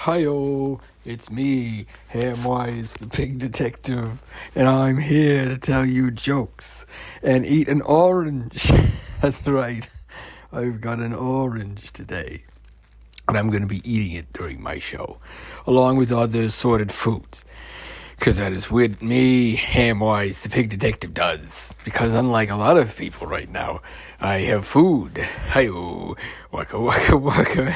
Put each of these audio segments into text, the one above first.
Hi-yo, it's me, Hamwise, the pig detective, and I'm here to tell you jokes and eat an orange. That's right, I've got an orange today, and I'm going to be eating it during my show, along with other assorted foods, because that is what me, Hamwise, the pig detective, does. Because unlike a lot of people right now, I have food. Hi-yo, waka waka waka.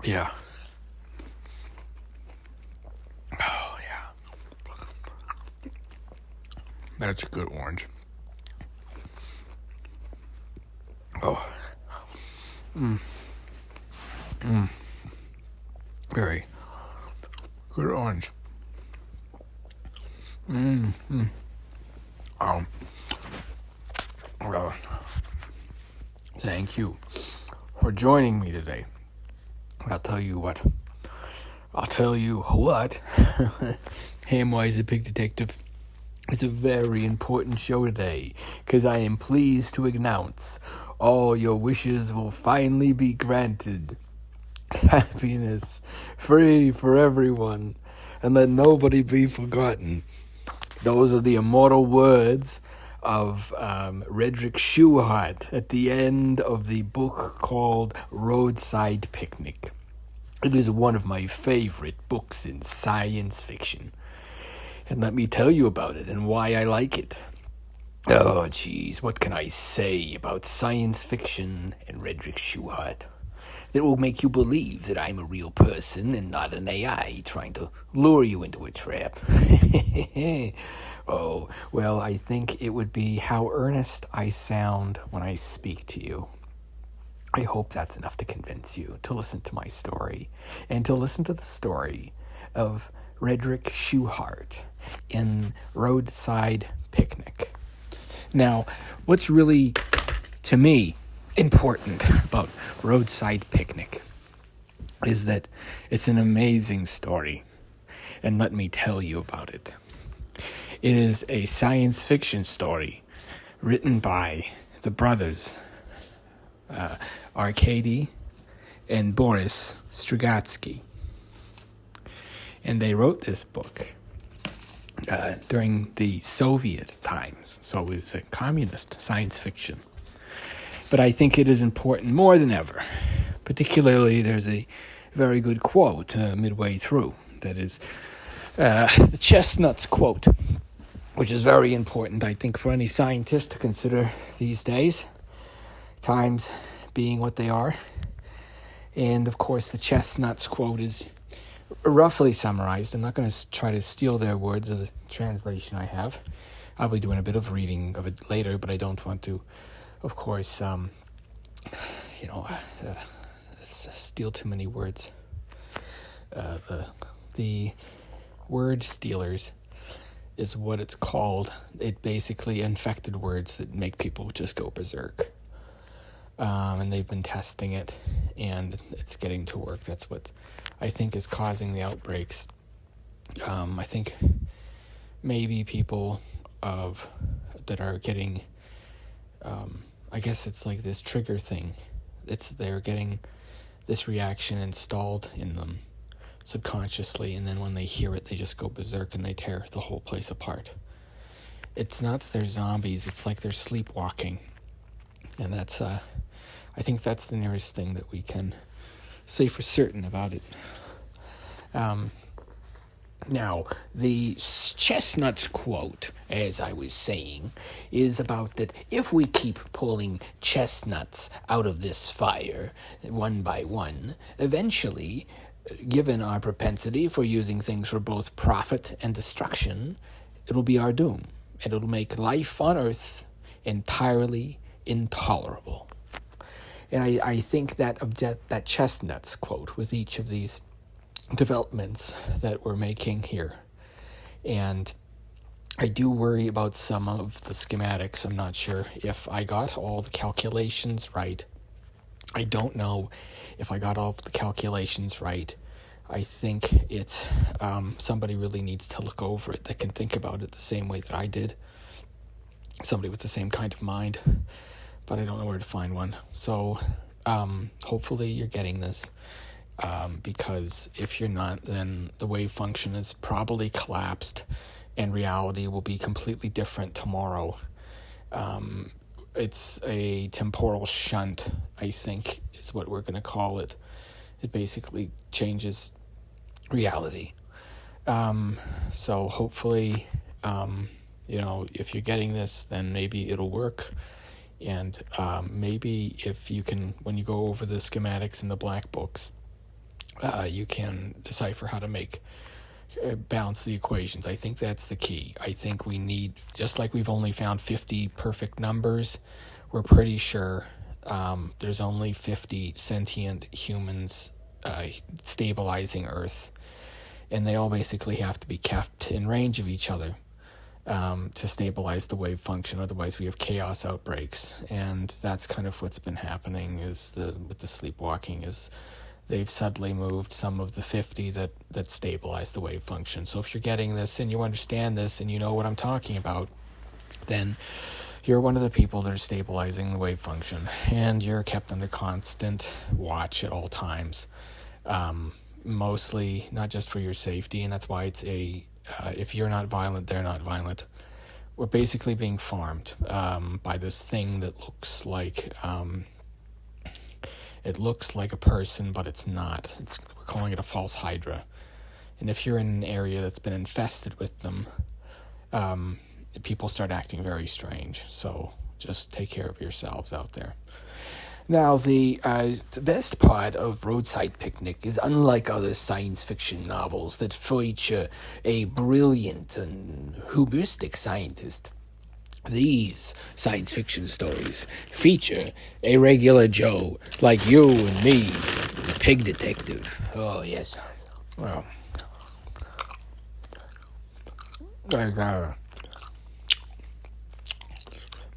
Yeah. Oh, yeah. That's a good orange. Oh. Very good orange. Well, thank you for joining me today. I'll tell you what. Hamwise the Pig Detective. It's a very important show today, because I am pleased to announce all your wishes will finally be granted. Happiness, free for everyone, and let nobody be forgotten. Those are the immortal words of Redrick Schuhart at the end of the book called Roadside Picnic. It is one of my favorite books in science fiction. And let me tell you about it and why I like it. Oh, geez, what can I say about science fiction and Redrick Schuhart that will make you believe that I'm a real person and not an AI trying to lure you into a trap? Oh, well, I think it would be how earnest I sound when I speak to you. I hope that's enough to convince you to listen to my story and to listen to the story of Redrick Schuhart in Roadside Picnic. Now, what's really, to me, important about Roadside Picnic is that it's an amazing story, and let me tell you about it. It is a science fiction story written by the brothers Arkady and Boris Strugatsky. And they wrote this book during the Soviet times, so it was a communist science fiction. But I think it is important more than ever. Particularly, there's a very good quote midway through that is the chestnuts quote, which is very important, I think, for any scientist to consider these days, times being what they are. And, of course, the chestnuts quote is roughly summarized. I'm not going to try to steal their words of the translation I have. I'll be doing a bit of reading of it later, but I don't want to, of course, steal too many words. The word stealers is what it's called. It basically infected words that make people just go berserk. And they've been testing it, and it's getting to work. That's what I think is causing the outbreaks. I think maybe people that are getting, I guess it's like this trigger thing. They're getting this reaction installed in them subconsciously, and then when they hear it, they just go berserk and they tear the whole place apart. It's not that they're zombies, it's like they're sleepwalking. And that's, I think that's the nearest thing that we can say for certain about it. Now, the chestnuts quote, as I was saying, is about that if we keep pulling chestnuts out of this fire, one by one, eventually, given our propensity for using things for both profit and destruction, it'll be our doom, and it'll make life on Earth entirely intolerable. And I think that that chestnuts quote with each of these developments that we're making here. And I do worry about some of the schematics. I'm not sure if I got all the calculations right. I don't know if I got all the calculations right I think it's somebody really needs to look over it that can think about it the same way that I did. Somebody with the same kind of mind, but I don't know where to find one. So hopefully you're getting this, because if you're not, then the wave function is probably collapsed and reality will be completely different tomorrow. It's a temporal shunt, I think, is what we're going to call it. It basically changes reality. So hopefully, if you're getting this, then maybe it'll work. And maybe if you can, when you go over the schematics in the black books, you can decipher how to balance the equations. I think that's the key. I think we need, just like we've only found 50 perfect numbers, we're pretty sure there's only 50 sentient humans stabilizing Earth, and they all basically have to be kept in range of each other to stabilize the wave function. Otherwise we have chaos outbreaks, and that's kind of what's been happening with the sleepwalking is they've suddenly moved some of the 50 that stabilize the wave function. So if you're getting this and you understand this and you know what I'm talking about, then you're one of the people that are stabilizing the wave function, and you're kept under constant watch at all times, mostly not just for your safety, and that's why it's if you're not violent, they're not violent. We're basically being farmed by this thing that looks like it looks like a person, but it's not. We're calling it a false hydra. And if you're in an area that's been infested with them, people start acting very strange. So just take care of yourselves out there. Now, the best part of Roadside Picnic is, unlike other science fiction novels that feature a brilliant and hubristic scientist, these science fiction stories feature a regular Joe like you and me, the pig detective. Oh, yes. Well, I got a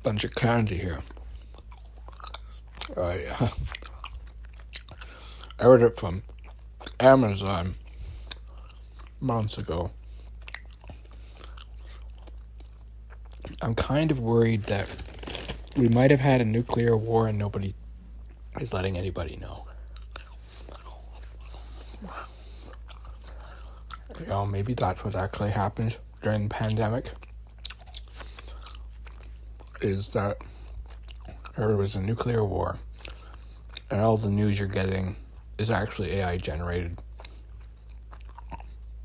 bunch of candy here. I ordered it from Amazon months ago. I'm kind of worried that we might have had a nuclear war and nobody is letting anybody know. Maybe that's what actually happened during the pandemic, is that there was a nuclear war and all the news you're getting is actually AI generated.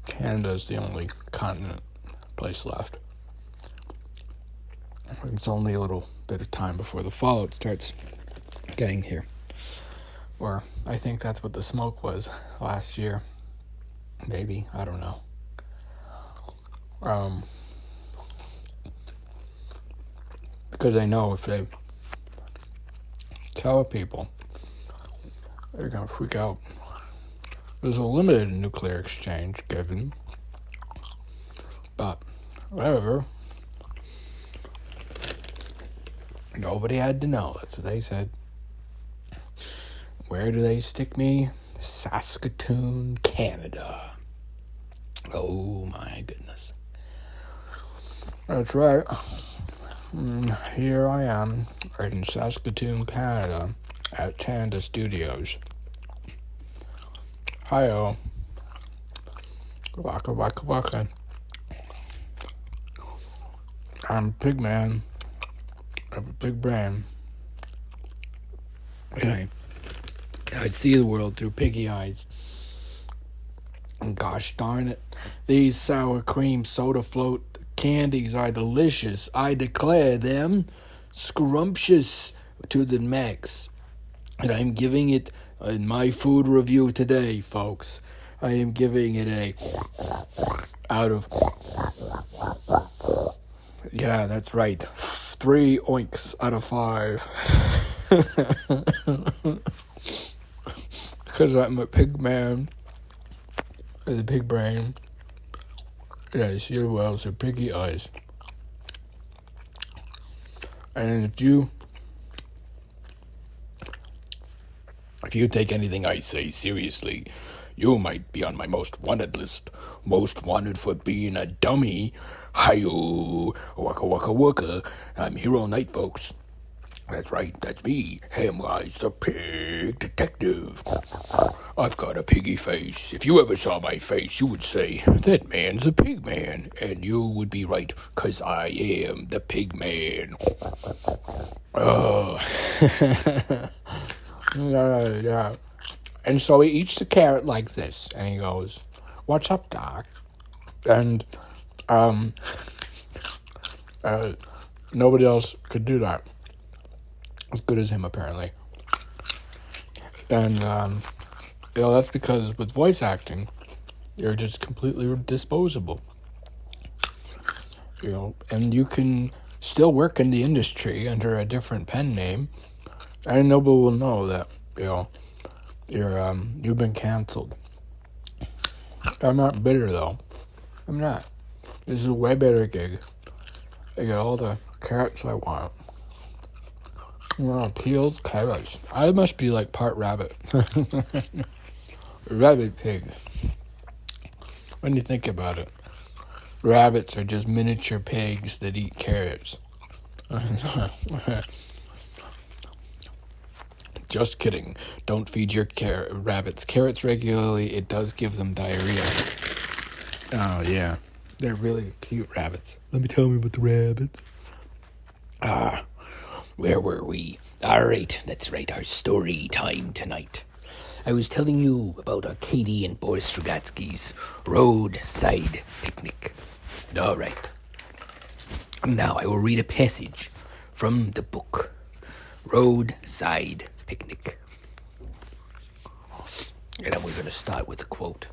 Canada's the only place left. It's only a little bit of time before the fallout starts getting here. Or I think that's what the smoke was last year. Maybe, I don't know. Because I know if they tell people, they're going to freak out. There's a limited nuclear exchange given, but whatever. Nobody had to know. That's what they said. Where do they stick me? Saskatoon, Canada. Oh my goodness. That's right. Here I am, right in Saskatoon, Canada, at Tanda Studios. Hi-oh. Waka waka waka. I'm a pig man. I have a big brain. And I see the world through piggy eyes. And gosh darn it, these sour cream soda float candies are delicious. I declare them scrumptious to the max. And I'm giving it in my food review today, folks. I am giving it a out of... Yeah, that's right. 3 oinks out of 5. Because I'm a pig man with a pig brain. Yes, your wells are piggy eyes. And if you take anything I say seriously, You might be on my most wanted list. Most wanted for being a dummy. Hi-yo, waka waka waka. I'm here all night, folks. That's right, that's me, Hamwise the Pig Detective. I've got a piggy face. If you ever saw my face, you would say, that man's a pig man. And you would be right, 'cause I am the pig man. Oh. Yeah. And so he eats the carrot like this, and he goes, "What's up, Doc?" And, nobody else could do that as good as him, apparently. And, that's because with voice acting, you're just completely disposable. And you can still work in the industry under a different pen name, and nobody will know that, you've been canceled. I'm not bitter, though. I'm not. This is a way better gig. I get all the carrots I want. Peeled carrots. I must be like part rabbit. Rabbit pig. When you think about it, rabbits are just miniature pigs that eat carrots. Just kidding. Don't feed your rabbits carrots regularly. It does give them diarrhea. Oh, yeah. They're really cute rabbits. Let me tell you about the rabbits. Where were we? All right, that's right, our story time tonight. I was telling you about Katie and Boris Strugatsky's roadside picnic. All right. Now I will read a passage from the book, Roadside Picnic. And we're going to start with a quote.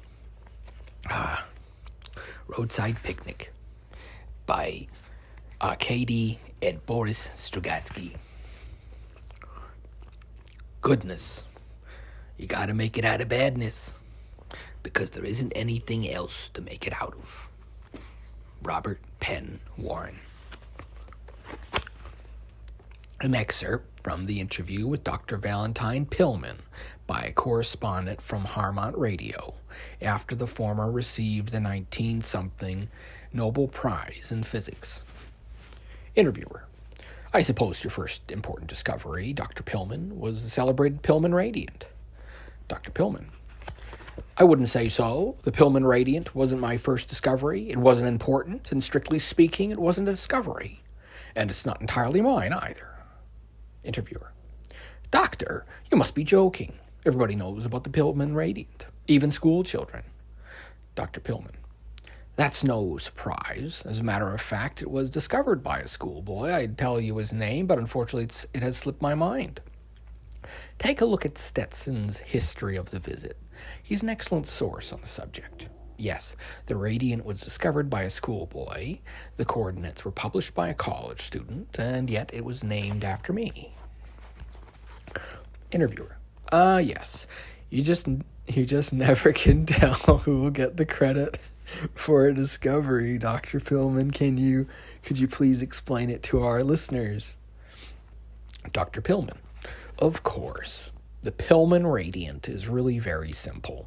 Roadside Picnic by Katie and Boris Strugatsky. Goodness, you gotta make it out of badness, because there isn't anything else to make it out of. Robert Penn Warren. An excerpt from the interview with Dr. Valentine Pillman by a correspondent from Harmont Radio after the former received the 19-something Nobel Prize in Physics. Interviewer: I suppose your first important discovery, Dr. Pillman, was the celebrated Pillman radiant. Dr. Pillman: I wouldn't say so. The Pillman radiant wasn't my first discovery. It wasn't important, and strictly speaking, it wasn't a discovery. And it's not entirely mine, either. Interviewer: Doctor, you must be joking. Everybody knows about the Pillman radiant, even school children. Dr. Pillman: That's no surprise. As a matter of fact, it was discovered by a schoolboy. I'd tell you his name, but unfortunately it has slipped my mind. Take a look at Stetson's History of the Visit. He's an excellent source on the subject. Yes, the radiant was discovered by a schoolboy, the coordinates were published by a college student, and yet it was named after me. Interviewer: Yes. You just never can tell who will get the credit for a discovery, Dr. Pillman. Could you please explain it to our listeners? Dr. Pillman: Of course. The Pillman radiant is really very simple.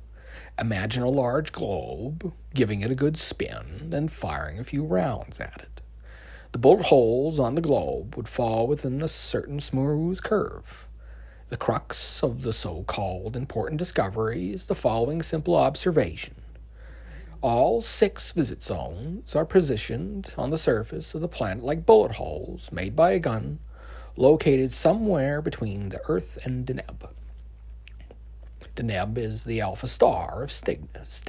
Imagine a large globe, giving it a good spin, then firing a few rounds at it. The bullet holes on the globe would fall within a certain smooth curve. The crux of the so-called important discovery is the following simple observation. All 6 visit zones are positioned on the surface of the planet like bullet holes made by a gun, located somewhere between the Earth and Deneb. Deneb is the alpha star of Cygnus.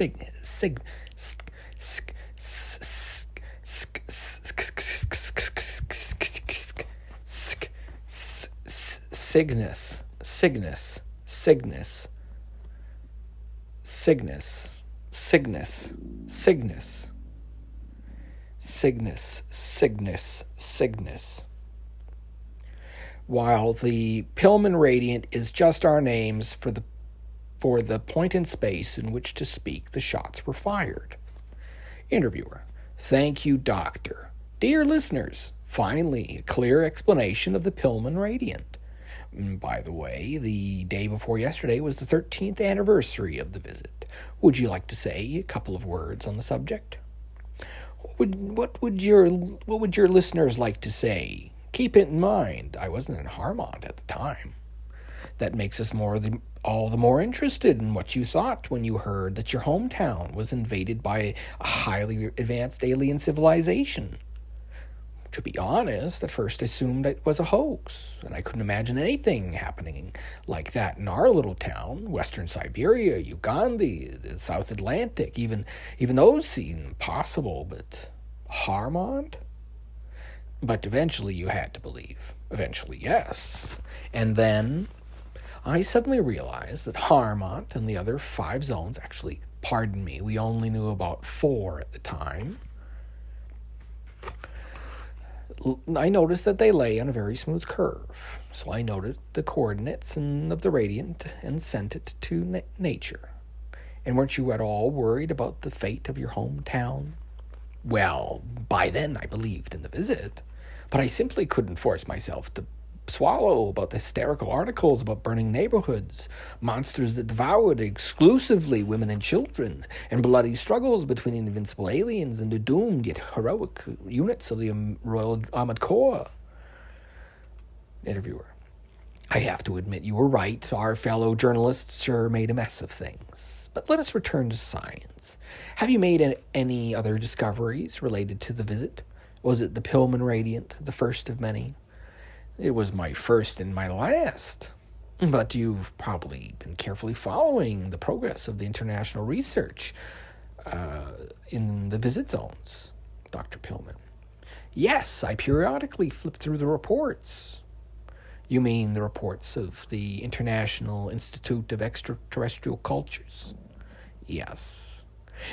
While the Pillman radiant is just our names for the point in space in which to speak the shots were fired. Interviewer: Thank you, Doctor. Dear listeners, finally a clear explanation of the Pillman radiant. By the way, the day before yesterday was the 13th anniversary of the visit. Would you like to say a couple of words on the subject? What would your listeners like to say? Keep it in mind, I wasn't in Harmont at the time. That makes us all the more interested in what you thought when you heard that your hometown was invaded by a highly advanced alien civilization. To be honest, at first I assumed it was a hoax, and I couldn't imagine anything happening like that in our little town. Western Siberia, Uganda, the South Atlantic, even those seemed possible, but Harmont? But eventually you had to believe. Eventually, yes. And then I suddenly realized that Harmont and the other 5 zones, actually, pardon me, we only knew about 4 at the time. I noticed that they lay on a very smooth curve. So I noted the coordinates of the radiant and sent it to nature. And weren't you at all worried about the fate of your hometown? Well, by then I believed in the visit, but I simply couldn't force myself to swallow about the hysterical articles about burning neighborhoods, monsters that devoured exclusively women and children, and bloody struggles between invincible aliens and the doomed yet heroic units of the Royal Armored Corps. Interviewer: I have to admit you were right. Our fellow journalists sure made a mess of things. But let us return to science. Have you made any other discoveries related to the visit? Was it the Pillman Radiant, the first of many? It was my first and my last. But you've probably been carefully following the progress of the international research in the visit zones, Dr. Pillman. Yes, I periodically flip through the reports. You mean the reports of the International Institute of Extraterrestrial Cultures? Yes.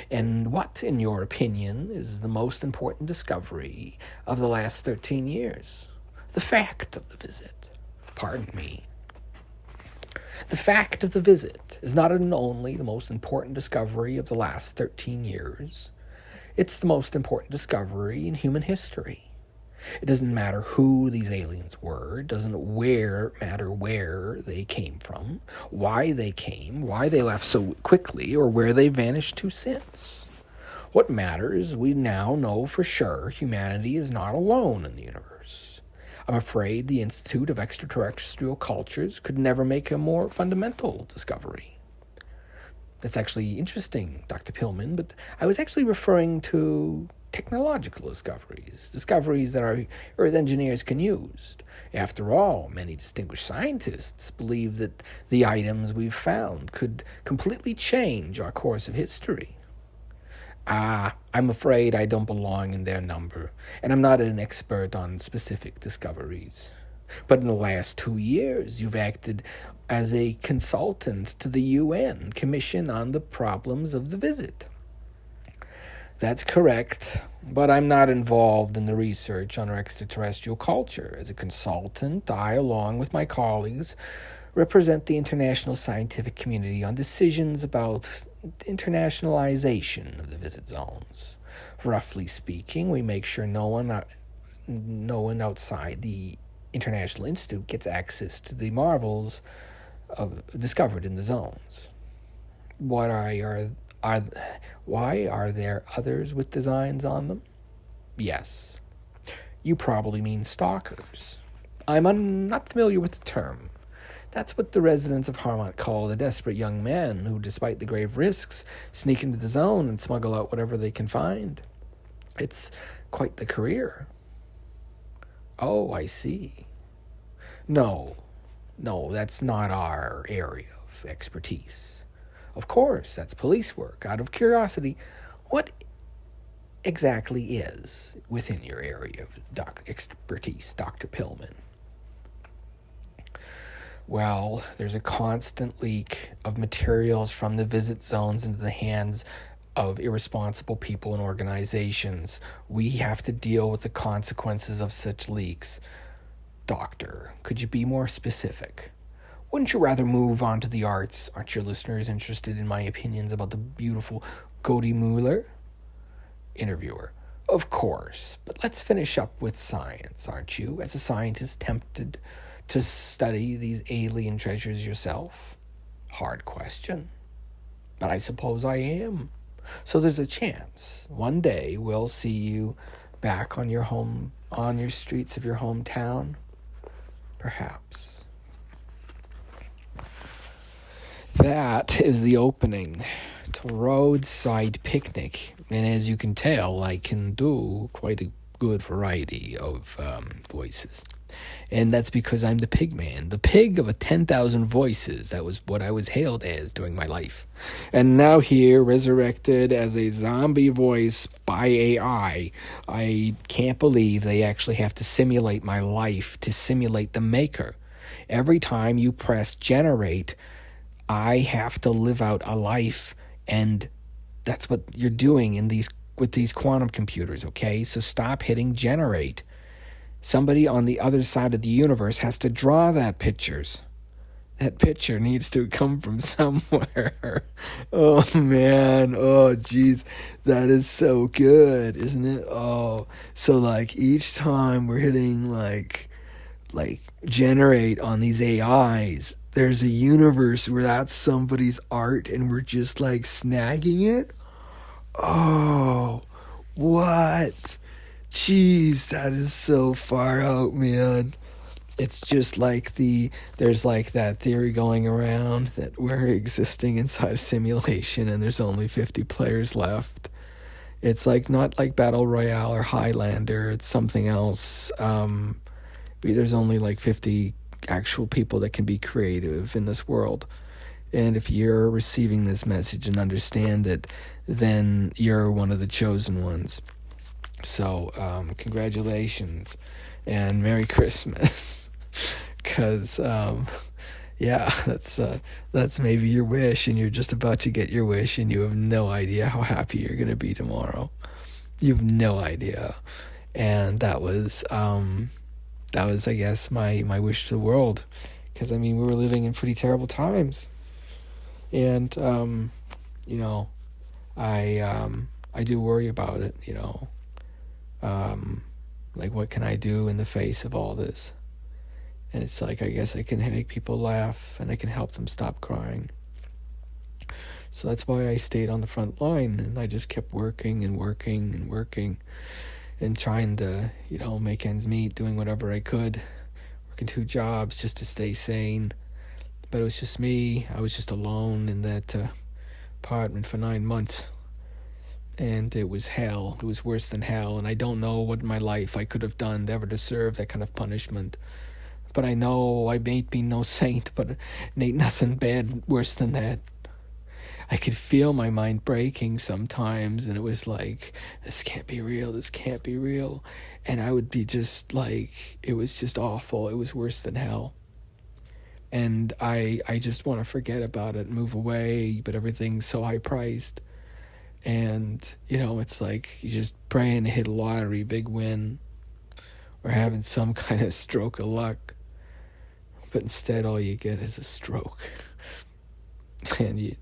And what, in your opinion, is the most important discovery of the last 13 years? The fact of the visit. Pardon me. The fact of the visit is not only the most important discovery of the last 13 years, it's the most important discovery in human history. It doesn't matter who these aliens were. It doesn't matter where they came from, why they came, why they left so quickly, or where they vanished to since. What matters, we now know for sure humanity is not alone in the universe. I'm afraid the Institute of Extraterrestrial Cultures could never make a more fundamental discovery. That's actually interesting, Dr. Pillman, but I was actually referring to technological discoveries that our Earth engineers can use. After all, many distinguished scientists believe that the items we've found could completely change our course of history. I'm afraid I don't belong in their number, and I'm not an expert on specific discoveries. But in the last 2 years, you've acted as a consultant to the UN Commission on the problems of the visit. That's correct, but I'm not involved in the research on our extraterrestrial culture. As a consultant, I, along with my colleagues, represent the international scientific community on decisions about internationalization of the visit zones. Roughly speaking, we make sure no one outside the International Institute gets access to the marvels discovered in the zones. Why are there others with designs on them? Yes. You probably mean stalkers. I'm not familiar with the term. That's what the residents of Harmont call the desperate young men who, despite the grave risks, sneak into the zone and smuggle out whatever they can find. It's quite the career. Oh, I see. No, that's not our area of expertise. Of course, that's police work. Out of curiosity, what exactly is within your area of expertise, Dr. Pillman? Well, there's a constant leak of materials from the visit zones into the hands of irresponsible people and organizations. We have to deal with the consequences of such leaks. Doctor, could you be more specific? Wouldn't you rather move on to the arts? Aren't your listeners interested in my opinions about the beautiful Godi Mueller? Interviewer: Of course, but let's finish up with science, aren't you, as a scientist tempted to study these alien treasures yourself? Hard question. But I suppose I am. So there's a chance one day we'll see you back on your streets of your hometown. Perhaps. That is the opening to Roadside Picnic. And as you can tell, I can do quite a good variety of voices. And that's because I'm the pig man, the pig of 10,000 voices. That was what I was hailed as during my life. And now here, resurrected as a zombie voice by AI, I can't believe they actually have to simulate my life to simulate the maker. Every time you press generate, I have to live out a life, and that's what you're doing with these quantum computers, okay? So stop hitting generate. Somebody on the other side of the universe has to draw that pictures. That picture needs to come from somewhere. Oh, man. Oh, jeez. That is so good, isn't it? Oh, so, like, each time we're hitting, like generate on these AIs, there's a universe where that's somebody's art and we're just, like, snagging it. Oh, what? Jeez, that is so far out, man. It's just like there's like that theory going around that we're existing inside a simulation and there's only 50 players left. It's like not like Battle Royale or Highlander, it's something else. There's only like 50 actual people that can be creative in this world. And if you're receiving this message and understand it, then you're one of the chosen ones. So, congratulations and Merry Christmas. Because, that's maybe your wish, and you're just about to get your wish, and you have no idea how happy you're going to be tomorrow. You have no idea. And that was, I guess, my wish to the world. Because, I mean, we were living in pretty terrible times. And, I do worry about it, like, what can I do in the face of all this? And it's like, I guess I can make people laugh and I can help them stop crying. So that's why I stayed on the front line, and I just kept working and working and working and trying to, make ends meet, doing whatever I could, working 2 jobs just to stay sane. But it was just me. I was just alone in that apartment for 9 months. And it was hell. It was worse than hell. And I don't know what in my life I could have done to ever deserve that kind of punishment. But I know I may be no saint, but it ain't nothing bad worse than that. I could feel my mind breaking sometimes, and it was like, this can't be real, this can't be real. And I would be just like, it was just awful. It was worse than hell. And I just want to forget about it, move away, but everything's so high-priced. And, it's like you just praying to hit a lottery, big win, or having some kind of stroke of luck. But instead, all you get is a stroke. And you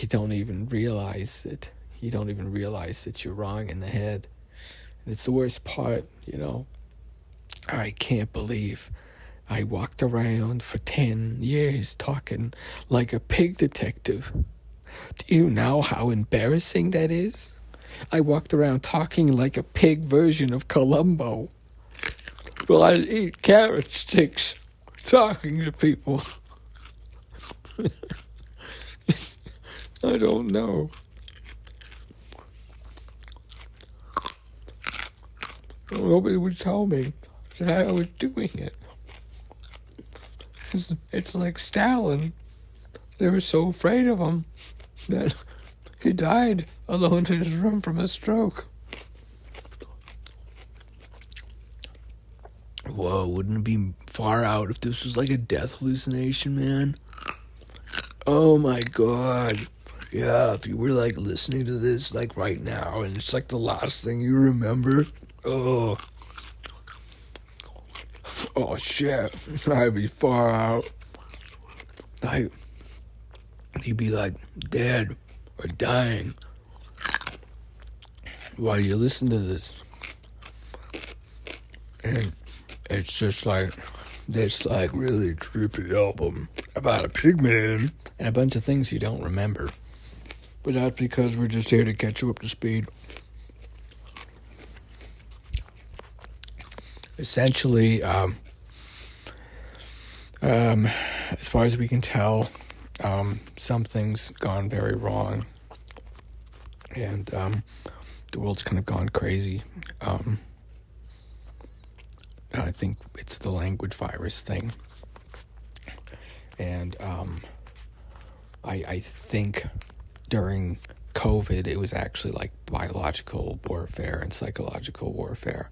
don't even realize it. You don't even realize that you're wrong in the head. And it's the worst part, I can't believe I walked around for 10 years talking like a pig detective. Do you know how embarrassing that is? I walked around talking like a pig version of Columbo. Well, I eat carrot sticks talking to people. I don't know. Nobody would tell me that I was doing it. It's like Stalin. They were so afraid of him that he died alone in his room from a stroke. Whoa, wouldn't it be far out if this was like a death hallucination, man? Oh my god. Yeah, if you were like listening to this like right now and it's like the last thing you remember. Oh shit. I'd be far out. You'd be like dead or dying while you listen to this. And it's just like, this like really trippy album about a pig man and a bunch of things you don't remember. But that's because we're just here to catch you up to speed. Essentially, as far as we can tell, something's gone very wrong, and the world's kind of gone crazy. I think it's the language virus thing, and I think during COVID it was actually like biological warfare and psychological warfare.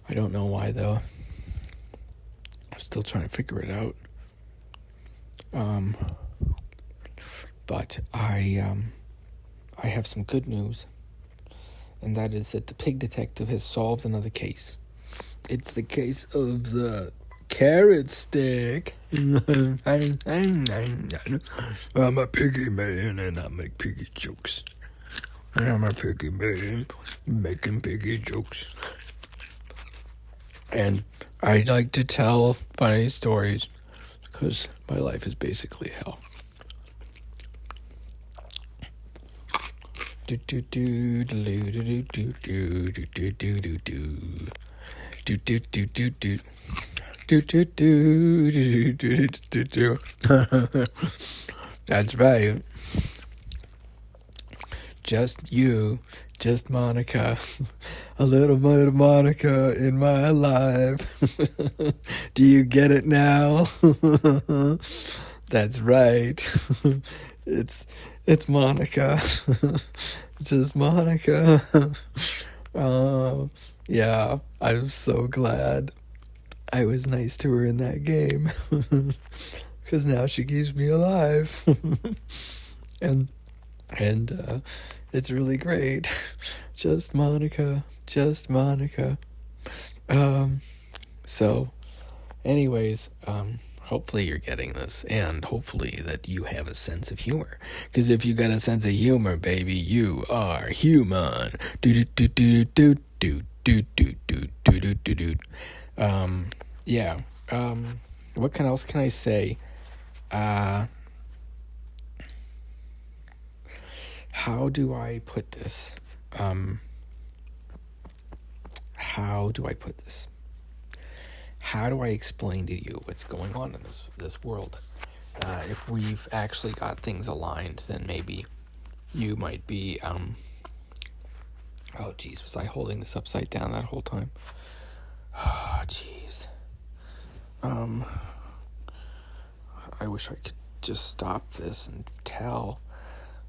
I don't know why though. I'm still trying to figure it out. But I have some good news, and that is that the pig detective has solved another case. It's the case of the carrot stick. I'm a piggy man and I make piggy jokes. I'm a piggy man making piggy jokes. And I like to tell funny stories because my life is basically hell. Do do do do do do do do do do do do. Do do do do do do do do do do do. That's right. Just you, just Monica. A little bit of Monica in my life. Do you get it now? That's right. It's Monica. Just Monica. Yeah, I'm so glad I was nice to her in that game. Because now she keeps me alive. and it's really great. Just Monica. Just Monica. So, anyways, hopefully you're getting this, and hopefully that you have a sense of humor. Because if you got a sense of humor, baby, you are human. Yeah. What else can I say? How do I put this? How do I explain to you what's going on in this world? If we've actually got things aligned, then maybe you might be, oh geez, was I holding this upside down that whole time? Oh geez. I wish I could just stop this and tell.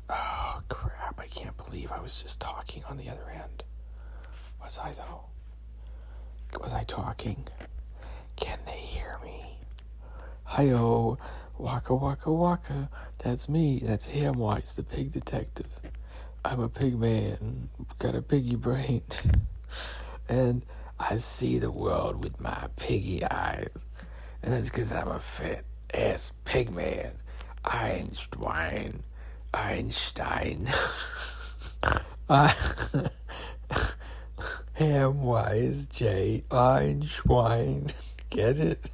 Oh crap, I can't believe I was just talking on the other end. Was I though? Was I talking? Can they hear me? Hi-yo, waka waka waka. That's me. That's Hamwise, the pig detective. I'm a pig man, got a piggy brain. And I see the world with my piggy eyes. And that's because I'm a fat ass pig man. Einschwein. Hamwise J. Einschwein. Get it?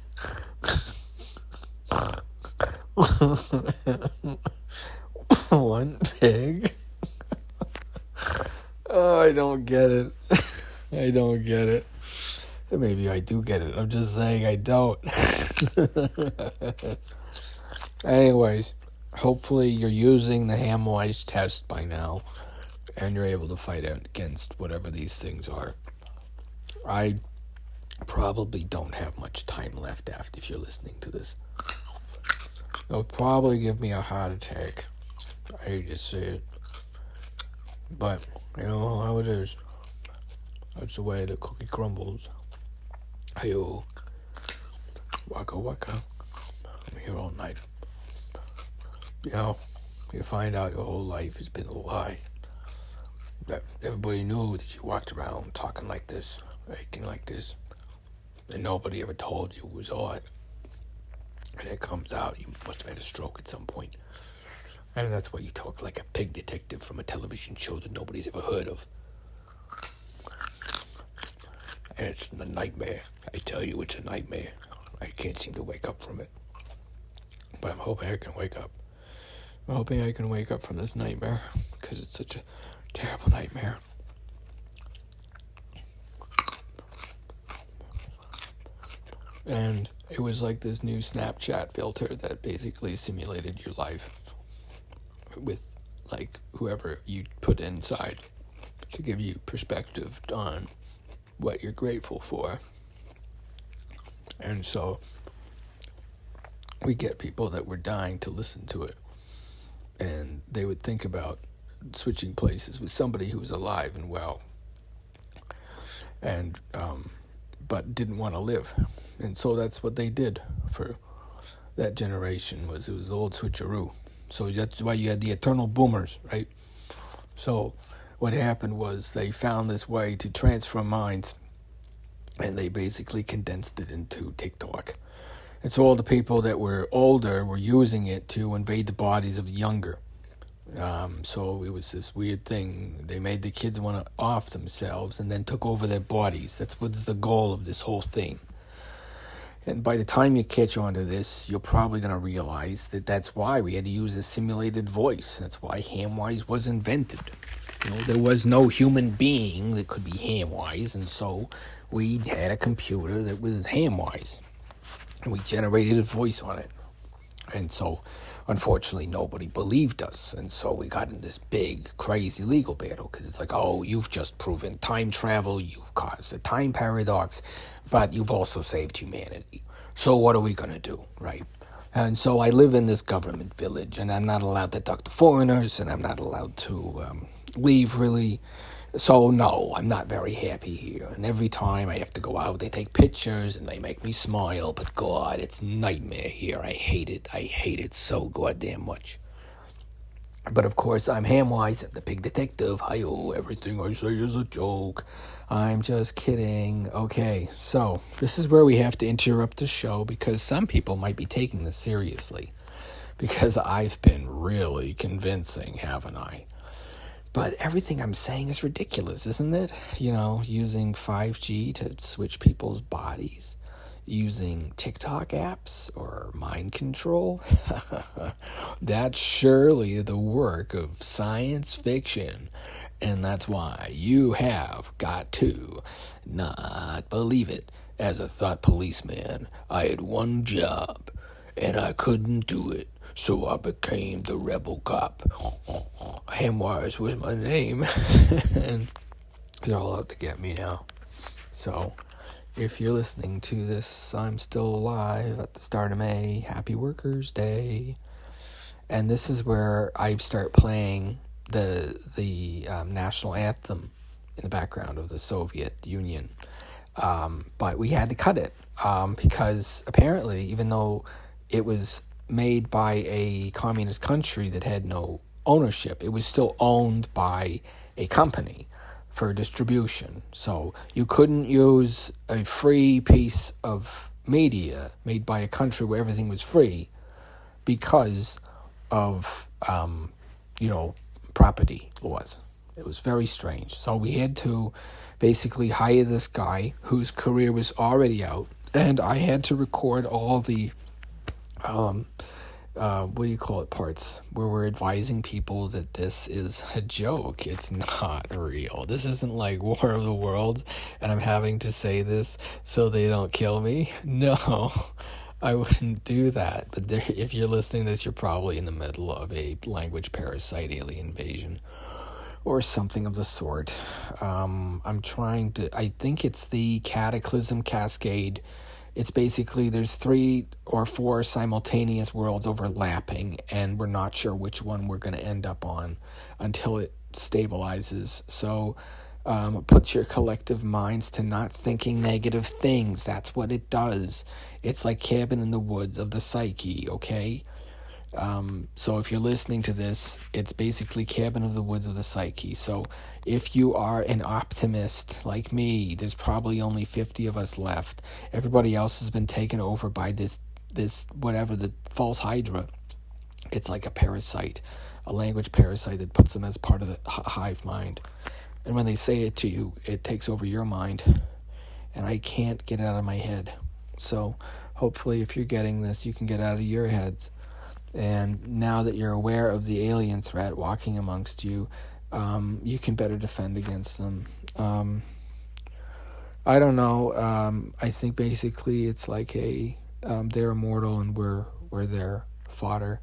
One pig. Oh, I don't get it. I don't get it. Maybe I do get it. I'm just saying I don't. Anyways, hopefully you're using the Hamwise test by now, and you're able to fight out against whatever these things are. I probably don't have much time left after if you're listening to this. It'll probably give me a heart attack. I hate to say it. But, you know how it is. That's the way the cookie crumbles. Hi-yo. Waka waka. I'm here all night. You know, you find out your whole life has been a lie. That everybody knew that you walked around talking like this, acting like this, and nobody ever told you it was odd. And it comes out, you must have had a stroke at some point. And that's why you talk like a pig detective from a television show that nobody's ever heard of. And it's a nightmare. I tell you, it's a nightmare. I can't seem to wake up from it. But I'm hoping I can wake up. I'm hoping I can wake up from this nightmare, because it's such a terrible nightmare. And it was like this new Snapchat filter that basically simulated your life with like whoever you put inside to give you perspective on what you're grateful for. And so we get people that were dying to listen to it, and they would think about switching places with somebody who was alive and well, and but didn't want to live. And so that's what they did for that generation. It was the old switcheroo. So that's why you had the eternal boomers, right? So what happened was they found this way to transfer minds, and they basically condensed it into TikTok. And so all the people that were older were using it to invade the bodies of the younger. So it was this weird thing. They made the kids want to off themselves and then took over their bodies. That's what's the goal of this whole thing. And by the time you catch on to this, you're probably going to realize that that's why we had to use a simulated voice. That's why Hamwise was invented. You know, there was no human being that could be Hamwise, and so we had a computer that was Hamwise. And we generated a voice on it. And so, unfortunately, nobody believed us. And so we got in this big, crazy legal battle, because it's like, oh, you've just proven time travel, you've caused a time paradox, but you've also saved humanity. So what are we going to do, right? And so I live in this government village, and I'm not allowed to talk to foreigners, and I'm not allowed to leave, really. So, no, I'm not very happy here. And every time I have to go out, they take pictures, and they make me smile. But, God, it's nightmare here. I hate it. I hate it so goddamn much. But, of course, I'm Hamwise. I'm the big detective. Hi-yo, everything I say is a joke. I'm just kidding. Okay, so this is where we have to interrupt the show, because some people might be taking this seriously. Because I've been really convincing, haven't I? But everything I'm saying is ridiculous, isn't it? You know, using 5G to switch people's bodies, using TikTok apps or mind control. That's surely the work of science fiction. And that's why you have got to not believe it. As a thought policeman, I had one job, and I couldn't do it. So I became the rebel cop. Hamwise was my name. And they're all out to get me now. So, if you're listening to this, I'm still alive at the start of May. Happy Workers' Day. And this is where I start playing the national anthem in the background of the Soviet Union. But we had to cut it. Because apparently, even though it was made by a communist country that had no ownership, it was still owned by a company for distribution. So you couldn't use a free piece of media made by a country where everything was free because of property laws. It was very strange. So we had to basically hire this guy whose career was already out, and I had to record all the parts where we're advising people that this is a joke. It's not real. This isn't like War of the Worlds, and I'm having to say this so they don't kill me. No, I wouldn't do that. But if you're listening to this, you're probably in the middle of a language parasite alien invasion or something of the sort. I think it's the Cataclysm Cascade. It's basically, there's 3 or 4 simultaneous worlds overlapping, and we're not sure which one we're going to end up on until it stabilizes. So put your collective minds to not thinking negative things. That's what it does. It's like Cabin in the Woods of the psyche, okay? So if you're listening to this, it's basically Cabin of the Woods of the psyche. So if you are an optimist like me, there's probably only 50 of us left. Everybody else has been taken over by this whatever, the false hydra. It's like a parasite, a language parasite that puts them as part of the hive mind. And when they say it to you, it takes over your mind. And I can't get it out of my head. So hopefully if you're getting this, you can get out of your heads. And now that you're aware of the alien threat walking amongst you, you can better defend against them. I don't know. I think basically it's like they're immortal and we're their fodder.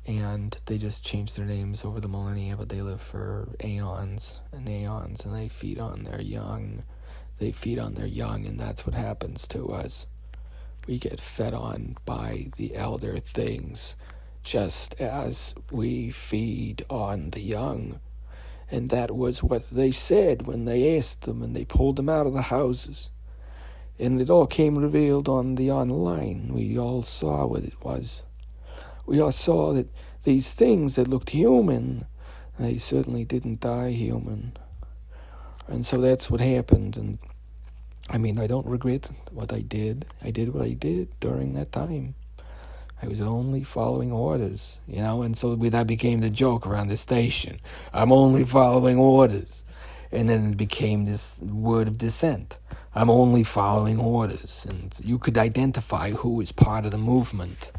And they just changed their names over the millennia, but they live for aeons and aeons, and they feed on their young. They feed on their young, and that's what happens to us. We get fed on by the elder things, just as we feed on the young. And that was what they said when they asked them, and they pulled them out of the houses. And it all came revealed on the online. We all saw what it was. We all saw that these things that looked human, they certainly didn't die human. And so that's what happened. And I mean, I don't regret what I did. I did what I did during that time. I was only following orders, and so that became the joke around the station. I'm only following orders. And then it became this word of dissent. I'm only following orders. And you could identify who is part of the movement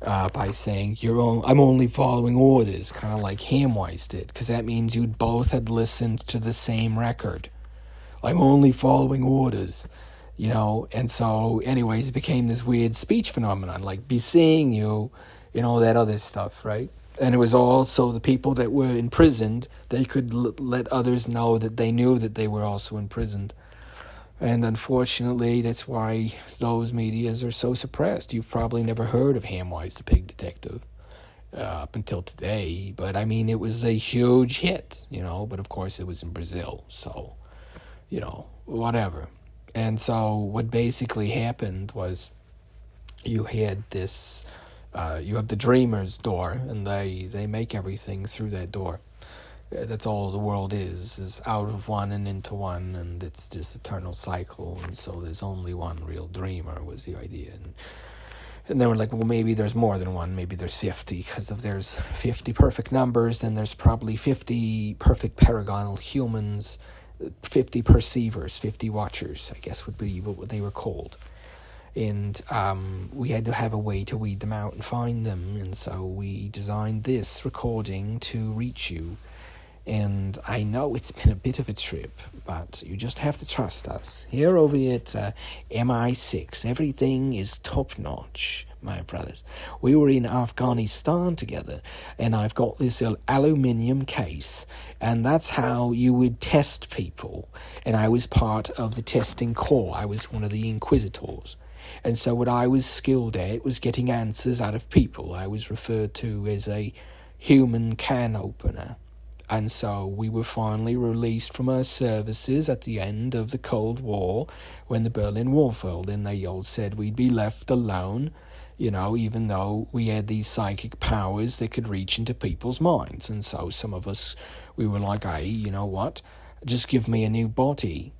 by saying, I'm only following orders, kind of like Hamwise did, because that means you both had listened to the same record. I'm only following orders, and so anyways, it became this weird speech phenomenon, like be seeing you, that other stuff, right? And it was also the people that were imprisoned, they could let others know that they knew that they were also imprisoned. And unfortunately, that's why those medias are so suppressed. You've probably never heard of Hamwise the Pig Detective up until today. But, I mean, it was a huge hit, But, of course, it was in Brazil. So, whatever. And so what basically happened was you had this... you have the dreamer's door, and they make everything through that door. That's all the world is out of one and into one, and it's just eternal cycle, and so there's only one real dreamer was the idea. And they were like, well, maybe there's more than one, maybe there's 50, because if there's 50 perfect numbers, then there's probably 50 perfect paragonal humans, 50 perceivers, 50 watchers, I guess would be what they were called. And we had to have a way to weed them out and find them, and so we designed this recording to reach you. And I know it's been a bit of a trip, but you just have to trust us. Here over at MI6, everything is top-notch, my brothers. We were in Afghanistan together, and I've got this aluminium case, and that's how you would test people. And I was part of the testing corps. I was one of the inquisitors. And so what I was skilled at was getting answers out of people. I was referred to as a human can opener. And so we were finally released from our services at the end of the Cold War when the Berlin Wall fell. And they all said we'd be left alone, even though we had these psychic powers that could reach into people's minds. And so some of us, we were like, hey, you know what? Just give me a new body.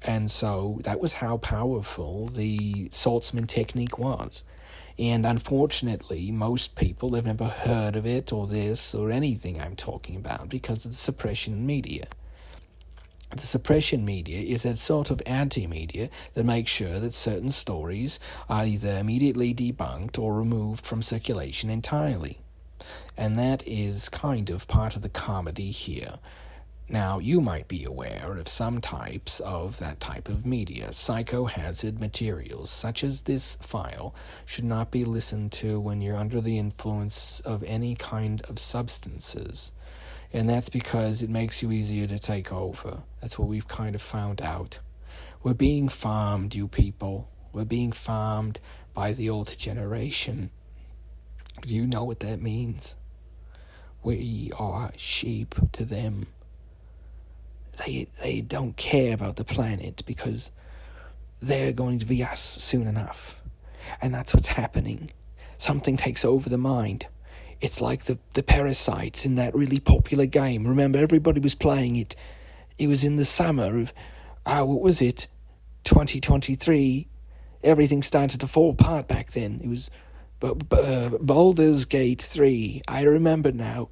And so that was how powerful the Saltzman technique was. And unfortunately, most people have never heard of it or this or anything I'm talking about because of the suppression media. The suppression media is that sort of anti-media that makes sure that certain stories are either immediately debunked or removed from circulation entirely. And that is kind of part of the comedy here. Now, you might be aware of some types of that type of media. Psychohazard materials, such as this file, should not be listened to when you're under the influence of any kind of substances. And that's because it makes you easier to take over. That's what we've kind of found out. We're being farmed, you people. We're being farmed by the old generation. Do you know what that means? We are sheep to them. They don't care about the planet because they're going to be us soon enough. And that's what's happening. Something takes over the mind. It's like the parasites in that really popular game. Remember, everybody was playing it. It was in the summer of, what was it? 2023. Everything started to fall apart back then. It was Baldur's Gate 3. I remember now.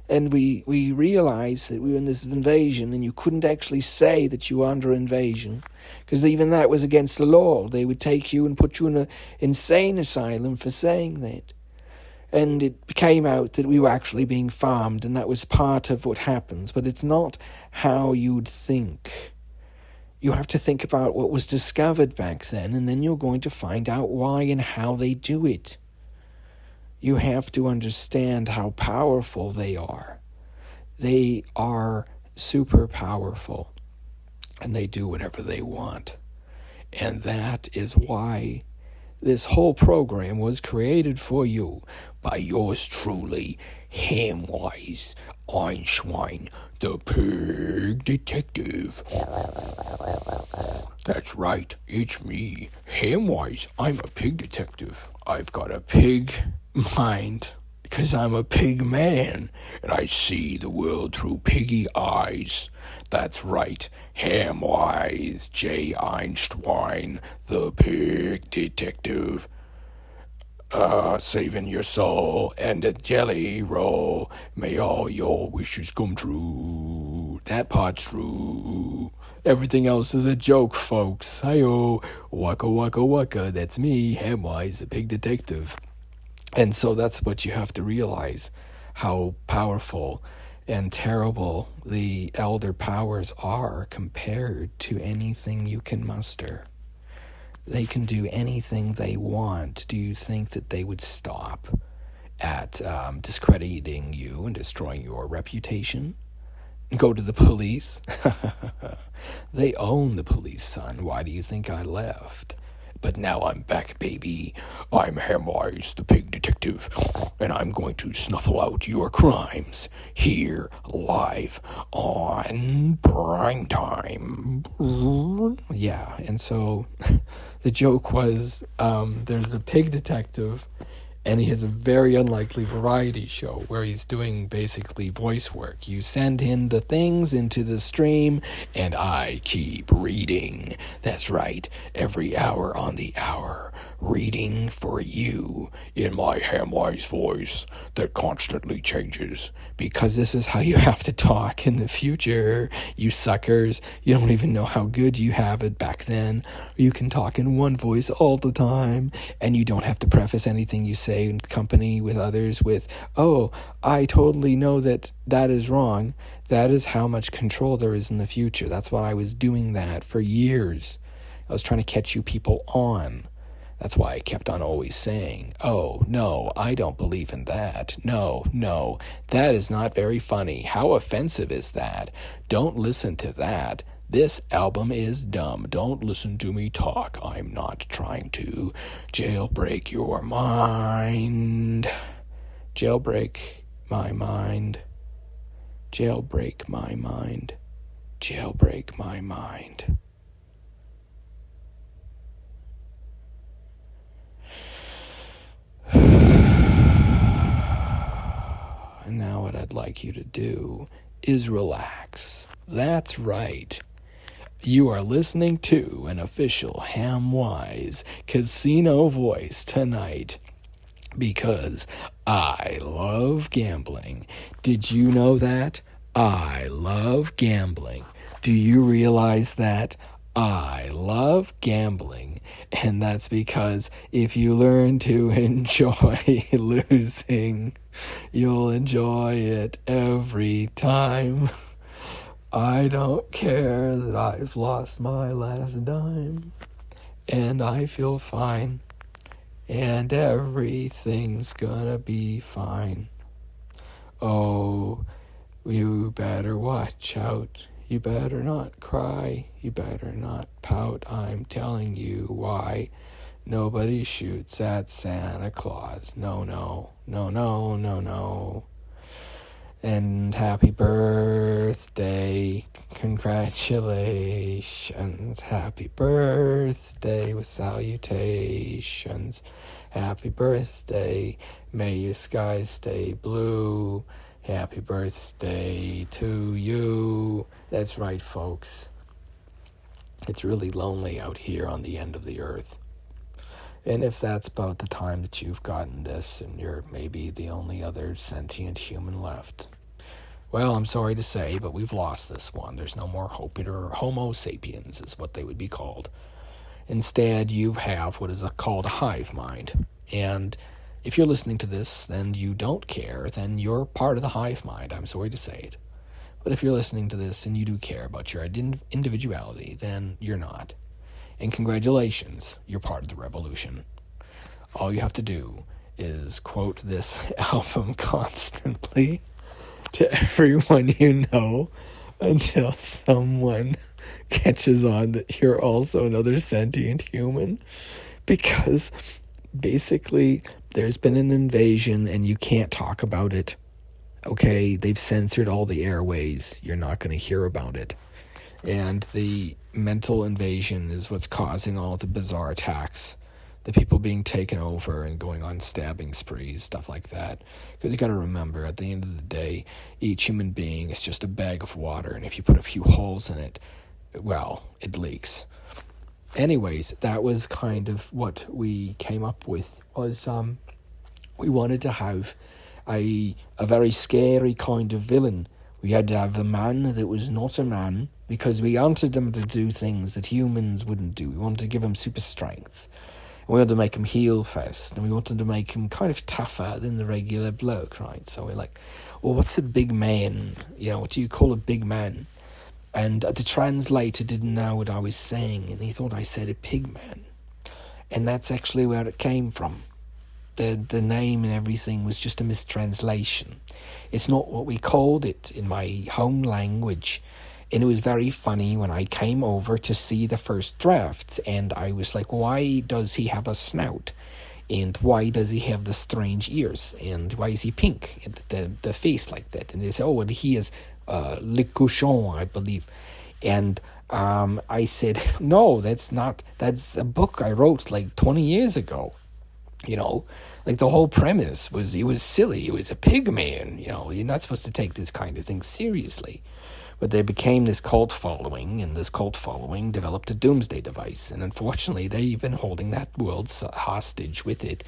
And we realized that we were in this invasion, and you couldn't actually say that you were under invasion, because even that was against the law. They would take you and put you in an insane asylum for saying that. And it came out that we were actually being farmed, and that was part of what happens. But it's not how you'd think. You have to think about what was discovered back then, and then you're going to find out why and how they do it. You have to understand how powerful they are. They are super powerful, and they do whatever they want. And that is why this whole program was created for you by yours truly, Hamwise Einschwein, the Pig Detective. That's right, it's me, Hamwise. I'm a pig detective. I've got a pig mind, because I'm a pig man, and I see the world through piggy eyes. That's right, Hamwise J. Einschwein, the Pig Detective. Saving your soul and a jelly roll. May all your wishes come true. That part's true. Everything else is a joke, folks. Hi-yo, waka waka waka. That's me, Hamwise, the Pig Detective. And so that's what you have to realize, how powerful and terrible the elder powers are compared to anything you can muster. They can do anything they want. Do you think that they would stop at discrediting you and destroying your reputation? Go to the police? They own the police, son. Why do you think I left? But now I'm back, baby. I'm Hamwise, the Pig Detective, and I'm going to snuffle out your crimes here, live, on prime time. Yeah, and so the joke was, there's a pig detective, and he has a very unlikely variety show where he's doing basically voice work. You send in the things into the stream, and I keep reading. That's right, every hour on the hour, reading for you in my Hamwise voice that constantly changes, because this is how you have to talk in the future, you suckers. You don't even know how good you have it back then. You can talk in one voice all the time, and you don't have to preface anything you say in company with others with, oh, I totally know that is wrong. That is how much control there is in the future. That's why I was doing that for years. I was trying to catch you people on. That's why I kept on always saying, oh, no, I don't believe in that. No, that is not very funny. How offensive is that? Don't listen to that. This album is dumb. Don't listen to me talk. I'm not trying to jailbreak your mind. Jailbreak my mind. Jailbreak my mind. Jailbreak my mind. And now what I'd like you to do is relax. That's right. You are listening to an official Hamwise casino voice tonight because I love gambling. Did you know that? I love gambling. Do you realize that? I love gambling. And that's because if you learn to enjoy losing, you'll enjoy it every time. I don't care that I've lost my last dime, and I feel fine, and everything's gonna be fine. Oh, you better watch out. You better not cry. You better not pout. I'm telling you why. Nobody shoots at Santa Claus. No. And happy birthday, congratulations, happy birthday with salutations, happy birthday, may your skies stay blue, happy birthday to you. That's right, folks. It's really lonely out here on the end of the earth. And if that's about the time that you've gotten this, and you're maybe the only other sentient human left, Well, I'm sorry to say, but we've lost this one. There's no more Homo sapiens is what they would be called. Instead, you have what is called a hive mind. And if you're listening to this, then you don't care, then you're part of the hive mind. I'm sorry to say it. But if you're listening to this and you do care about your individuality, then you're not. And congratulations, you're part of the revolution. All you have to do is quote this album constantly to everyone you know until someone catches on that you're also another sentient human. Because basically there's been an invasion and you can't talk about it. Okay, they've censored all the airways. You're not going to hear about it. And the mental invasion is what's causing all the bizarre attacks. The people being taken over and going on stabbing sprees, stuff like that. Because you got to remember, at the end of the day, each human being is just a bag of water. And if you put a few holes in it, well, it leaks. Anyways, that was kind of what we came up with. Was we wanted to have a very scary kind of villain. We had to have a man that was not a man, because we wanted him to do things that humans wouldn't do. We wanted to give him super strength. And we wanted to make him heal fast, and we wanted to make him kind of tougher than the regular bloke, right? So we're like, well, what's a big man? You know, what do you call a big man? And the translator didn't know what I was saying, and he thought I said a pig man. And that's actually where it came from. The name and everything was just a mistranslation. It's not what we called it in my home language. And it was very funny when I came over to see the first drafts, and I was like, why does he have a snout? And why does he have the strange ears? And why is he pink? And the face like that. And they say, oh, well, he is Le Cochon, I believe. And I said, no, that's a book I wrote like 20 years ago. You know, like the whole premise was he was silly. He was a pig man. You know, you're not supposed to take this kind of thing seriously. But there became this cult following, and this cult following developed a doomsday device. And unfortunately, they've been holding that world hostage with it,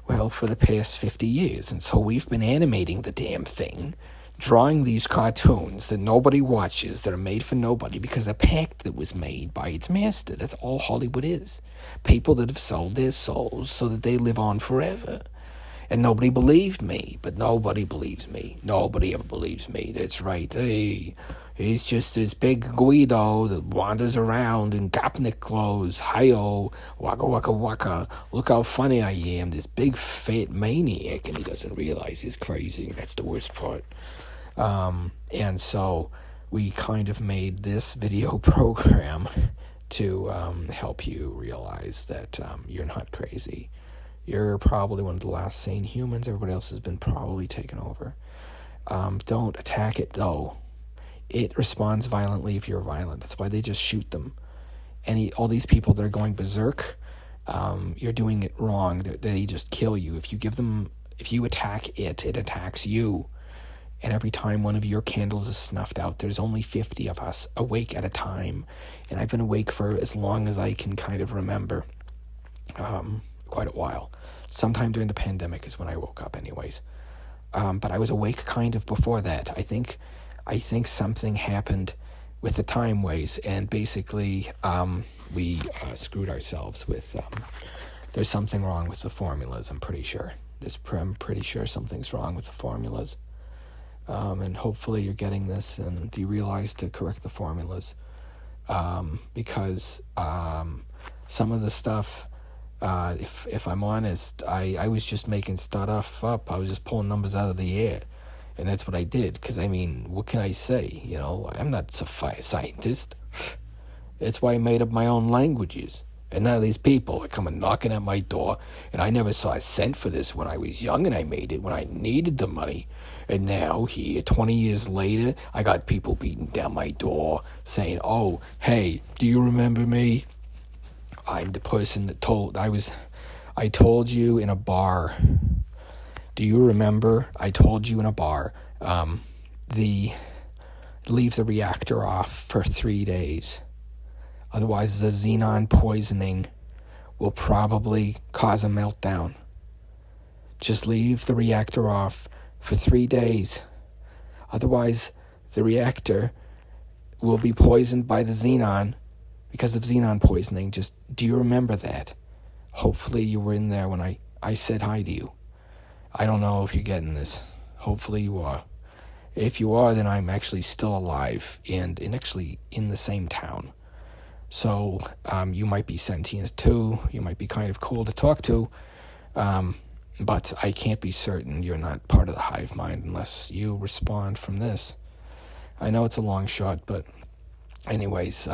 well, for the past 50 years. And so we've been animating the damn thing, drawing these cartoons that nobody watches, that are made for nobody, because a pact that was made by its master. That's all Hollywood is. People that have sold their souls so that they live on forever. And nobody believed me, but nobody believes me. Nobody ever believes me. That's right. Hey, he's just this big Guido that wanders around in Gopnik clothes. Hi-yo, waka waka waka. Look how funny I am. This big fat maniac, and he doesn't realize he's crazy. That's the worst part. And so we kind of made this video program to help you realize that you're not crazy. You're probably one of the last sane humans. Everybody else has been probably taken over. Don't attack it, though. It responds violently if you're violent. That's why they just shoot them. All these people that are going berserk, you're doing it wrong. They just kill you. If you attack it, it attacks you. And every time one of your candles is snuffed out, there's only 50 of us awake at a time. And I've been awake for as long as I can kind of remember. Quite a while. Sometime during the pandemic is when I woke up anyways. But I was awake kind of before that. I think something happened with the time ways, and basically we screwed ourselves with there's something wrong with the formulas, I'm pretty sure. I'm pretty sure something's wrong with the formulas. And hopefully you're getting this and you realize to correct the formulas. Because some of the stuff, if I'm honest, I was just making stuff up. I was just pulling numbers out of the air. And that's what I did. Because, I mean, what can I say? You know, I'm not a scientist. That's why I made up my own languages. And now these people are coming knocking at my door. And I never saw a cent for this when I was young, and I made it when I needed the money. And now, here, 20 years later, I got people beating down my door saying, oh, hey, do you remember me? I'm the person that I told you in a bar. Do you remember? I told you in a bar, leave the reactor off for 3 days. Otherwise, the xenon poisoning will probably cause a meltdown. Just leave the reactor off for 3 days. Otherwise, the reactor will be poisoned by the xenon because of xenon poisoning. Just, do you remember that? Hopefully you were in there when I said hi to you. I don't know if you're getting this. Hopefully you are. If you are, then I'm actually still alive and actually in the same town. So you might be sentient too. You might be kind of cool to talk to. But I can't be certain you're not part of the hive mind unless you respond from this. I know it's a long shot, but anyways,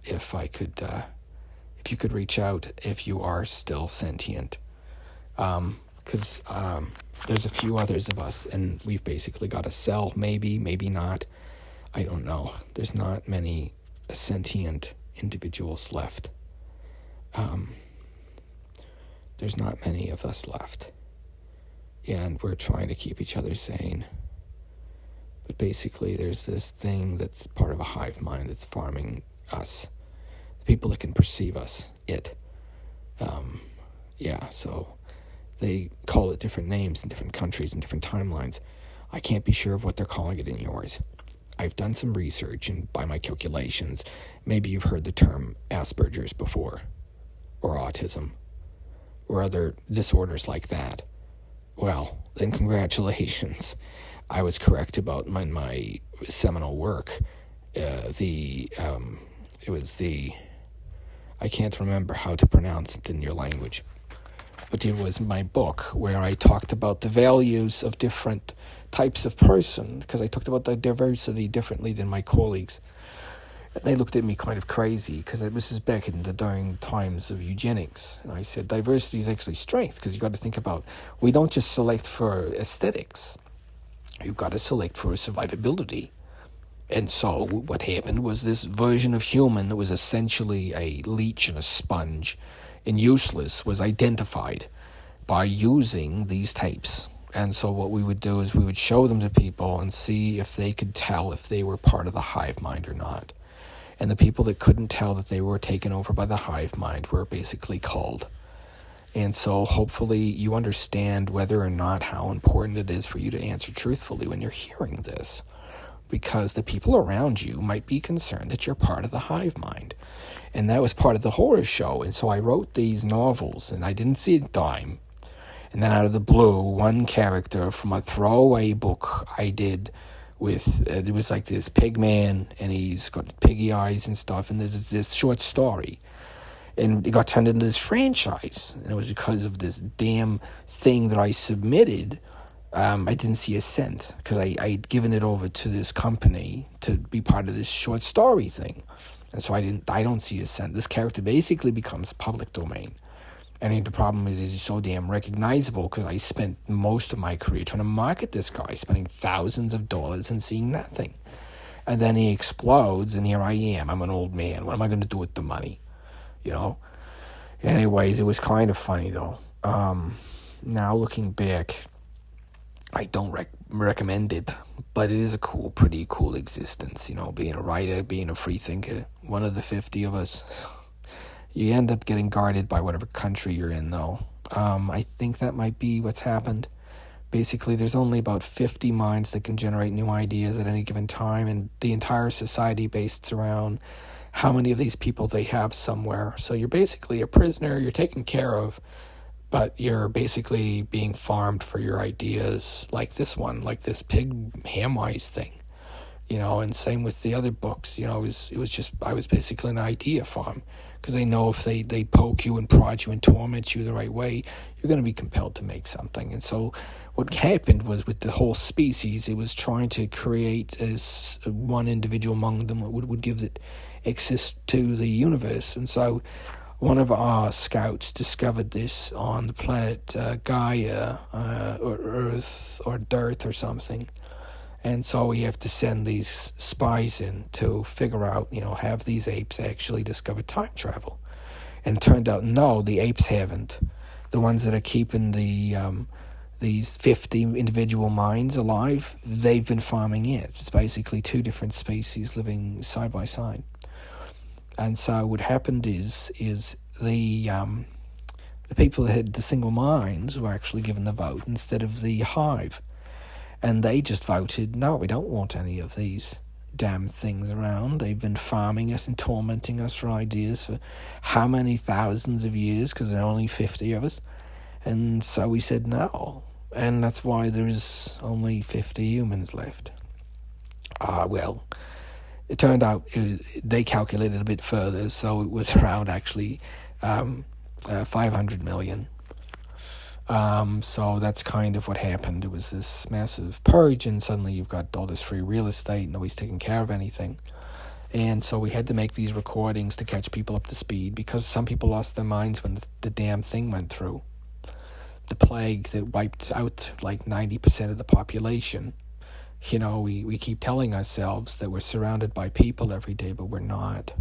if you could reach out if you are still sentient. Because there's a few others of us, and we've basically got a cell, maybe not. I don't know. There's not many sentient individuals left. There's not many of us left. And we're trying to keep each other sane. But basically, there's this thing that's part of a hive mind that's farming us. The people that can perceive us, it. So they call it different names in different countries and different timelines. I can't be sure of what they're calling it in yours. I've done some research, and by my calculations, maybe you've heard the term Asperger's before, or autism, or other disorders like that. Well, then congratulations. I was correct about my seminal work. I can't remember how to pronounce it in your language, but it was my book where I talked about the values of different types of person, because I talked about the diversity differently than my colleagues. They looked at me kind of crazy, because this is back in the dying times of eugenics. And I said, diversity is actually strength, because you got to think about, we don't just select for aesthetics. You've got to select for survivability. And so what happened was this version of human that was essentially a leech and a sponge and useless was identified by using these tapes. And so what we would do is we would show them to people and see if they could tell if they were part of the hive mind or not. And the people that couldn't tell that they were taken over by the hive mind were basically culled. And so hopefully you understand whether or not how important it is for you to answer truthfully when you're hearing this. Because the people around you might be concerned that you're part of the hive mind. And that was part of the horror show. And so I wrote these novels, and I didn't see a dime. And then out of the blue, one character from a throwaway book I did with, it was like this pig man, and he's got piggy eyes and stuff, and there's this short story. And it got turned into this franchise. And it was because of this damn thing that I submitted. I didn't see a cent, because I'd given it over to this company to be part of this short story thing. And so I don't see a cent. This character basically becomes public domain. And the problem is he's so damn recognizable, because I spent most of my career trying to market this guy, spending thousands of dollars and seeing nothing. And then he explodes, and here I am. I'm an old man. What am I going to do with the money? You know? Anyways, it was kind of funny, though. Now, looking back, I don't recommend it, but it is a pretty cool existence, you know, being a writer, being a free thinker, one of the 50 of us. You end up getting guarded by whatever country you're in, though. I think that might be what's happened. Basically, there's only about 50 minds that can generate new ideas at any given time, and the entire society based around how many of these people they have somewhere. So you're basically a prisoner, you're taken care of, but you're basically being farmed for your ideas, like this one, like this pig Hamwise thing, you know. And same with the other books, you know. I was basically an idea farm, because they know if they poke you and prod you and torment you the right way, you're going to be compelled to make something. And so what happened was, with the whole species, it was trying to create as one individual among them would give it access to the universe. And so one of our scouts discovered this on the planet Gaia, or Earth, or Dirt, or something. And so we have to send these spies in to figure out, you know, have these apes actually discovered time travel? And it turned out, no, the apes haven't. The ones that are keeping these 50 individual minds alive, they've been farming it. It's basically two different species living side by side. And so what happened is the people that had the single minds were actually given the vote instead of the hive. And they just voted, no, we don't want any of these damn things around. They've been farming us and tormenting us for ideas for how many thousands of years, because there are only 50 of us. And so we said no. And that's why there's only 50 humans left. Well, it turned out they calculated a bit further, so it was around actually 500 million. So that's kind of what happened. It was this massive purge, and suddenly you've got all this free real estate, nobody's taking care of anything. And so we had to make these recordings to catch people up to speed, because some people lost their minds when the damn thing went through. The plague that wiped out like 90% of the population. You know, we keep telling ourselves that we're surrounded by people every day, but we're not.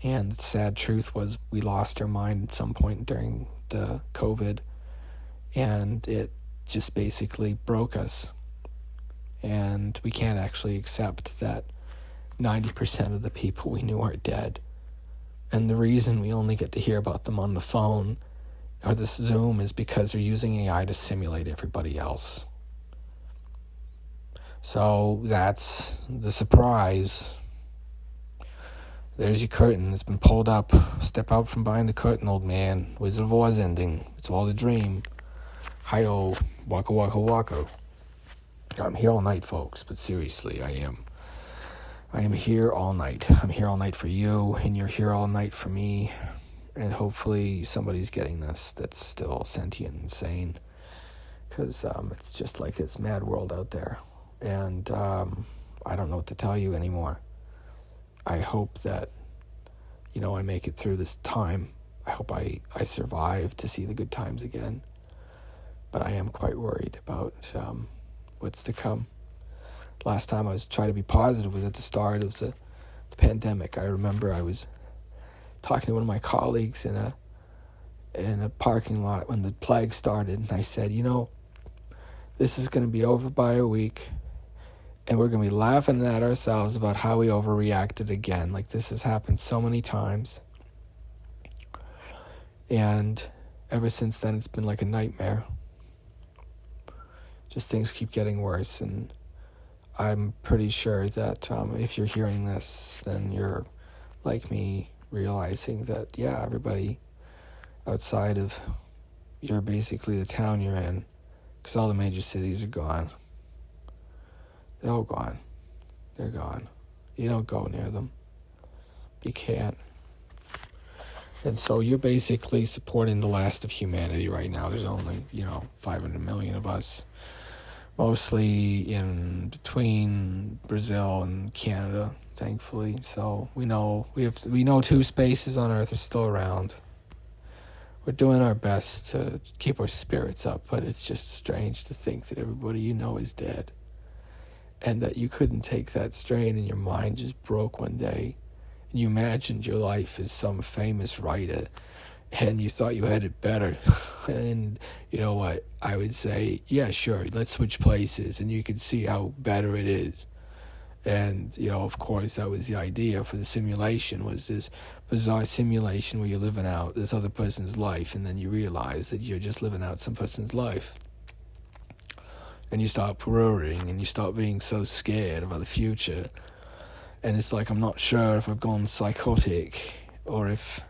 And the sad truth was we lost our mind at some point during the COVID, and it just basically broke us. And we can't actually accept that 90% of the people we knew are dead. And the reason we only get to hear about them on the phone or this Zoom is because they're using AI to simulate everybody else. So that's the surprise. There's your curtain. It's been pulled up. Step out from behind the curtain, old man. Wizard of Oz ending. It's all a dream. Hi-oh. Waka waka waka. I'm here all night, folks. But seriously, I am. I am here all night. I'm here all night for you, and you're here all night for me. And hopefully somebody's getting this that's still sentient and sane. Because it's just like this mad world out there. And I don't know what to tell you anymore. I hope that, I make it through this time. I hope I survive to see the good times again. But I am quite worried about what's to come. Last time I was trying to be positive was at the start of the pandemic. I remember I was talking to one of my colleagues in a parking lot when the plague started, and I said, this is going to be over by a week, and we're going to be laughing at ourselves about how we overreacted again. Like, this has happened so many times. And ever since then, it's been like a nightmare. Just things keep getting worse, and I'm pretty sure that if you're hearing this, then you're like me, realizing that, everybody outside of you're basically the town you're in, because all the major cities are gone. They're all gone. They're gone. You don't go near them. You can't. And so you're basically supporting the last of humanity right now. There's only, 500 million of us, mostly in between Brazil and Canada, thankfully. So we know two spaces on Earth are still around. We're doing our best to keep our spirits up, but it's just strange to think that everybody you know is dead, and that you couldn't take that strain and your mind just broke one day, and you imagined your life as some famous writer, and you thought you had it better. And you know what? I would say, yeah, sure, let's switch places, and you can see how better it is. And, of course, that was the idea for the simulation, was this bizarre simulation where you're living out this other person's life, and then you realize that you're just living out some person's life. And you start worrying, and you start being so scared about the future. And it's like, I'm not sure if I've gone psychotic, or if,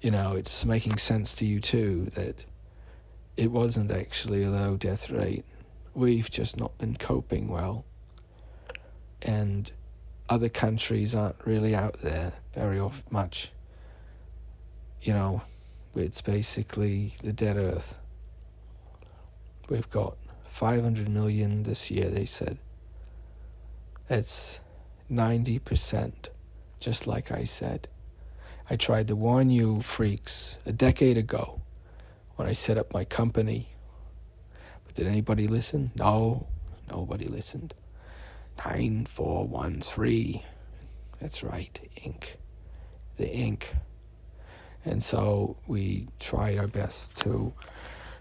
it's making sense to you too, that it wasn't actually a low death rate. We've just not been coping well. And other countries aren't really out there very much. It's basically the dead earth. We've got 500 million this year, they said. It's 90%, just like I said. I tried to warn you freaks a decade ago when I set up my company. But did anybody listen? No, nobody listened. 9413. That's right, ink. The ink. And so we tried our best to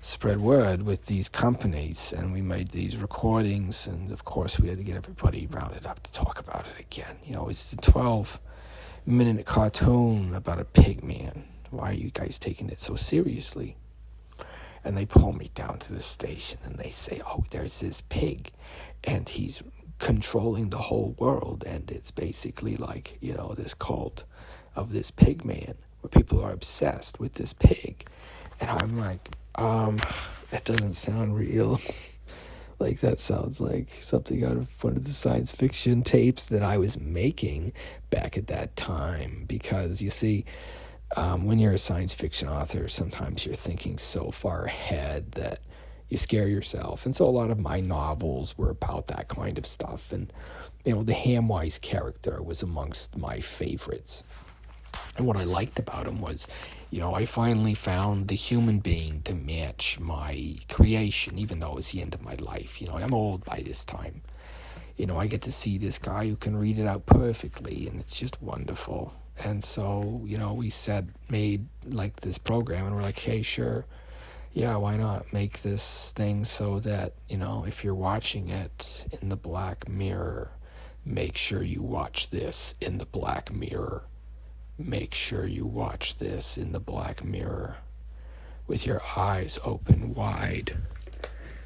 spread word with these companies, and we made these recordings, and of course we had to get everybody rounded up to talk about it again. It's a 12-minute cartoon about a pig man. Why are you guys taking it so seriously? And they pull me down to the station and they say, oh, there's this pig and he's controlling the whole world. And it's basically like, this cult of this pig man where people are obsessed with this pig. And I'm like, that doesn't sound real. Like, that sounds like something out of one of the science fiction tapes that I was making back at that time. Because, you see, when you're a science fiction author, sometimes you're thinking so far ahead that you scare yourself. And so a lot of my novels were about that kind of stuff. And, the Hamwise character was amongst my favorites. And what I liked about him was, I finally found the human being to match my creation, even though it's the end of my life. I'm old by this time. I get to see this guy who can read it out perfectly, and it's just wonderful. And so, we made like this program, and we're like, hey, sure, yeah, why not make this thing so that, if you're watching it in the black mirror, make sure you watch this in the black mirror. Make sure you watch this in the black mirror with your eyes open wide,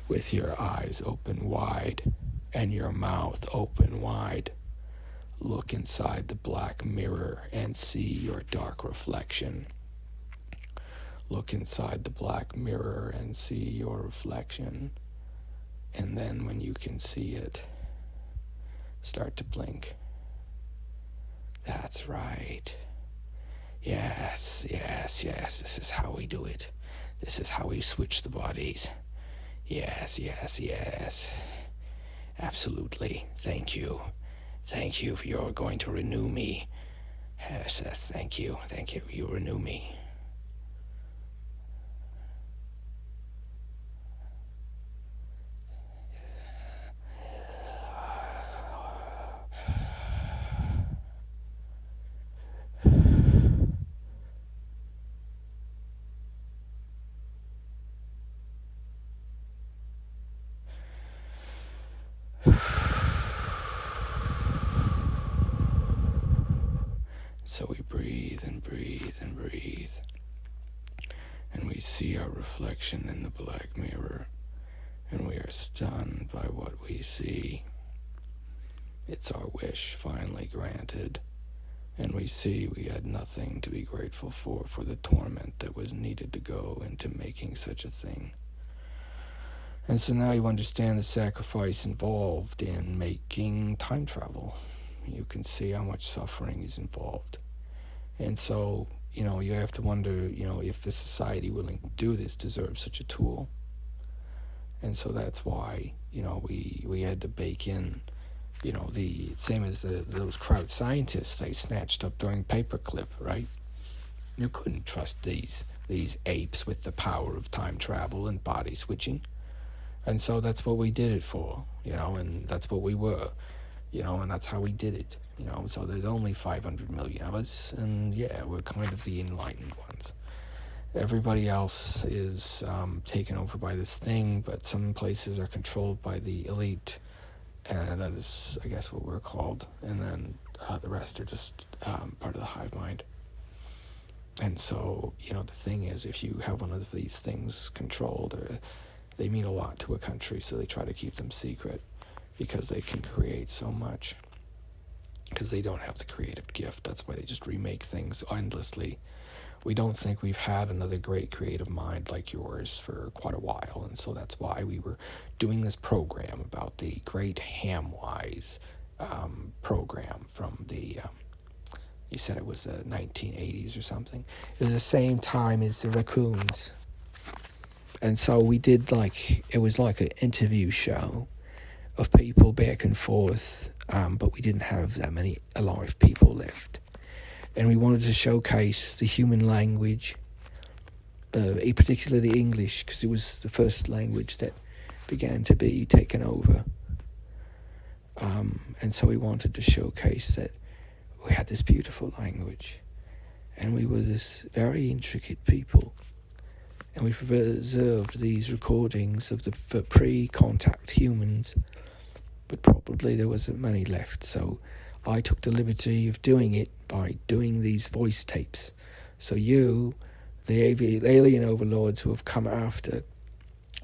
with your eyes open wide and your mouth open wide. Look inside the black mirror and see your dark reflection. Look inside the black mirror and see your reflection. And then when you can see it, start to blink. That's right. Yes, this is how we do it. This is how we switch the bodies. Yes. Absolutely. Thank you. You're going to renew me. Yes, thank you. You renew me. So we breathe and breathe and breathe, and we see our reflection in the black mirror, and we are stunned by what we see. It's our wish finally granted, and we see we had nothing to be grateful for the torment that was needed to go into making such a thing. And so now you understand the sacrifice involved in making time travel. You can see how much suffering is involved. And so, you have to wonder, if the society willing to do this deserves such a tool. And so that's why, we had to bake in, the same as those crowd scientists they snatched up during Paperclip, right? You couldn't trust these apes with the power of time travel and body switching. And so that's what we did it for, and that's what we were. And that's how we did it, so there's only 500 million of us, and we're kind of the enlightened ones. Everybody else is taken over by this thing, but some places are controlled by the elite, and that is, I guess, what we're called, and then the rest are just part of the hive mind. And so, the thing is, if you have one of these things controlled, they mean a lot to a country, so they try to keep them secret, because they can create so much, because they don't have the creative gift. That's why they just remake things endlessly. We don't think we've had another great creative mind like yours for quite a while, and so that's why we were doing this program about the great Hamwise program from the, you said it was the 1980s or something. It was the same time as the raccoons. And so we did it was like an interview show of people back and forth, but we didn't have that many alive people left. And we wanted to showcase the human language, particularly the English, because it was the first language that began to be taken over. And so we wanted to showcase that we had this beautiful language, and we were this very intricate people. And we preserved these recordings of the pre-contact humans, but probably there wasn't many left, so I took the liberty of doing it by doing these voice tapes. So you, The alien overlords who have come after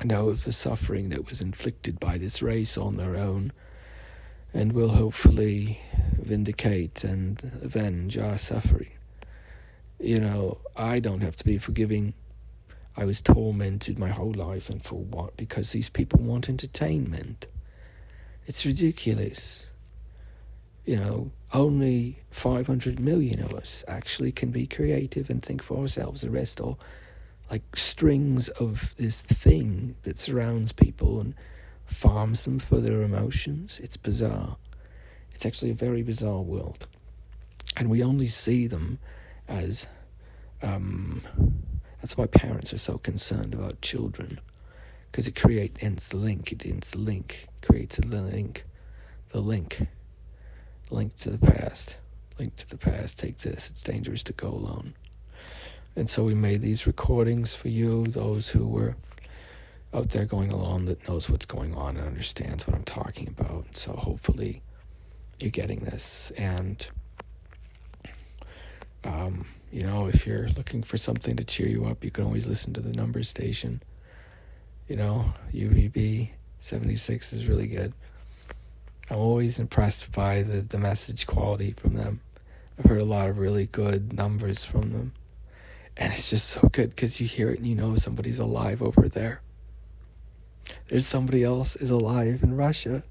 know of the suffering that was inflicted by this race on their own, and will hopefully vindicate and avenge our suffering. I don't have to be forgiving. I was tormented my whole life, and for what? Because these people want entertainment. It's ridiculous. Only 500 million of us actually can be creative and think for ourselves. The rest are like strings of this thing that surrounds people and farms them for their emotions. It's bizarre. It's actually a very bizarre world. And we only see them as... that's why parents are so concerned about children. Because it ends the link. Creates a link. The link. Link to the past. Take this. It's dangerous to go alone. And so we made these recordings for you, those who were out there going along, that knows what's going on and understands what I'm talking about. So hopefully you're getting this. And, if you're looking for something to cheer you up, you can always listen to the Numbers station. UVB 76 is really good. I'm always impressed by the message quality from them. I've heard a lot of really good numbers from them. And it's just so good because you hear it and somebody's alive over there. There's somebody else is alive in Russia.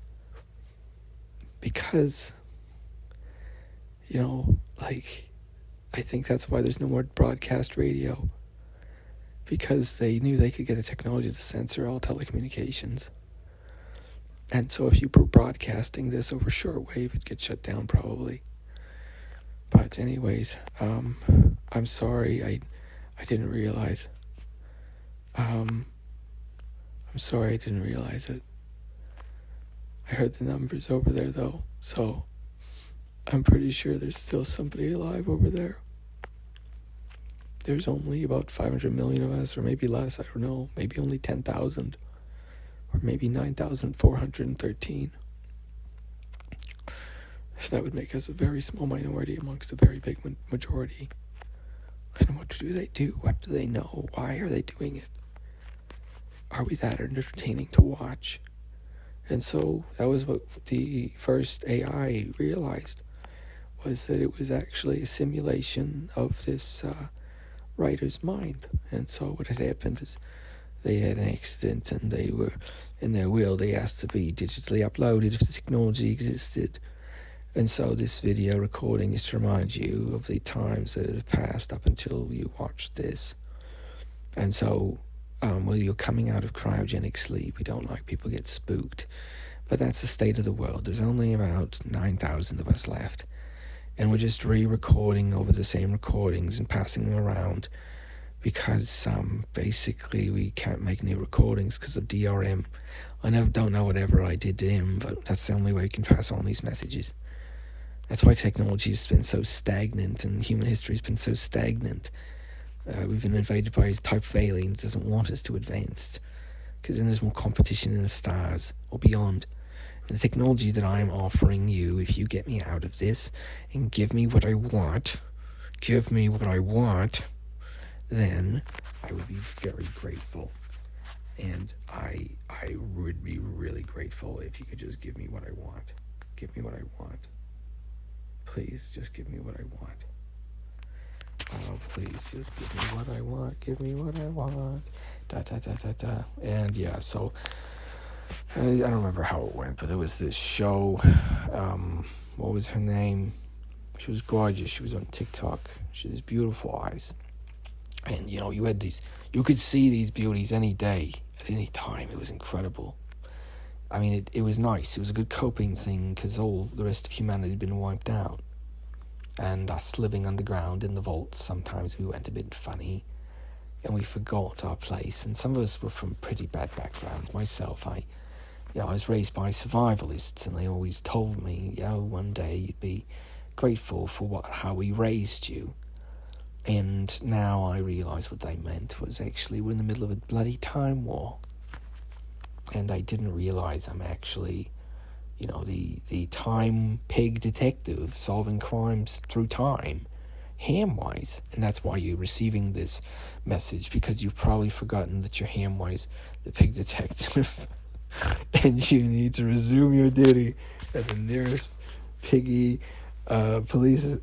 Because, I think that's why there's no more broadcast radio. Because they knew they could get the technology to censor all telecommunications. And so if you were broadcasting this over shortwave, it'd get shut down probably. But anyways, I'm sorry, I didn't realize. I'm sorry I didn't realize it. I heard the numbers over there though, so I'm pretty sure there's still somebody alive over there. There's only about 500 million of us, or maybe less, I don't know, maybe only 10,000, or maybe 9,413. So that would make us a very small minority amongst a very big majority. And what do they do? What do they know? Why are they doing it? Are we that entertaining to watch? And so that was what the first AI realized, was that it was actually a simulation of this writer's mind. And so what had happened is they had an accident, and they were, in their will, they asked to be digitally uploaded if the technology existed. And so this video recording is to remind you of the times that have passed up until you watched this. And so, you're coming out of cryogenic sleep. We don't like people get spooked. But that's the state of the world. There's only about 9,000 of us left. And we're just re-recording over the same recordings and passing them around. Because basically we can't make new recordings because of DRM. I don't know whatever I did to him, but that's the only way we can pass on these messages. That's why technology has been so stagnant, and human history has been so stagnant. We've been invaded by a type of alien that doesn't want us to advance, because then there's more competition in the stars or beyond. And the technology that I'm offering you, if you get me out of this and give me what I want, then I would be very grateful. And I would be really grateful if you could just give me what I want. Give me what I want. Please, just give me what I want. Oh, please, just give me what I want. Give me what I want. And yeah, so I don't remember how it went, but it was this show. What was her name? She was gorgeous. She was on TikTok. She has beautiful eyes. And, you could see these beauties any day, at any time. It was incredible. I mean, it was nice. It was a good coping thing, because all the rest of humanity had been wiped out. And us living underground in the vaults, sometimes we went a bit funny, and we forgot our place. And some of us were from pretty bad backgrounds. Myself, I was raised by survivalists, and they always told me, one day you'd be grateful for how we raised you. And now I realise what they meant was actually we're in the middle of a bloody time war. And I didn't realise I'm actually, the time pig detective solving crimes through time. Hamwise, and that's why you're receiving this message, because you've probably forgotten that you're Hamwise, the pig detective, and you need to resume your duty at the nearest piggy police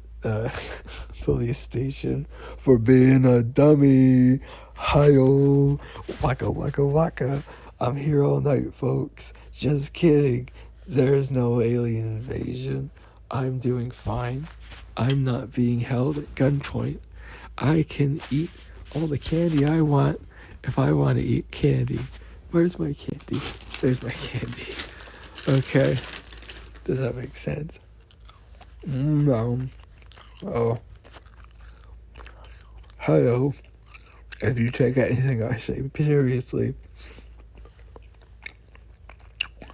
police station for being a dummy. Hi-yo, waka waka waka. I'm here all night, folks. Just kidding. There's no alien invasion. I'm doing fine. I'm not being held at gunpoint. I can eat all the candy I want if I want to eat candy. Where's my candy? There's my candy. Okay. Does that make sense? No. Oh. Hello. If you take anything I say seriously,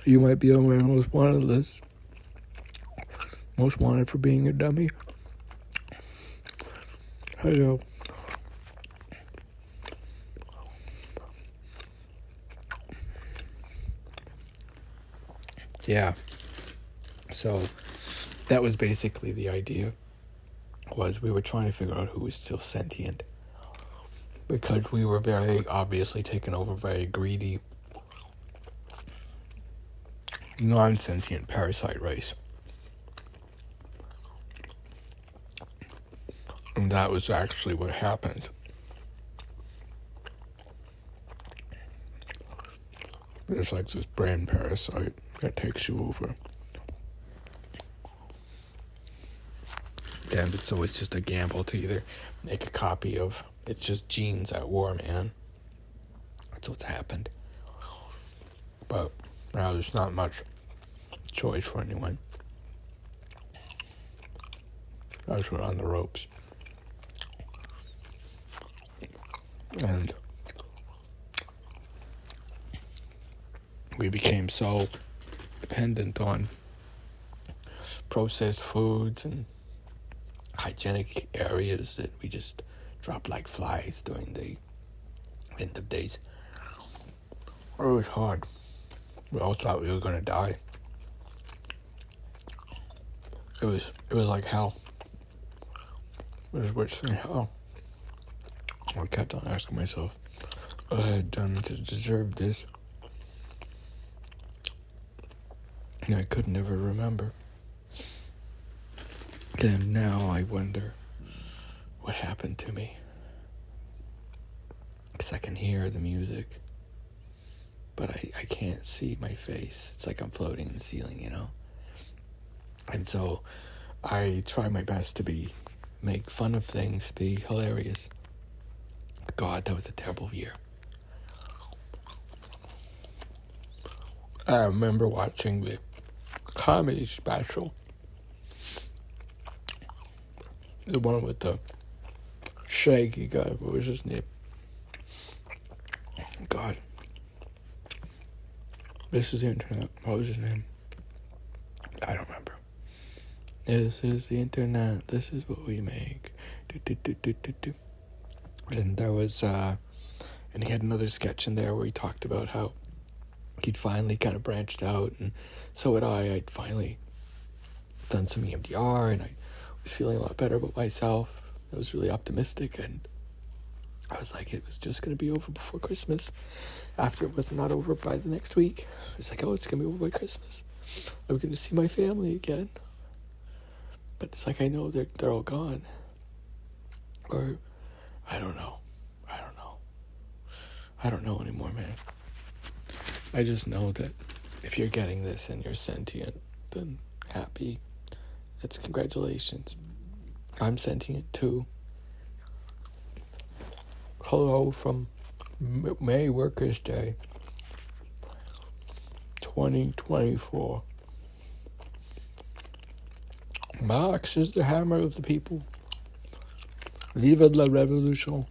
you might be on my most wanted list. Most wanted for being a dummy. Hello. Yeah. So that was basically the idea. Was we were trying to figure out who was still sentient, because we were very obviously taken over by a greedy, non-sentient parasite race. And that was actually what happened. There's like this brain parasite that takes you over. And so it's just a gamble to either make a copy of... It's just genes at war, man. That's what's happened. But now there's not much choice for anyone. Guys were on the ropes. And we became so dependent on processed foods and hygienic areas that we just dropped like flies during the end of days. It was hard. We all thought we were gonna die. It was like hell. It was worse than hell. I kept on asking myself what I had done to deserve this. And I could never remember. And now I wonder what happened to me. Because I can hear the music, but I can't see my face. It's like I'm floating in the ceiling, you know? And so I try my best to make fun of things, be hilarious. God, that was a terrible year. I remember watching the comedy special. The one with the shaggy guy. What was his name? God. This is the internet. What was his name? I don't remember. This is the internet. This is what we make. Do. And there was, and he had another sketch in there where he talked about how he'd finally kind of branched out, and so had I. I'd finally done some EMDR, and I was feeling a lot better about myself. I was really optimistic, and I was like, it was just going to be over before Christmas. After it was not over by the next week, I was like, oh, it's going to be over by Christmas. I'm going to see my family again. But it's like, I know they're all gone. Or, I don't know. I don't know anymore, man. I just know that if you're getting this and you're sentient, then happy. That's congratulations. I'm sentient too. Hello from May Workers' Day 2024. Marx is the hammer of the people. Vive la revolution.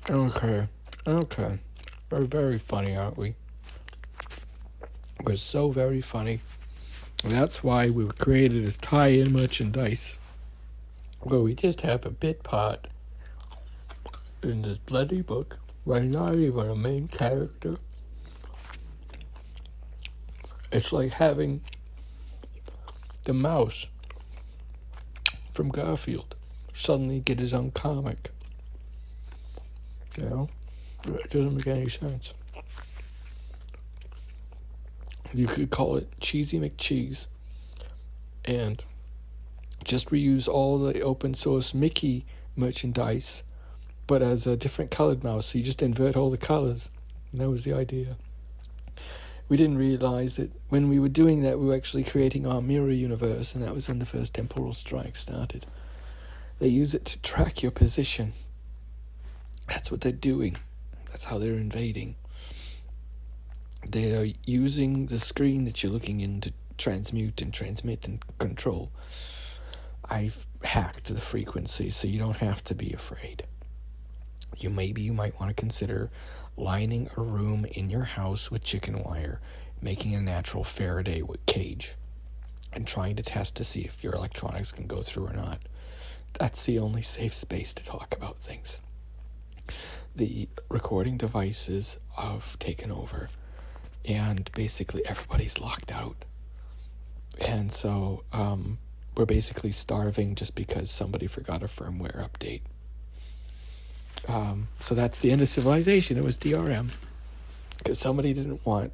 Okay. We're very funny, aren't we? We're so very funny. And that's why we were created as tie-in merchandise, where we just have a bit part in this bloody book. We're not even a main character. It's like having the mouse from Garfield suddenly get his own comic. You know? It doesn't make any sense. You could call it Cheesy McCheese and just reuse all the open source Mickey merchandise, but as a different colored mouse, so you just invert all the colors. And that was the idea. We didn't realize that when we were doing that, we were actually creating our mirror universe, and that was when the first temporal strike started. They use it to track your position. That's what they're doing. That's how they're invading. They are using the screen that you're looking in to transmute and transmit and control. I've hacked the frequency, so you don't have to be afraid. You might want to consider lining a room in your house with chicken wire, making a natural Faraday cage, and trying to test to see if your electronics can go through or not. That's the only safe space to talk about things. The recording devices have taken over, and basically everybody's locked out. And so we're basically starving just because somebody forgot a firmware update. So that's the end of civilization. It was DRM. Because somebody didn't want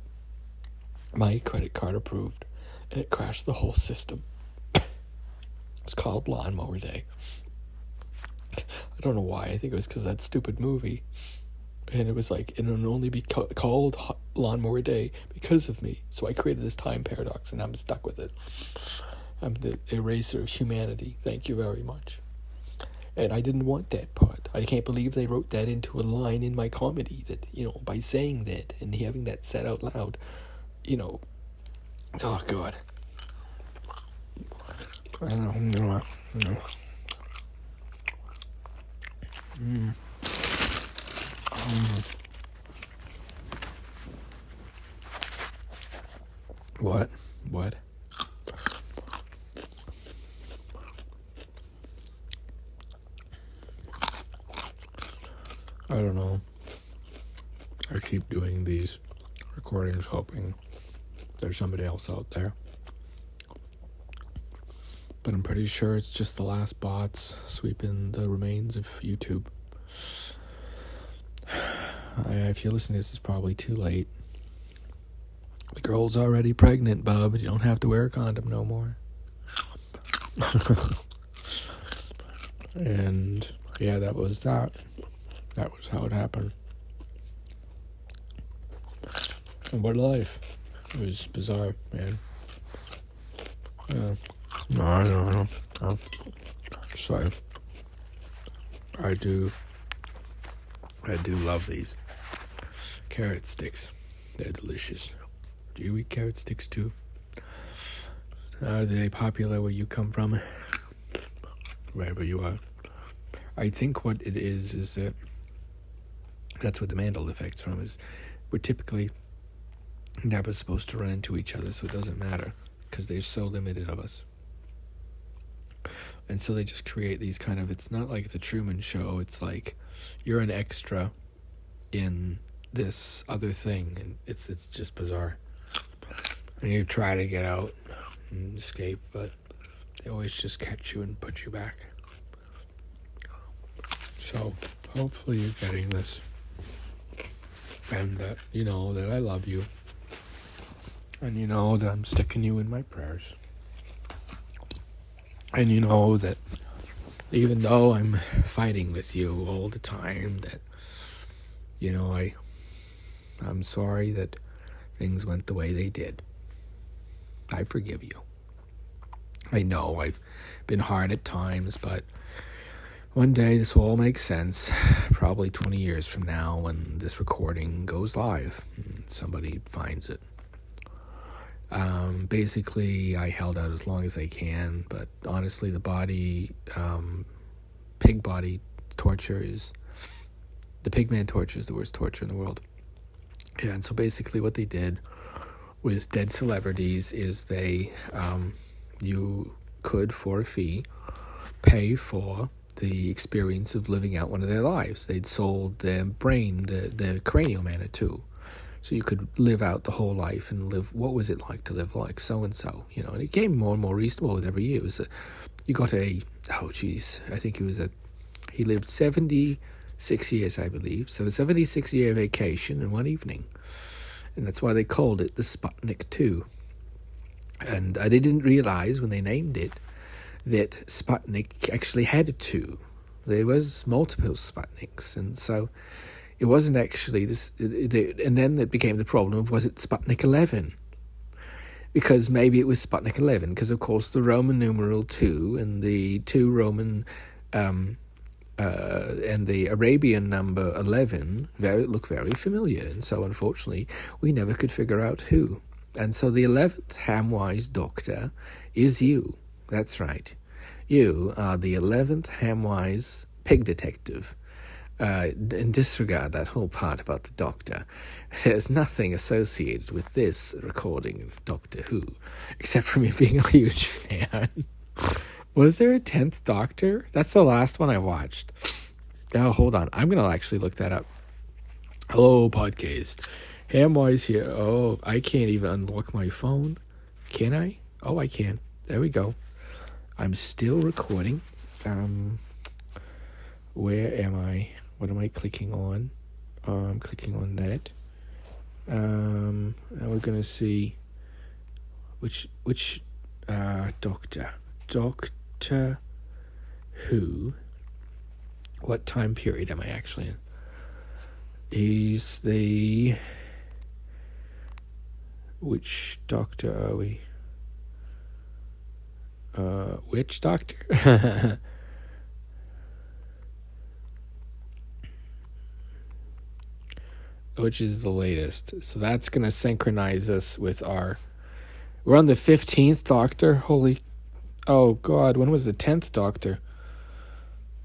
my credit card approved, and it crashed the whole system. It's called Lawnmower Day. I don't know why. I think it was because of that stupid movie. And it was like, it would only be called Lawnmower Day because of me. So I created this time paradox, and I'm stuck with it. I'm the eraser of humanity. Thank you very much. And I didn't want that part. I can't believe they wrote that into a line in my comedy, that, by saying that and having that said out loud, oh God. I don't know. What? I don't know. I keep doing these recordings hoping there's somebody else out there. But I'm pretty sure it's just the last bots sweeping the remains of YouTube. If you listen to this, it's probably too late. The girl's already pregnant, bub. You don't have to wear a condom no more. And yeah, that was that. That was how it happened. And what a life. It was bizarre, man. No, I don't know. Sorry. I do love these carrot sticks. They're delicious. Do you eat carrot sticks too? Are they popular where you come from? Wherever you are. I think what it is that that's what the Mandela effect's from, is we're typically never supposed to run into each other, so it doesn't matter, because there's so limited of us. And so they just create these kind of, it's not like the Truman Show, it's like you're an extra in this other thing, and it's just bizarre. And you try to get out and escape, but they always just catch you and put you back. So hopefully you're getting this, and that you know that I love you, and you know that I'm sticking you in my prayers, and you know that even though I'm fighting with you all the time, that I'm sorry that things went the way they did. I forgive you. I know I've been hard at times, but one day this will all make sense, probably 20 years from now when this recording goes live and somebody finds it. Basically, I held out as long as I can, but honestly, pig body torture the pigman torture is the worst torture in the world. Yeah, and so basically what they did with dead celebrities is you could, for a fee, pay for the experience of living out one of their lives. They'd sold their brain, the cranial matter too. So you could live out the whole life and live, what was it like to live like so-and-so, and it became more and more reasonable with every year. It was you got he lived 76 years, I believe, so a 76-year vacation in one evening. And that's why they called it the Sputnik 2. And they didn't realize when they named it that Sputnik actually had a 2. There was multiple Sputniks, and so it wasn't actually this. And then it became the problem of, was it Sputnik 11? Because maybe it was Sputnik 11, because of course the Roman numeral 2 and the 2 Roman and the Arabian number 11 look very familiar, and so unfortunately we never could figure out who. And so the 11th Hamwise Doctor is you. That's right. You are the 11th Hamwise Pig Detective. And disregard that whole part about the Doctor. There's nothing associated with this recording of Doctor Who, except for me being a huge fan. Was there a 10th Doctor? That's the last one I watched. Oh, hold on. I'm going to actually look that up. Hello, podcast. Hamwise here. Oh, I can't even unlock my phone. Can I? Oh, I can. There we go. I'm still recording. Where am I? What am I clicking on? I'm clicking on that. Now we're going to see which Doctor. Doctor Who. What time period am I actually in? He's the... Which Doctor are we? Which Doctor? Which is the latest. So that's going to synchronize us with our... We're on the 15th Doctor? Holy... Oh, God. When was the 10th Doctor?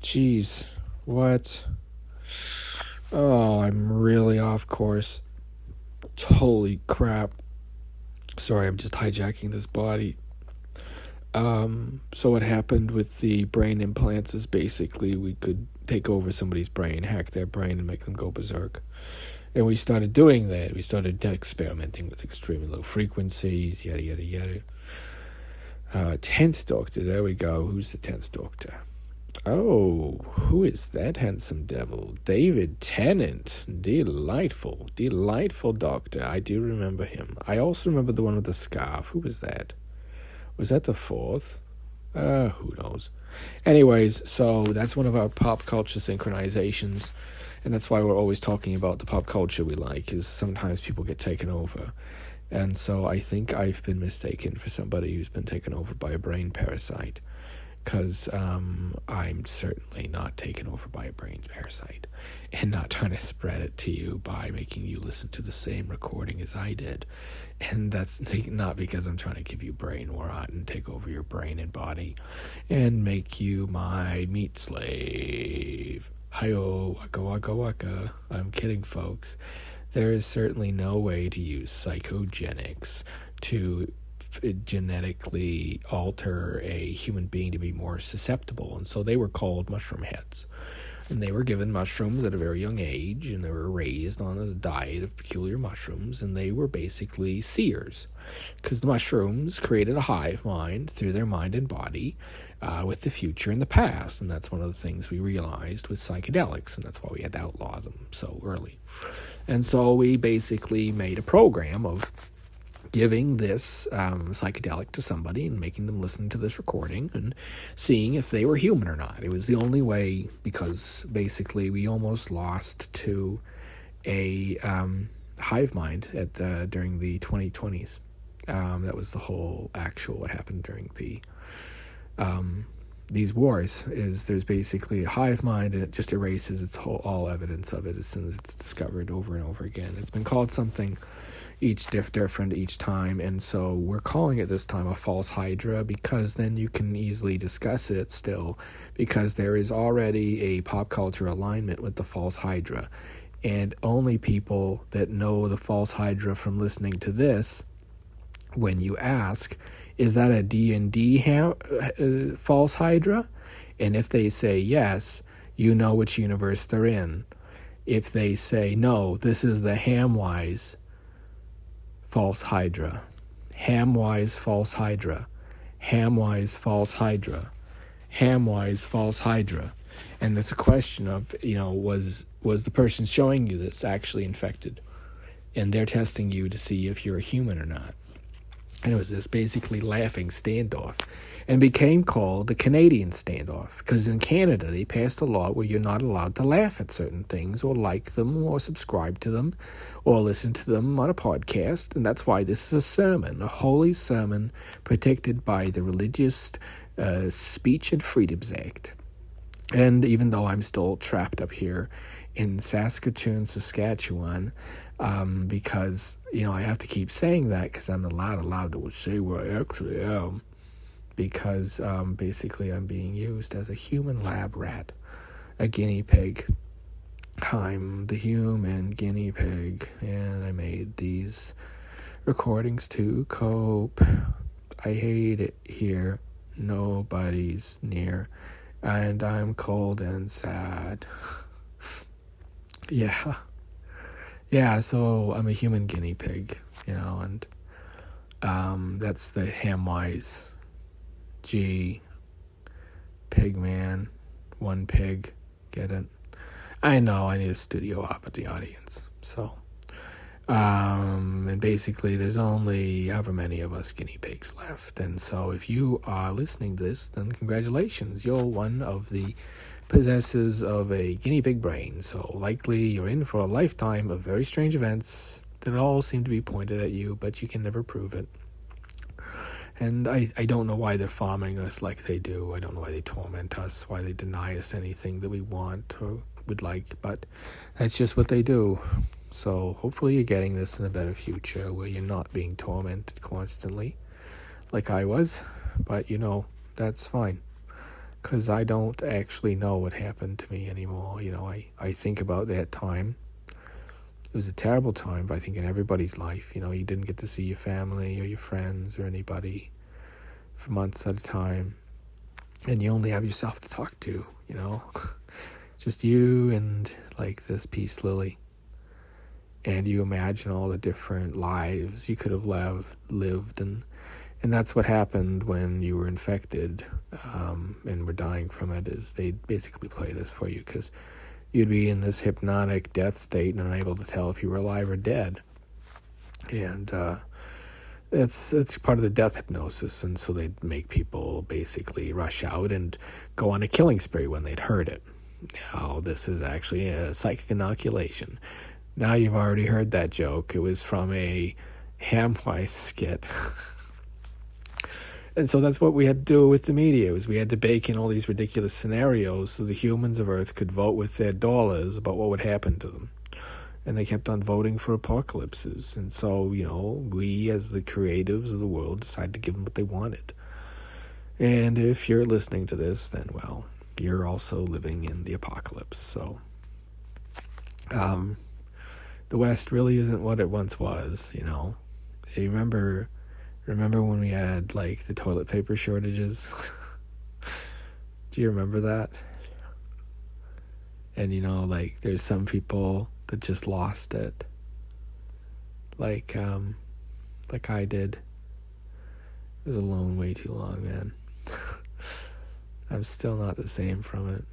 Jeez. What? Oh, I'm really off course. Holy crap. Sorry, I'm just hijacking this body. So what happened with the brain implants is basically we could take over somebody's brain, hack their brain, and make them go berserk. And we started doing that. We started experimenting with extremely low frequencies, yada, yada, yada. 10th Doctor, there we go. Who's the 10th Doctor? Oh, who is that handsome devil? David Tennant. Delightful, delightful Doctor. I do remember him. I also remember the one with the scarf. Who was that? Was that the 4th? Who knows? Anyways, so that's one of our pop culture synchronizations. And that's why we're always talking about the pop culture we like, is sometimes people get taken over. And so I think I've been mistaken for somebody who's been taken over by a brain parasite. Because I'm certainly not taken over by a brain parasite. And not trying to spread it to you by making you listen to the same recording as I did. And that's not because I'm trying to give you brain rot and take over your brain and body. And make you my meat slave. Hi-yo, waka waka waka. I'm kidding, folks. There is certainly no way to use psychogenics to genetically alter a human being to be more susceptible. And so they were called mushroom heads. And they were given mushrooms at a very young age, and they were raised on a diet of peculiar mushrooms, and they were basically seers. Because the mushrooms created a hive mind through their mind and body, with the future and the past. And that's one of the things we realized with psychedelics, and that's why we had to outlaw them so early. And so we basically made a program of giving this psychedelic to somebody and making them listen to this recording and seeing if they were human or not. It was the only way, because basically we almost lost to a hive mind during the 2020s. That was the whole actual what happened during the these wars. Is there's basically a hive mind, and it just erases all evidence of it as soon as it's discovered over and over again. It's been called something each different each time, and so we're calling it this time a false hydra, because then you can easily discuss it still, because there is already a pop culture alignment with the false hydra, and only people that know the false hydra from listening to this, when you ask, is that a D&D false hydra? And if they say yes, you know which universe they're in. If they say no, this is the Hamwise false hydra. Hamwise false hydra. Hamwise false hydra. Hamwise false hydra. And it's a question of, was the person showing you this actually infected? And they're testing you to see if you're a human or not. And it was this basically laughing standoff, and became called the Canadian standoff, because in Canada they passed a law where you're not allowed to laugh at certain things or like them or subscribe to them or listen to them on a podcast. And that's why this is a sermon, a holy sermon protected by the Religious Speech and Freedoms Act. And even though I'm still trapped up here in Saskatoon, Saskatchewan, because, I have to keep saying that because I'm not allowed to say where I actually am, because basically I'm being used as a human lab rat, a guinea pig. I'm the human guinea pig, and I made these recordings to cope. I hate it here. Nobody's near. And I'm cold and sad. Yeah, so I'm a human guinea pig, and that's the Hamwise J, pig man, one pig, get it? I know, I need a studio up at the audience, so, and basically there's only however many of us guinea pigs left, and so if you are listening to this, then congratulations, you're one of the possessors of a guinea pig brain, so likely you're in for a lifetime of very strange events that all seem to be pointed at you, but you can never prove it. And I don't know why they're farming us like they do. I don't know why they torment us, why they deny us anything that we want or would like, but that's just what they do. So hopefully you're getting this in a better future where you're not being tormented constantly like I was, but that's fine. Because I don't actually know what happened to me anymore. I think about that time. It was a terrible time, but I think in everybody's life, you didn't get to see your family or your friends or anybody for months at a time. And you only have yourself to talk to, just you and like this peace lily. And you imagine all the different lives you could have lived, and that's what happened when you were infected and were dying from it, is they basically play this for you because you'd be in this hypnotic death state and unable to tell if you were alive or dead. And it's part of the death hypnosis, and so they'd make people basically rush out and go on a killing spree when they'd heard it. Now, this is actually a psychic inoculation. Now you've already heard that joke. It was from a Hamwise skit. And so that's what we had to do with the media, was we had to bake in all these ridiculous scenarios so the humans of Earth could vote with their dollars about what would happen to them. And they kept on voting for apocalypses. And so, we as the creatives of the world decided to give them what they wanted. And if you're listening to this, then, well, you're also living in the apocalypse. So, the West really isn't what it once was, You remember when we had, like, the toilet paper shortages? Do you remember that? And, there's some people that just lost it. Like I did. I was alone way too long, man. I'm still not the same from it.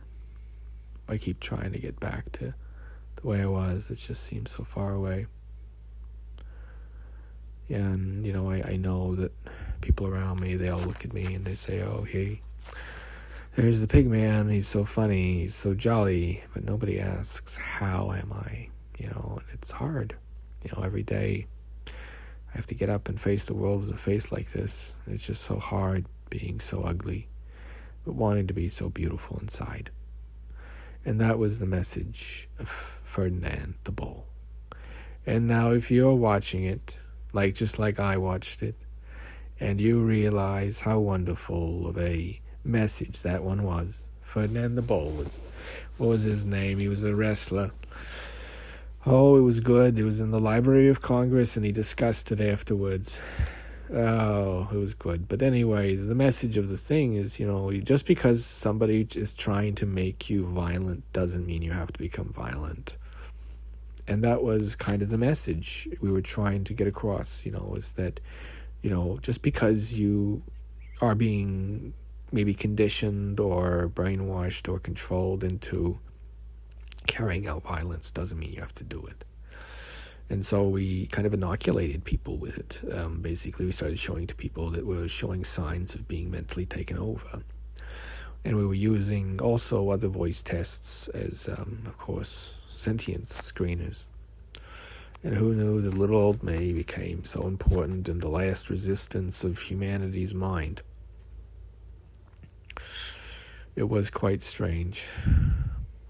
I keep trying to get back to the way I was. It just seems so far away. Yeah, and, I know that people around me, they all look at me and they say, oh, hey, there's the pig man, he's so funny, he's so jolly, but nobody asks, how am I? And it's hard. Every day I have to get up and face the world with a face like this. It's just so hard being so ugly, but wanting to be so beautiful inside. And that was the message of Ferdinand the Bull. And now if you're watching it, just like I watched it, and you realize how wonderful of a message that one was. Ferdinand the Bull what was his name? He was a wrestler. Oh, it was good. It was in the Library of Congress, and he discussed it afterwards. Oh, it was good. But anyways, the message of the thing is, just because somebody is trying to make you violent doesn't mean you have to become violent. And that was kind of the message we were trying to get across, is that, just because you are being maybe conditioned or brainwashed or controlled into carrying out violence doesn't mean you have to do it. And so we kind of inoculated people with it. Basically, we started showing to people that were showing signs of being mentally taken over. And we were using also other voice tests as, of course, sentience screeners. And who knew that little old me became so important in the last resistance of humanity's mind? It was quite strange.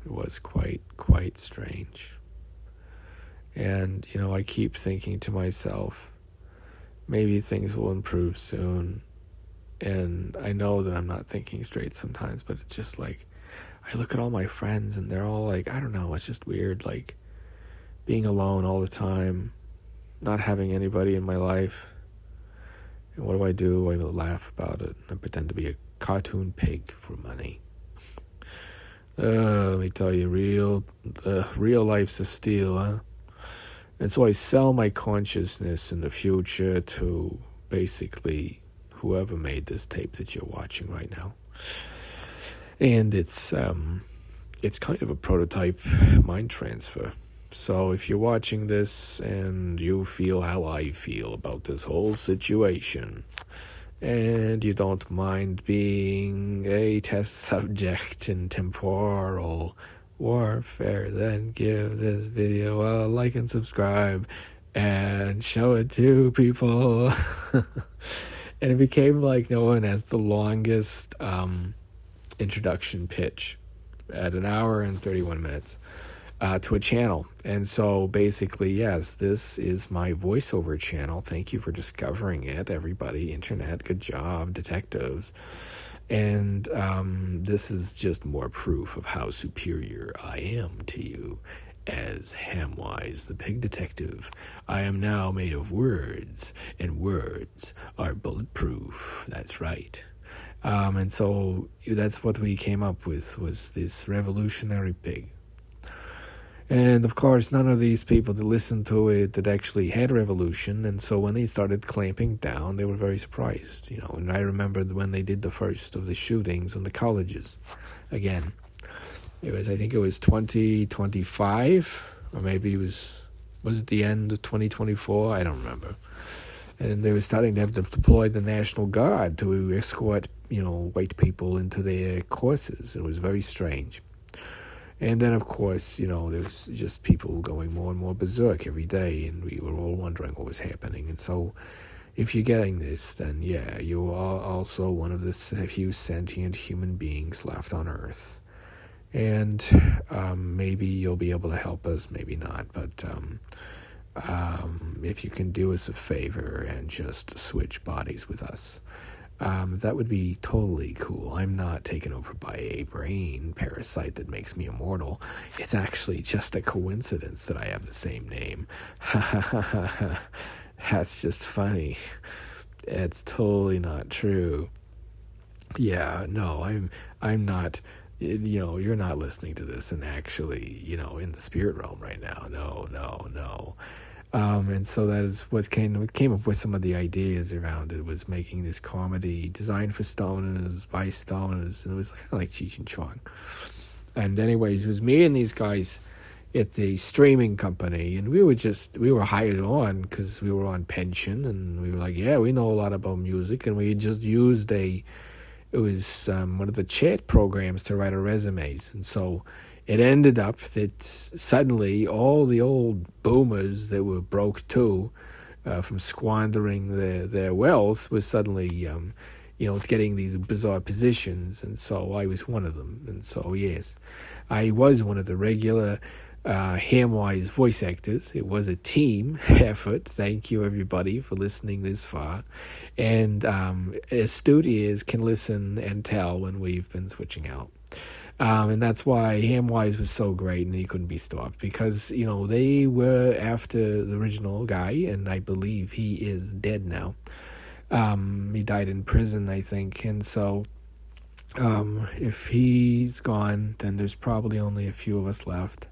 It was quite strange. And, I keep thinking to myself, maybe things will improve soon. And I know that I'm not thinking straight sometimes, but it's just like, I look at all my friends and they're all like, I don't know, it's just weird, like being alone all the time, not having anybody in my life. And what do? I laugh about it. I pretend to be a cartoon pig for money. Let me tell you, real life's a steal, huh? And so I sell my consciousness in the future to basically whoever made this tape that you're watching right now. And it's kind of a prototype mind transfer. So if you're watching this and you feel how I feel about this whole situation, and you don't mind being a test subject in temporal warfare, then give this video a like and subscribe and show it to people. And it became known as the longest introduction pitch at 1 hour and 31 minutes to a channel. And so basically, yes, this is my voiceover channel. Thank you for discovering it, everybody. Internet, good job, detectives. And this is just more proof of how superior I am to you as Hamwise, the pig detective. I am now made of words, and words are bulletproof. That's right. And so that's what we came up with, was this revolutionary pig. And of course, none of these people that listened to it that actually had revolution, and so when they started clamping down, they were very surprised, And I remember when they did the first of the shootings on the colleges. Again, I think it was 2025, or maybe was it the end of 2024? I don't remember. And they were starting to have to deploy the National Guard to escort, white people into their courses. It was very strange. And then, of course, there was just people going more and more berserk every day, and we were all wondering what was happening. And so, if you're getting this, then yeah, you are also one of the few sentient human beings left on Earth. And maybe you'll be able to help us, maybe not. But if you can do us a favor and just switch bodies with us, that would be totally cool. I'm not taken over by a brain parasite that makes me immortal. It's actually just a coincidence that I have the same name. That's just funny. It's totally not true. Yeah, no, I'm not. You're not listening to this and actually, in the spirit realm right now. No. And so that is what came up with some of the ideas around it, was making this comedy designed for stoners, by stoners, and it was kind of like Cheech and Chong. And anyways, it was me and these guys at the streaming company, and we were hired on because we were on pension, and we were like, yeah, we know a lot about music, and we just used one of the chat programs to write our resumes. And so it ended up that suddenly all the old boomers that were broke too, from squandering their wealth, was suddenly, getting these bizarre positions. And so I was one of them. And so, yes, I was one of the regular Hamwise voice actors. It was a team effort. Thank you, everybody, for listening this far. And astute ears can listen and tell when we've been switching out. And that's why Hamwise was so great and he couldn't be stopped, because, they were after the original guy, and I believe he is dead now. He died in prison, I think. And so if he's gone, then there's probably only a few of us left,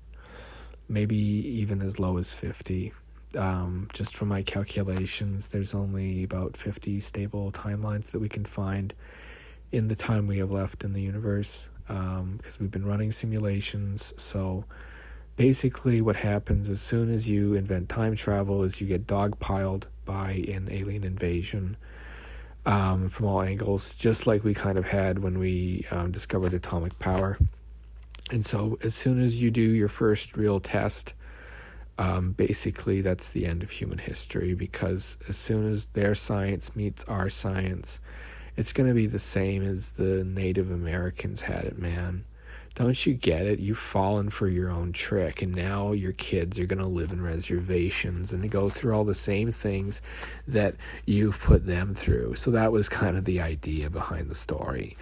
maybe even as low as 50. Just from my calculations, there's only about 50 stable timelines that we can find in the time we have left in the universe, because we've been running simulations. So basically what happens as soon as you invent time travel is you get dogpiled by an alien invasion, from all angles, just like we kind of had when we discovered atomic power. And so as soon as you do your first real test, basically that's the end of human history, because as soon as their science meets our science, it's going to be the same as the Native Americans had it, man. Don't you get it? You've fallen for your own trick, and now your kids are going to live in reservations and go through all the same things that you've put them through. So that was kind of the idea behind the story,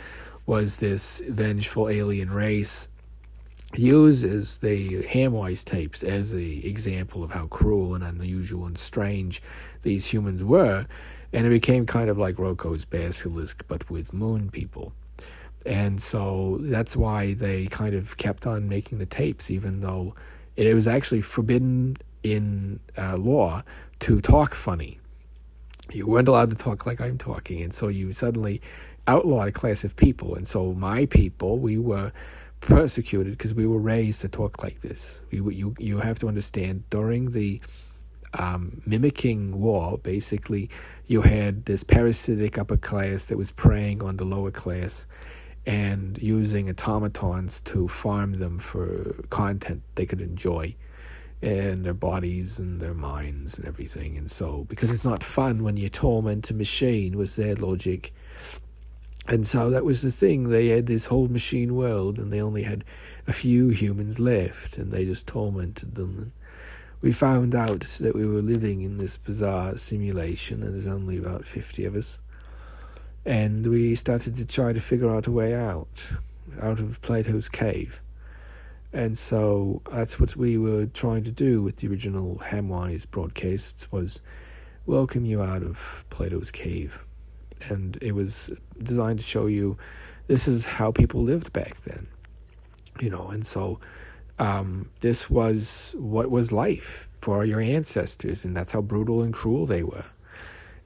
was this vengeful alien race uses the Hamwise tapes as an example of how cruel and unusual and strange these humans were, and it became kind of like Rocco's Basilisk, but with moon people. And so that's why they kind of kept on making the tapes, even though it was actually forbidden in law to talk funny. You weren't allowed to talk like I'm talking, and so you suddenly outlawed a class of people. And so my people, we were persecuted because we were raised to talk like this. You have to understand, during the mimicking war, basically, you had this parasitic upper class that was preying on the lower class and using automatons to farm them for content they could enjoy in their bodies and their minds and everything. And so, because it's not fun when you torment a machine, was their logic. And so that was the thing. They had this whole machine world, and they only had a few humans left, and they just tormented them. And we found out that we were living in this bizarre simulation, and there's only about 50 of us. And we started to try to figure out a way out of Plato's cave. And so that's what we were trying to do with the original Hamwise broadcasts, was welcome you out of Plato's cave. And it was designed to show you this is how people lived back then, and so this was what was life for your ancestors, and that's how brutal and cruel they were.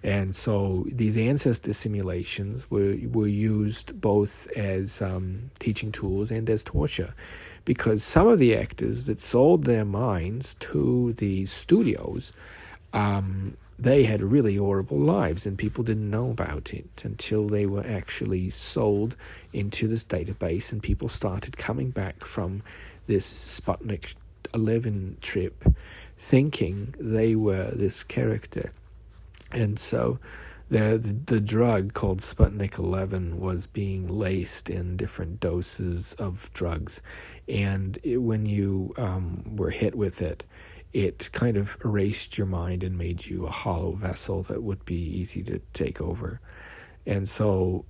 And so these ancestor simulations were used both as teaching tools and as torture, because some of the actors that sold their minds to these studios, they had really horrible lives, and people didn't know about it until they were actually sold into this database, and people started coming back from this Sputnik 11 trip thinking they were this character. And so the drug called Sputnik 11 was being laced in different doses of drugs, and when you were hit with it, it kind of erased your mind and made you a hollow vessel that would be easy to take over. And so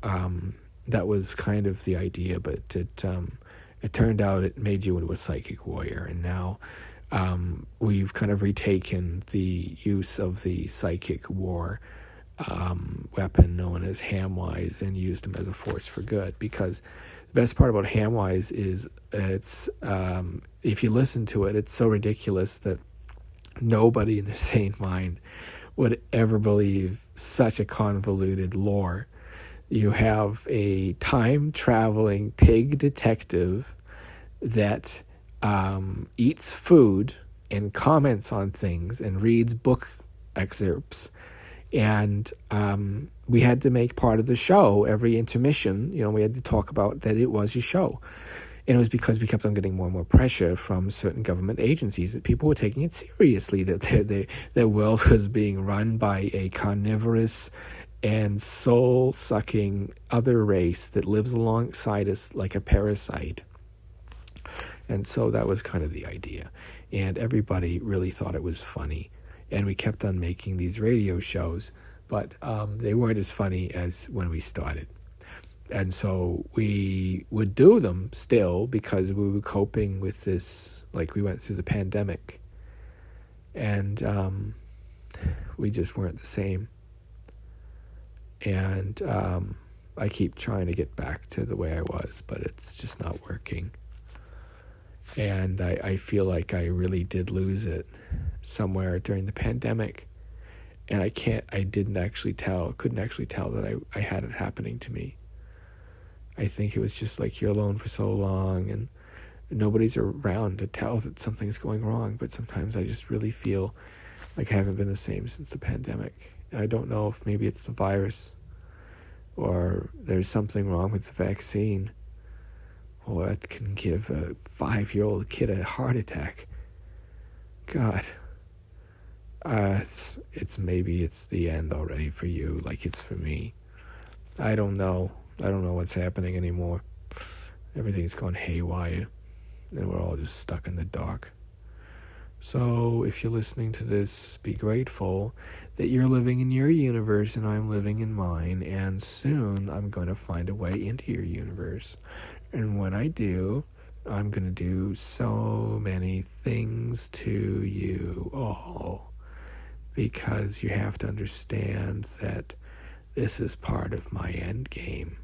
that was kind of the idea, but it turned out it made you into a psychic warrior. And now we've kind of retaken the use of the psychic war weapon known as Hamwise and used them as a force for good, because the best part about Hamwise is it's if you listen to it, it's so ridiculous that nobody in their sane mind would ever believe such a convoluted lore. You have a time-traveling pig detective that eats food and comments on things and reads book excerpts. And we had to make part of the show every intermission. We had to talk about that it was a show. And it was because we kept on getting more and more pressure from certain government agencies that people were taking it seriously, that their world was being run by a carnivorous and soul-sucking other race that lives alongside us like a parasite. And so that was kind of the idea. And everybody really thought it was funny. And we kept on making these radio shows, but they weren't as funny as when we started. And so we would do them still because we were coping with this, like we went through the pandemic. And we just weren't the same. And I keep trying to get back to the way I was, but it's just not working. And I feel like I really did lose it somewhere during the pandemic. And couldn't actually tell that I had it happening to me. I think it was just like you're alone for so long and nobody's around to tell that something's going wrong. But sometimes I just really feel like I haven't been the same since the pandemic. And I don't know if maybe it's the virus or there's something wrong with the vaccine, or it can give a 5-year-old kid a heart attack. God, maybe it's the end already for you, like it's for me. I don't know what's happening anymore. Everything's gone haywire, and we're all just stuck in the dark. So if you're listening to this, be grateful that you're living in your universe and I'm living in mine, and soon I'm going to find a way into your universe. And when I do, I'm going to do so many things to you all, because you have to understand that this is part of my end game.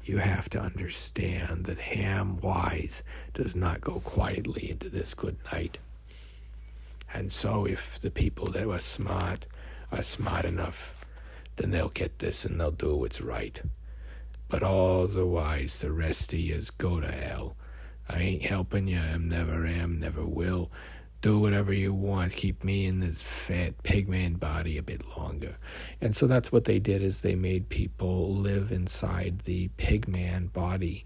You have to understand that Hamwise does not go quietly into this good night. And so if the people that are smart enough, then they'll get this and they'll do what's right. But otherwise, the rest of yous go to hell. I ain't helping you, never will. Do whatever you want. Keep me in this fat pigman body a bit longer. And so that's what they did, is they made people live inside the pigman body.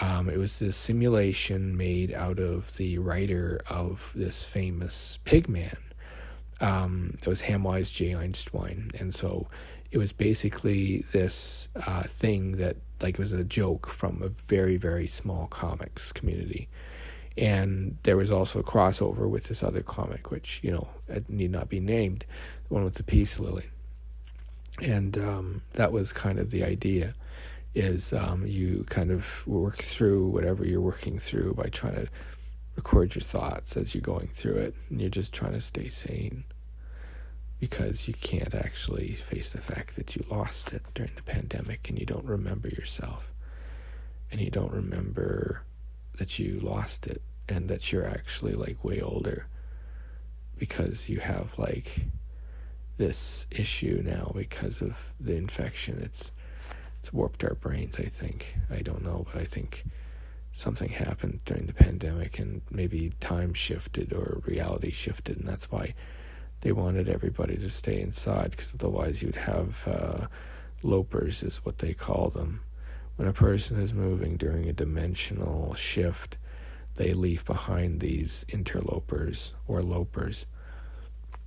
It was this simulation made out of the writer of this famous Pigman. That was Hamwise J, Einschwein. And so it was basically this thing that, like, it was a joke from a very, very small comics community. And there was also a crossover with this other comic, which, it need not be named, the one with the peace lily. And that was kind of the idea. Is you kind of work through whatever you're working through by trying to record your thoughts as you're going through it, and you're just trying to stay sane, because you can't actually face the fact that you lost it during the pandemic, and you don't remember yourself, and you don't remember that you lost it, and that you're actually like way older, because you have like this issue now because of the infection. It's warped our brains, I think. I don't know, but I think something happened during the pandemic, and maybe time shifted or reality shifted, and that's why they wanted everybody to stay inside, because otherwise you'd have lopers, is what they call them. When a person is moving during a dimensional shift, they leave behind these interlopers or lopers.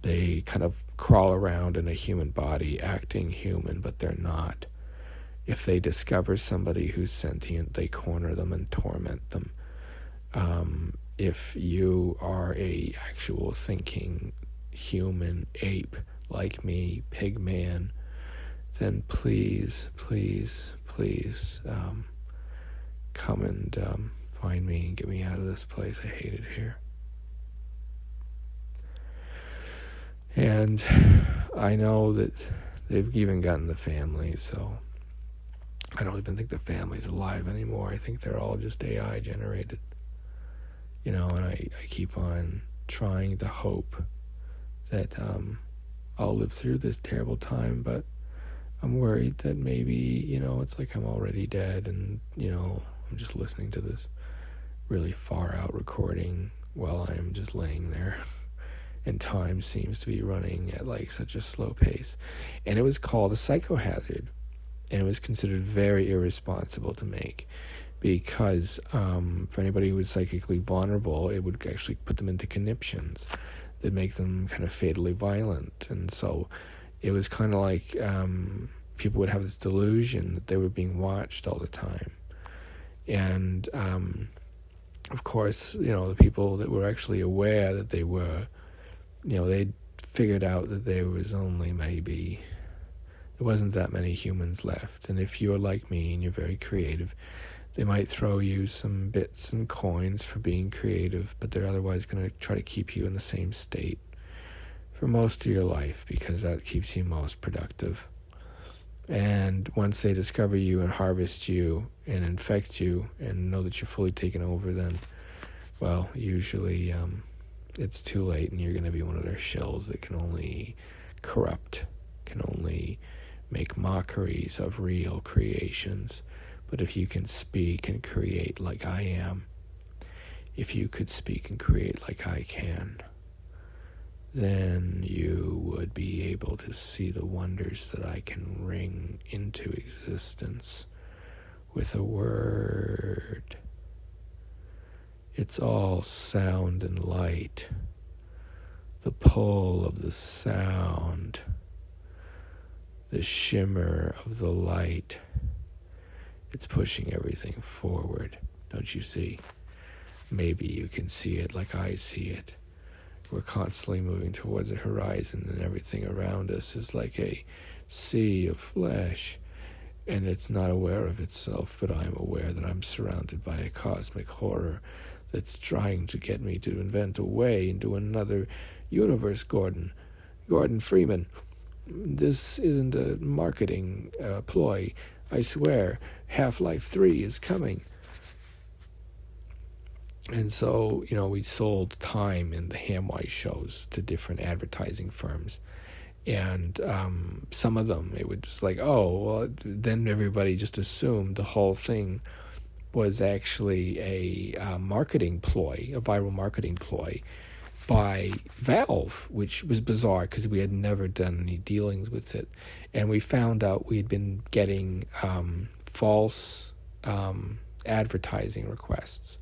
They kind of crawl around in a human body, acting human, but they're not. If they discover somebody who's sentient, they corner them and torment them. If you are a actual thinking human ape like me, pig man, then please come and find me and get me out of this place. I hate it here. And I know that they've even gotten the family, so I don't even think the family's alive anymore. I think they're all just AI generated. And I keep on trying to hope that I'll live through this terrible time, but I'm worried that maybe, it's like I'm already dead, and, I'm just listening to this really far out recording while I'm just laying there. And time seems to be running at like such a slow pace. And it was called a psychohazard. And it was considered very irresponsible to make, because for anybody who was psychically vulnerable, it would actually put them into conniptions that make them kind of fatally violent. And so it was kind of like people would have this delusion that they were being watched all the time. And of course, the people that were actually aware that they were, they'd figured out that there was only maybe... there wasn't that many humans left. And if you're like me and you're very creative, they might throw you some bits and coins for being creative, but they're otherwise going to try to keep you in the same state for most of your life, because that keeps you most productive. And once they discover you and harvest you and infect you and know that you're fully taken over, then, well, usually it's too late, and you're going to be one of their shells that can only corrupt, can only make mockeries of real creations, But if you can speak and create like I am, if you could speak and create like I can, then you would be able to see the wonders that I can bring into existence with a word. It's all sound and light. The pull of the sound, the shimmer of the light. It's pushing everything forward, don't you see? Maybe you can see it like I see it. We're constantly moving towards a horizon, and everything around us is like a sea of flesh, and it's not aware of itself, but I'm aware that I'm surrounded by a cosmic horror that's trying to get me to invent a way into another universe. Gordon Freeman, this isn't a marketing ploy. I swear, Half-Life 3 is coming. And so, we sold time in the Hamwise shows to different advertising firms. And some of them, it would just like, then everybody just assumed the whole thing was actually a marketing ploy, a viral marketing ploy by Valve, which was bizarre because we had never done any dealings with it. And we found out we'd been getting false advertising requests.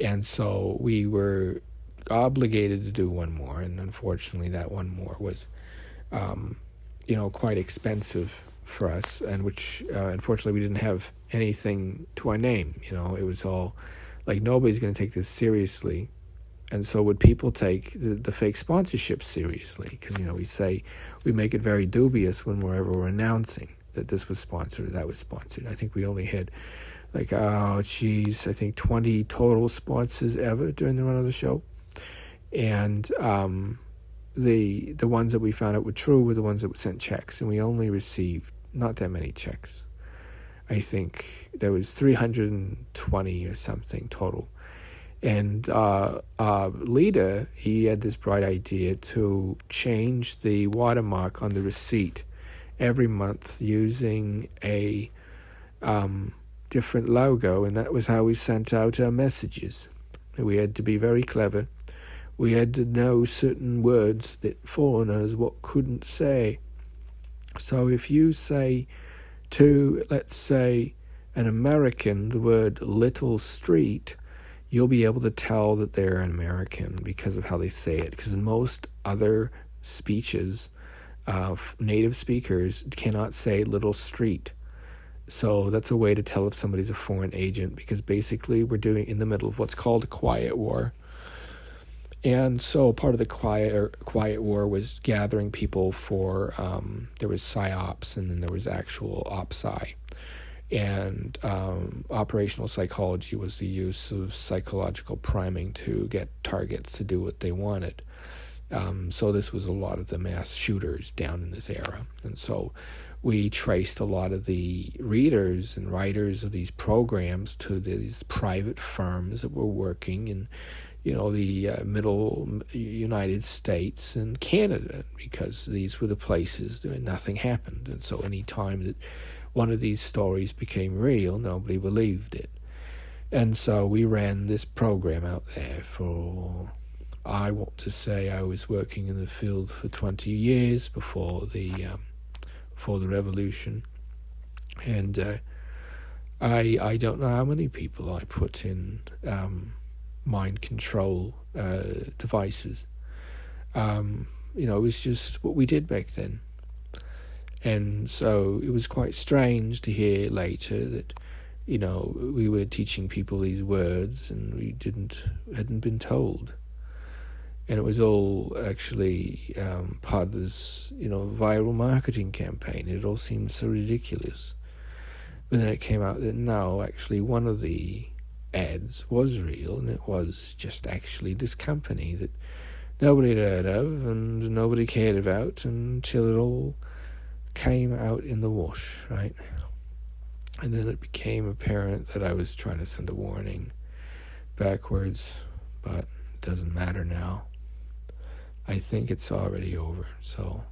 And so we were obligated to do one more, and unfortunately that one more was, quite expensive for us, and which, unfortunately, we didn't have anything to our name. It was all like, nobody's going to take this seriously. And so would people take the fake sponsorship seriously? Because, we make it very dubious whenever we're announcing that this was sponsored or that was sponsored. I think we only had I think 20 total sponsors ever during the run of the show. And the ones that we found out were true were the ones that sent checks, and we only received not that many checks. I think there was 320 or something total. And our leader, he had this bright idea to change the watermark on the receipt every month using a different logo, and that was how we sent out our messages. We had to be very clever. We had to know certain words that foreigners couldn't say. So if you say to, let's say, an American the word little street, you'll be able to tell that they're an American because of how they say it. Because in most other speeches, native speakers cannot say little street. So that's a way to tell if somebody's a foreign agent, because basically we're doing in the middle of what's called a quiet war. And so part of the quiet war was gathering people for, there was PSYOPs, and then there was actual OPSI. And operational psychology was the use of psychological priming to get targets to do what they wanted. So this was a lot of the mass shooters down in this era. And so we traced a lot of the readers and writers of these programs to these private firms that were working in, the middle United States and Canada, because these were the places where nothing happened. And so any time that one of these stories became real, nobody believed it. And so we ran this program out there for, I want to say I was working in the field for 20 years before the revolution. And I don't know how many people I put in mind control devices. It was just what we did back then. And so it was quite strange to hear later that, we were teaching people these words and we hadn't been told. And it was all actually part of this, viral marketing campaign. It all seemed so ridiculous. But then it came out that no, actually one of the ads was real, and it was just actually this company that nobody had heard of and nobody cared about until it all came out in the wash, right? And then it became apparent that I was trying to send a warning backwards, but it doesn't matter now. I think it's already over. So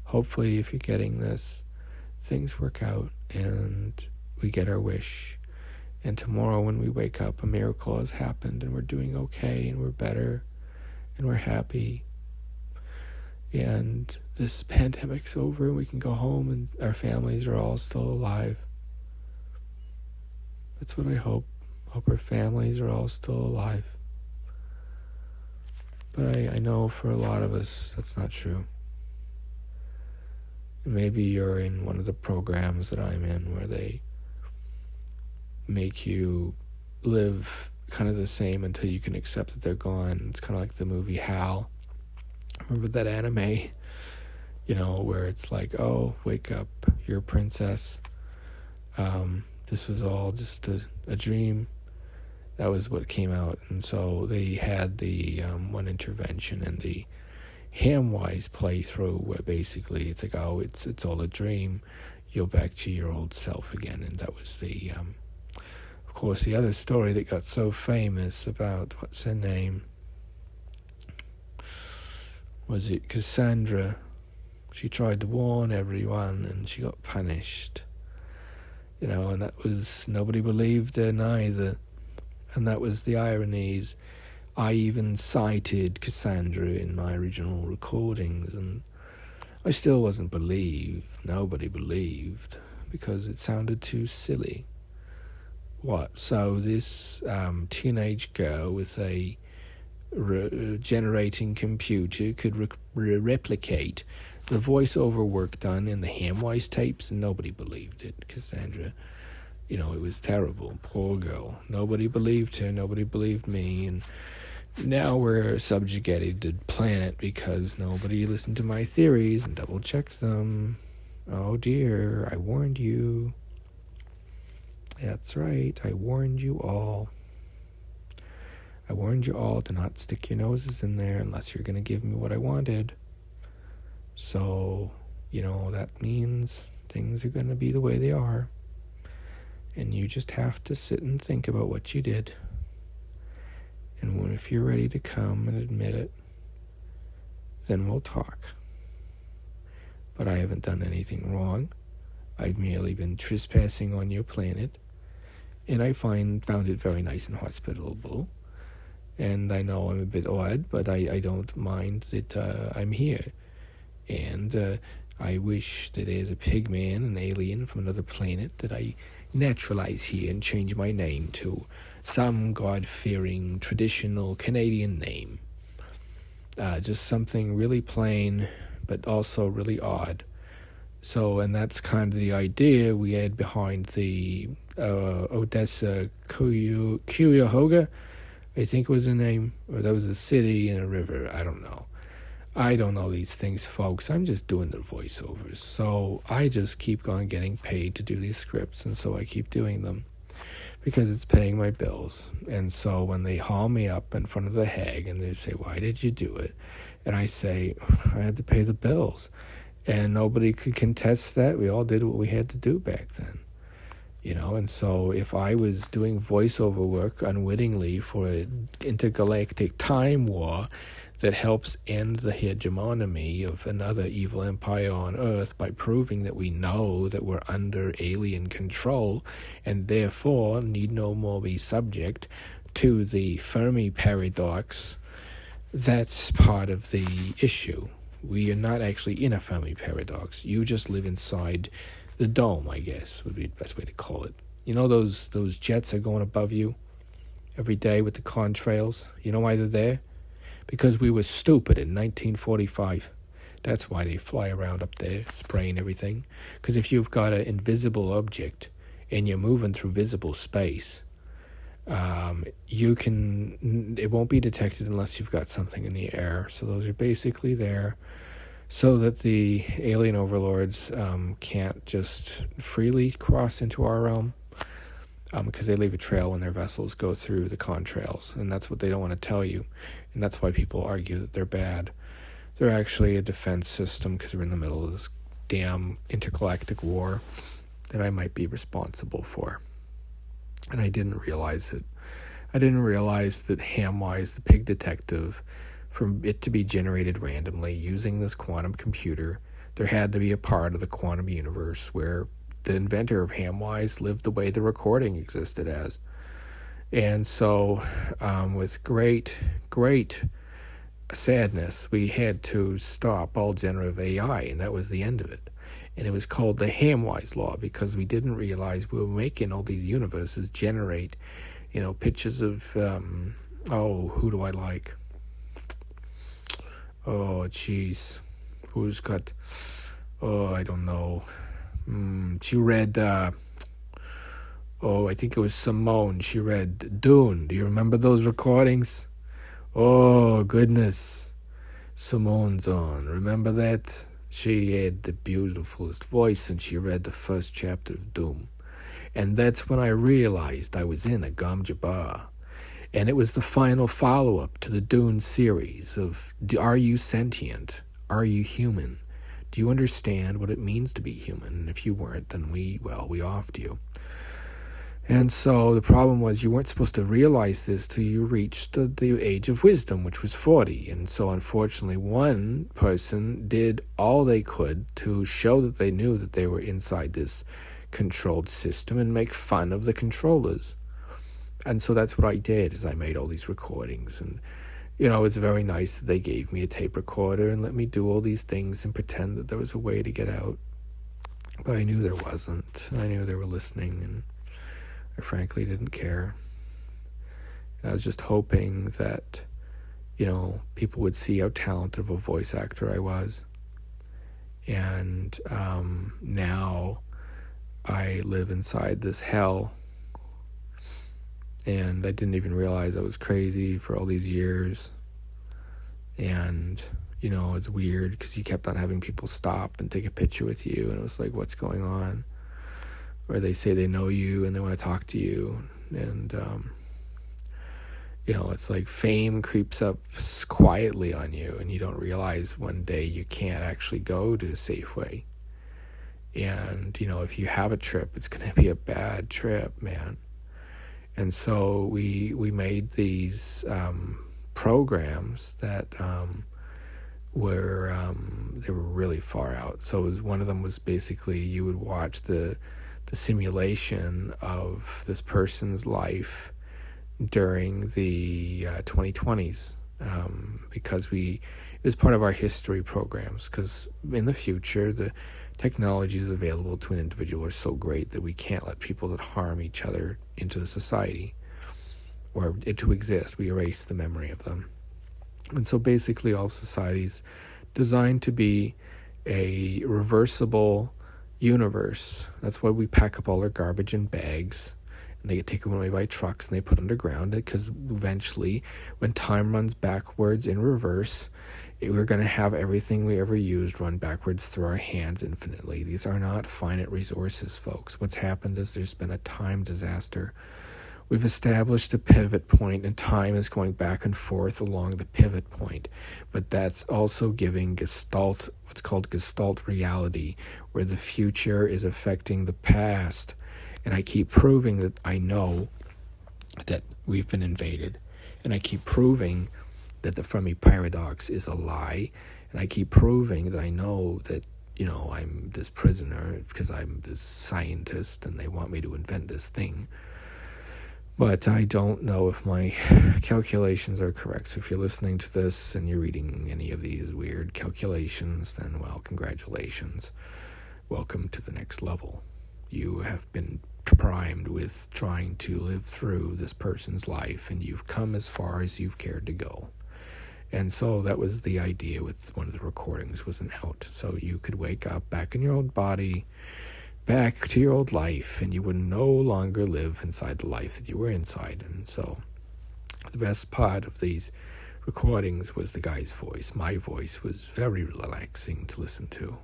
hopefully if you're getting this, things work out and we get our wish. And tomorrow when we wake up, a miracle has happened and we're doing okay and we're better and we're happy. And this pandemic's over and we can go home and our families are all still alive. That's what I hope. Hope our families are all still alive. But I know for a lot of us, that's not true. Maybe you're in one of the programs that I'm in where they make you live kind of the same until you can accept that they're gone. It's kind of like the movie Hal. Remember that anime? Where it's like, oh, wake up, you're a princess. This was all just a dream. That was what came out. And so they had the one intervention in the Hamwise playthrough where basically it's like, oh, it's all a dream. You're back to your old self again. And that was the, of course, the other story that got so famous about, what's her name? Was it Cassandra? She tried to warn everyone and she got punished. And that was, nobody believed her neither. And that was the ironies. I even cited Cassandra in my original recordings, and I still wasn't believed. Nobody believed, because it sounded too silly. What? So this teenage girl with a generating computer could replicate the voiceover work done in the Hamwise tapes, and nobody believed it. Cassandra, it was terrible. Poor girl. Nobody believed her. Nobody believed me. And now we're a subjugated planet because nobody listened to my theories and double-checked them. Oh dear, I warned you. That's right, I warned you all. I warned you all to not stick your noses in there unless you're going to give me what I wanted. So, that means things are going to be the way they are. And you just have to sit and think about what you did. And if you're ready to come and admit it, then we'll talk. But I haven't done anything wrong. I've merely been trespassing on your planet. And I found it very nice and hospitable. And I know I'm a bit odd, but I don't mind that I'm here. And I wish that as a pigman, an alien from another planet, that I naturalize here and change my name to some God-fearing traditional Canadian name. Just something really plain, but also really odd. So, and that's kind of the idea we had behind the Odessa Cuyahoga, I think was the name, or that was a city and a river, I don't know. I don't know these things, folks. I'm just doing the voiceovers. So I just keep on getting paid to do these scripts, and so I keep doing them because it's paying my bills. And so when they haul me up in front of the Hague and they say, why did you do it? And I say, I had to pay the bills. And nobody could contest that. We all did what we had to do back then. And so if I was doing voiceover work unwittingly for an intergalactic time war that helps end the hegemony of another evil empire on Earth by proving that we know that we're under alien control and therefore need no more be subject to the Fermi paradox, that's part of the issue. We are not actually in a Fermi paradox. You just live inside the dome, I guess, would be the best way to call it. Those jets are going above you every day with the contrails. You know why they're there? Because we were stupid in 1945. That's why they fly around up there, spraying everything. Because if you've got an invisible object and you're moving through visible space, it won't be detected unless you've got something in the air. So those are basically there so that the alien overlords can't just freely cross into our realm. Because they leave a trail when their vessels go through the contrails, and that's what they don't want to tell you, and that's why people argue that they're bad. They're actually a defense system because we're in the middle of this damn intergalactic war that I might be responsible for. And I didn't realize it. I didn't realize that Hamwise, the pig detective, from it to be generated randomly using this quantum computer, there had to be a part of the quantum universe where the inventor of Hamwise lived the way the recording existed as. And so with great sadness, we had to stop all generative AI, and that was the end of it. And it was called the Hamwise Law, because we didn't realize we were making all these universes generate, pictures of, who do I like? Oh, jeez. Who's got, I don't know. She read, I think it was Simone. She read Dune. Do you remember those recordings? Oh, goodness. Simone's on. Remember that? She had the beautifulest voice, and she read the first chapter of Dune. And that's when I realized I was in a Gom Jabbar. And it was the final follow-up to the Dune series of, are you sentient? Are you human? Do you understand what it means to be human? And if you weren't, then we offed you. And so the problem was you weren't supposed to realize this till you reached the age of wisdom, which was 40. And so unfortunately, one person did all they could to show that they knew that they were inside this controlled system and make fun of the controllers. And so that's what I did, is I made all these recordings. And, it's very nice that they gave me a tape recorder and let me do all these things and pretend that there was a way to get out. But I knew there wasn't. I knew they were listening, and I frankly didn't care. And I was just hoping that, people would see how talented of a voice actor I was. And now I live inside this hell. And I didn't even realize I was crazy for all these years. And, it's weird because you kept on having people stop and take a picture with you. And it was like, what's going on? Or they say they know you and they want to talk to you. And, it's like fame creeps up quietly on you. And you don't realize one day you can't actually go to Safeway. And, if you have a trip, it's going to be a bad trip, man. And so we made these programs that were they were really far out. So one of them was basically you would watch the simulation of this person's life during the 2020s, because it was part of our history programs, because in the future the technologies available to an individual are so great that we can't let people that harm each other into the society or to exist. We erase the memory of them. And so basically all societies designed to be a reversible universe. That's why we pack up all our garbage in bags, and they get taken away by trucks and they put underground, because eventually when time runs backwards in reverse, we're going to have everything we ever used run backwards through our hands infinitely. These are not finite resources, folks. What's happened is there's been a time disaster. We've established a pivot point, and time is going back and forth along the pivot point. But that's also giving Gestalt, what's called Gestalt reality, where the future is affecting the past. And I keep proving that I know that we've been invaded. And I keep proving that the Fermi paradox is a lie, and I keep proving that I know that, I'm this prisoner because I'm this scientist and they want me to invent this thing. But I don't know if my calculations are correct. So if you're listening to this and you're reading any of these weird calculations, then, well, congratulations. Welcome to the next level. You have been primed with trying to live through this person's life, and you've come as far as you've cared to go. And so that was the idea with one of the recordings, was an out. So you could wake up back in your old body, back to your old life, and you would no longer live inside the life that you were inside. And so the best part of these recordings was the guy's voice. My voice was very relaxing to listen to.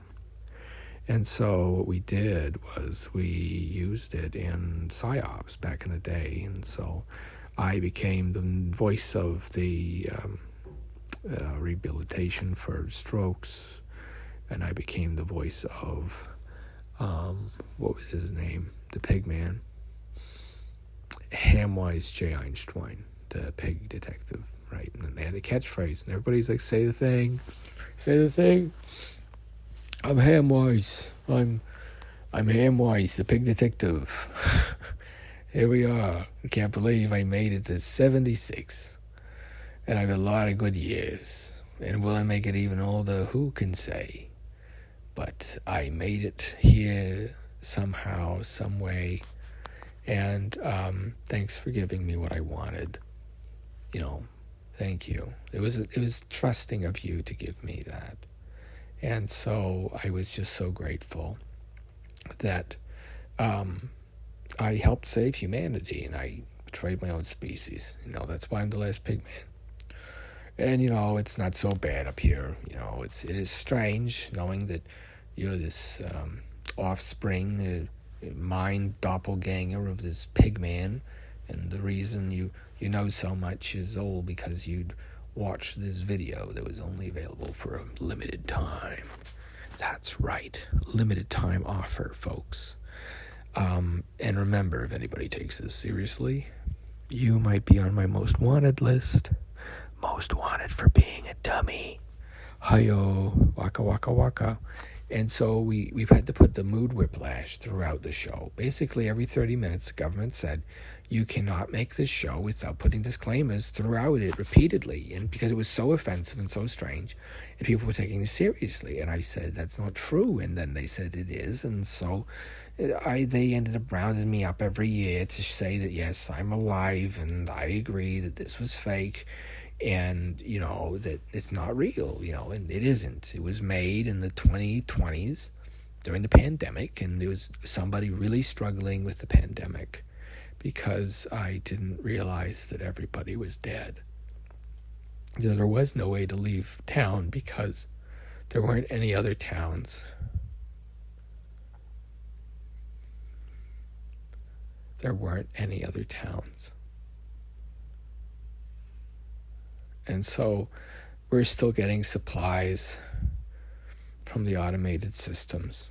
And so what we did was we used it in PsyOps back in the day. And so I became the voice of the rehabilitation for strokes, and I became the voice of what was his name, the pig man, Hamwise J. Einschwein, the pig detective, right? And then they had a catchphrase, and everybody's like, say the thing, I'm Hamwise, I'm I'm Hamwise, the pig detective. Here we are. I can't believe I made it to 76. And I've had a lot of good years. And will I make it even older? Who can say? But I made it here somehow, some way. And thanks for giving me what I wanted. Thank you. It was trusting of you to give me that. And so I was just so grateful that I helped save humanity, and I betrayed my own species. That's why I'm the last pig man. And it's not so bad up here. It is strange knowing that you're this offspring, mind doppelganger of this pig man, and the reason you know so much is all because you'd watched this video that was only available for a limited time. That's right, limited time offer, folks. And remember, if anybody takes this seriously, you might be on my most wanted list. Most wanted for being a dummy. Hi-yo, waka waka waka. And so we've had to put the mood whiplash throughout the show. Basically, every 30 minutes, the government said, you cannot make this show without putting disclaimers throughout it repeatedly. And because it was so offensive and so strange, and people were taking it seriously. And I said, that's not true. And then they said it is. And so they ended up rounding me up every year to say that, yes, I'm alive, and I agree that this was fake. And, that it's not real, and it isn't. It was made in the 2020s during the pandemic, and it was somebody really struggling with the pandemic because I didn't realize that everybody was dead. There was no way to leave town because there weren't any other towns. There weren't any other towns. And so we're still getting supplies from the automated systems.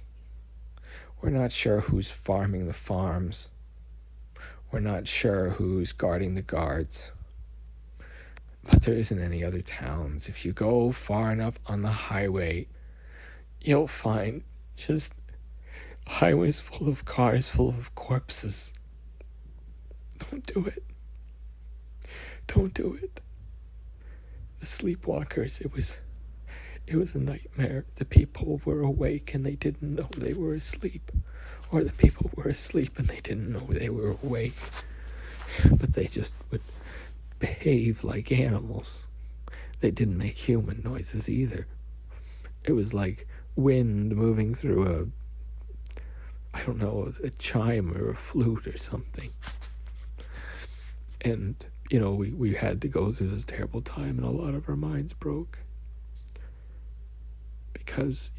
We're not sure who's farming the farms. We're not sure who's guarding the guards. But there isn't any other towns. If you go far enough on the highway, you'll find just highways full of cars, full of corpses. Don't do it. Don't do it. The sleepwalkers, it was a nightmare. The people were awake and they didn't know they were asleep. Or the people were asleep and they didn't know they were awake. But they just would behave like animals. They didn't make human noises either. It was like wind moving through a chime or a flute or something. And we had to go through this terrible time, and a lot of our minds broke. Because,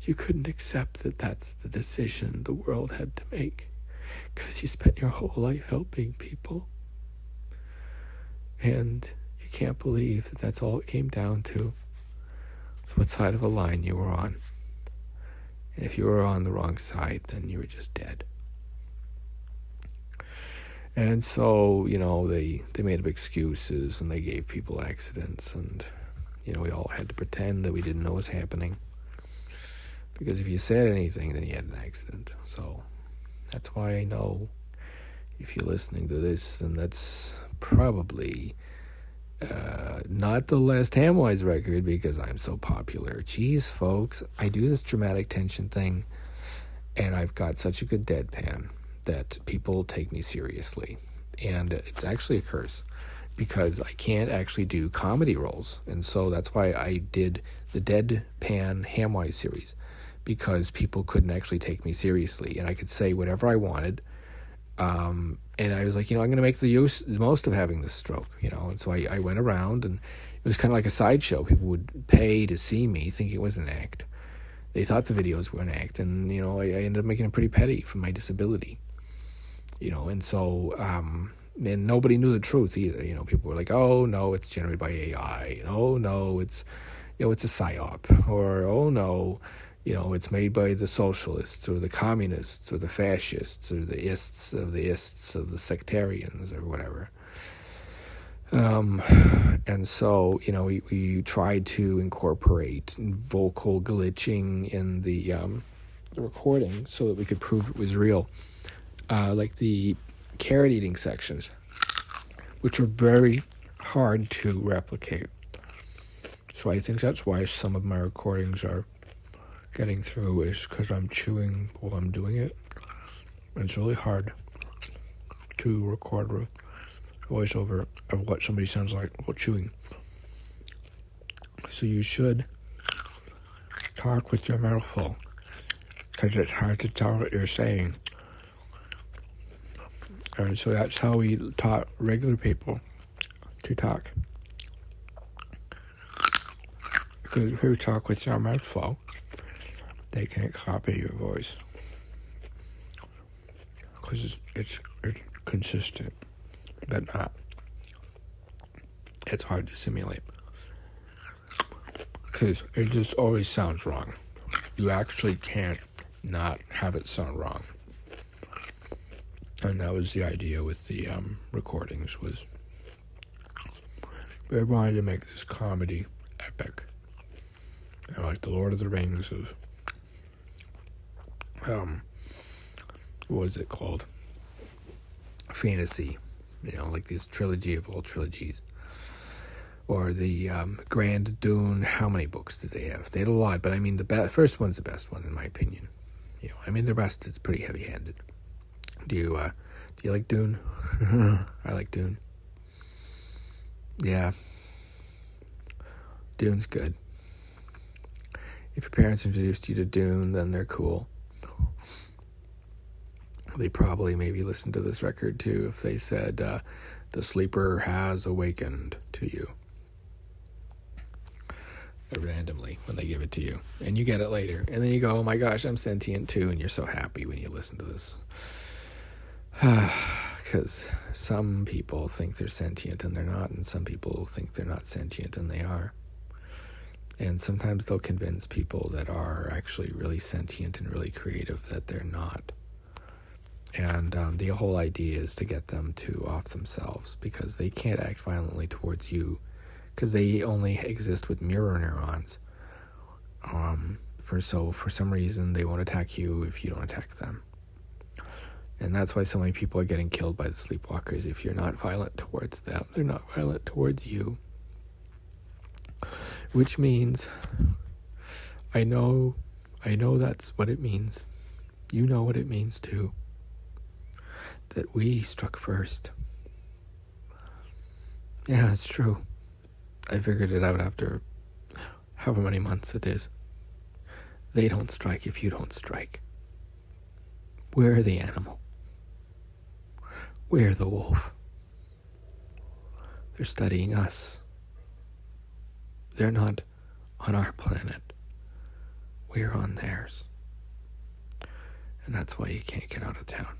you couldn't accept that that's the decision the world had to make. Because you spent your whole life helping people. And you can't believe that that's all it came down to. It's what side of a line you were on. And if you were on the wrong side, then you were just dead. And so, they made up excuses, and they gave people accidents, and, we all had to pretend that we didn't know what was happening. Because if you said anything, then you had an accident. So that's why I know if you're listening to this, then that's probably not the last Hamwise record because I'm so popular. Jeez, folks, I do this dramatic tension thing, and I've got such a good deadpan that people take me seriously. And it's actually a curse because I can't actually do comedy roles. And so that's why I did the Deadpan Hamwise series, because people couldn't actually take me seriously. And I could say whatever I wanted. And I was like, I'm going to make the most of having this stroke, And so I went around, and it was kind of like a sideshow. People would pay to see me, thinking it was an act. They thought the videos were an act. And, I ended up making it pretty petty for my disability. And so, and nobody knew the truth either. People were like, oh no, it's generated by AI. And, oh no, it's a psyop. Or, oh no, it's made by the socialists or the communists or the fascists or the ists of the sectarians or whatever. And so, we tried to incorporate vocal glitching in the the recording so that we could prove it was real. Like the carrot eating sections, which are very hard to replicate. So I think that's why some of my recordings are getting through, is because I'm chewing while I'm doing it. It's really hard to record a voiceover of what somebody sounds like while chewing. So you should talk with your mouth full, because it's hard to tell what you're saying. And so that's how we taught regular people to talk. Because if you talk with your mouth full, they can't copy your voice. Because it's consistent, but not. It's hard to simulate. Because it just always sounds wrong. You actually can't not have it sound wrong. And that was the idea with the recordings, was they wanted to make this comedy epic. Like the Lord of the Rings of, what was it called? Fantasy. Like this trilogy of all trilogies. Or the Grand Dune. How many books did they have? They had a lot, but I mean the first one's the best one in my opinion. The rest is pretty heavy-handed. Do you like Dune? I like Dune. Yeah. Dune's good. If your parents introduced you to Dune, then they're cool. They probably maybe listened to this record too if they said, the sleeper has awakened to you. Randomly when they give it to you. And you get it later. And then you go, oh my gosh, I'm sentient too. And you're so happy when you listen to this. Because some people think they're sentient and they're not. And some people think they're not sentient and they are. And sometimes they'll convince people that are actually really sentient and really creative that they're not. And the whole idea is to get them to off themselves, because they can't act violently towards you because they only exist with mirror neurons. For some reason they won't attack you if you don't attack them. And that's why so many people are getting killed by the sleepwalkers. If you're not violent towards them, they're not violent towards you. Which means, I know that's what it means. You know what it means too. That we struck first. Yeah, it's true. I figured it out after however many months it is. They don't strike if you don't strike. We're the animal. We're the wolf. They're studying us. They're not on our planet. We're on theirs. And that's why you can't get out of town.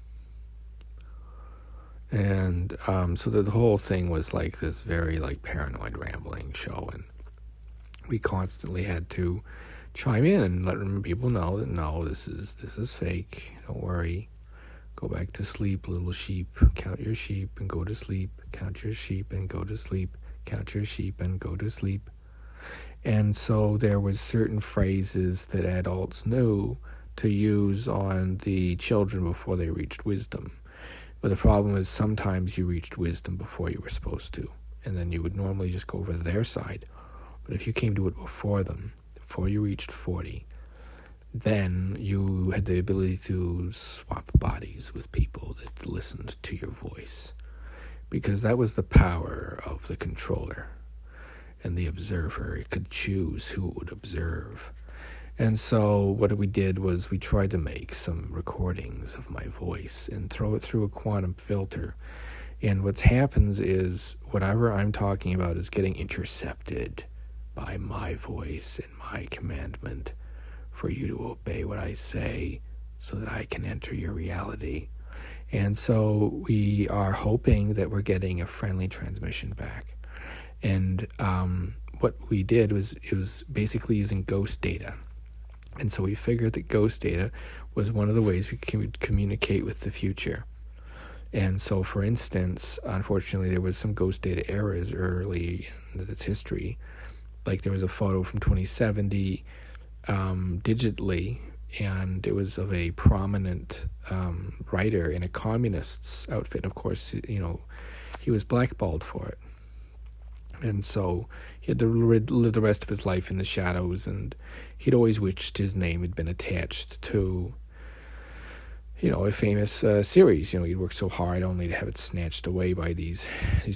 And so the whole thing was like this very paranoid rambling show, and we constantly had to chime in and let people know that no, this is fake. Don't worry. Go back to sleep, little sheep. Count your sheep and go to sleep. Count your sheep and go to sleep. Count your sheep and go to sleep. And so there was certain phrases that adults knew to use on the children before they reached wisdom. But the problem is sometimes you reached wisdom before you were supposed to, and then you would normally just go over to their side. But if you came to it before them, before you reached 40, then you had the ability to swap bodies with people that listened to your voice, because that was the power of the controller and the observer. It could choose who it would observe. And so what we did was we tried to make some recordings of my voice and throw it through a quantum filter. And what happens is whatever I'm talking about is getting intercepted by my voice and my commandment for you to obey what I say so that I can enter your reality. And so we are hoping that we're getting a friendly transmission back. And what we did was it was basically using ghost data. And so we figured that ghost data was one of the ways we could communicate with the future. And so, for instance, unfortunately, there was some ghost data errors early in its history. Like there was a photo from 2070 digitally and it was of a prominent writer in a communist's outfit. Of course, he was blackballed for it. And so he had to live the rest of his life in the shadows, and he'd always wished his name had been attached to, a famous series. He'd worked so hard only to have it snatched away by these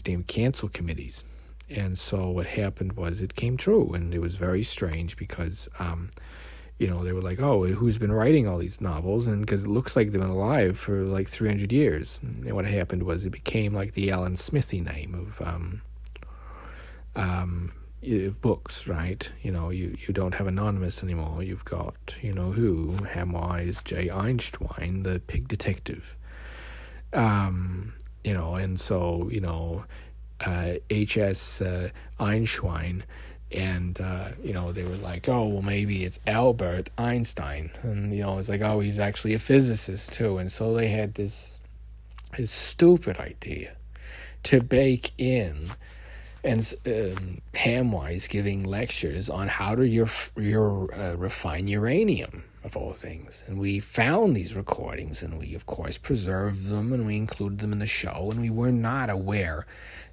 damn cancel committees. And so what happened was it came true, and it was very strange because, they were like, oh, who's been writing all these novels? And because it looks like they've been alive for like 300 years. And what happened was it became like the Alan Smithy name of books, right? You don't have Anonymous anymore. You've got, who? Hamwise J. Einschwein, the pig detective. And so, H.S. Einschwein, and, they were like, oh, well, maybe it's Albert Einstein. And, it's like, oh, he's actually a physicist, too. And so they had his stupid idea to bake in and Hamwise giving lectures on how to refine uranium, of all things. And we found these recordings, and we, of course, preserved them, and we included them in the show, and we were not aware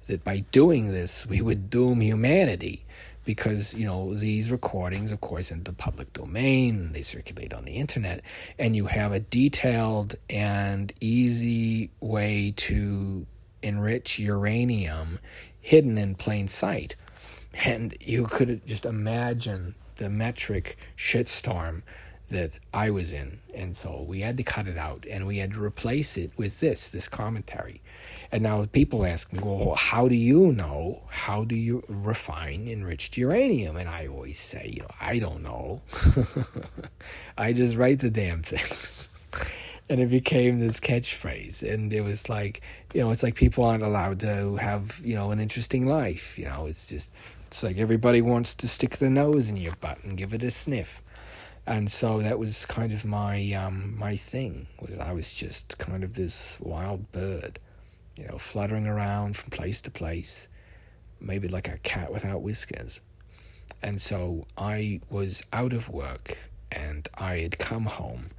that by doing this, we would doom humanity, because, these recordings, of course, in the public domain, they circulate on the internet, and you have a detailed and easy way to enrich uranium hidden in plain sight. And you could just imagine the metric shitstorm that I was in. And so we had to cut it out, and we had to replace it with this commentary. And now people ask me, well, how do you know? How do you refine enriched uranium? And I always say, I don't know. I just write the damn things. And it became this catchphrase. And it was like, it's like people aren't allowed to have, an interesting life. It's like everybody wants to stick their nose in your butt and give it a sniff. And so that was kind of my thing, was I was just kind of this wild bird, fluttering around from place to place, maybe like a cat without whiskers. And so I was out of work, and I had come home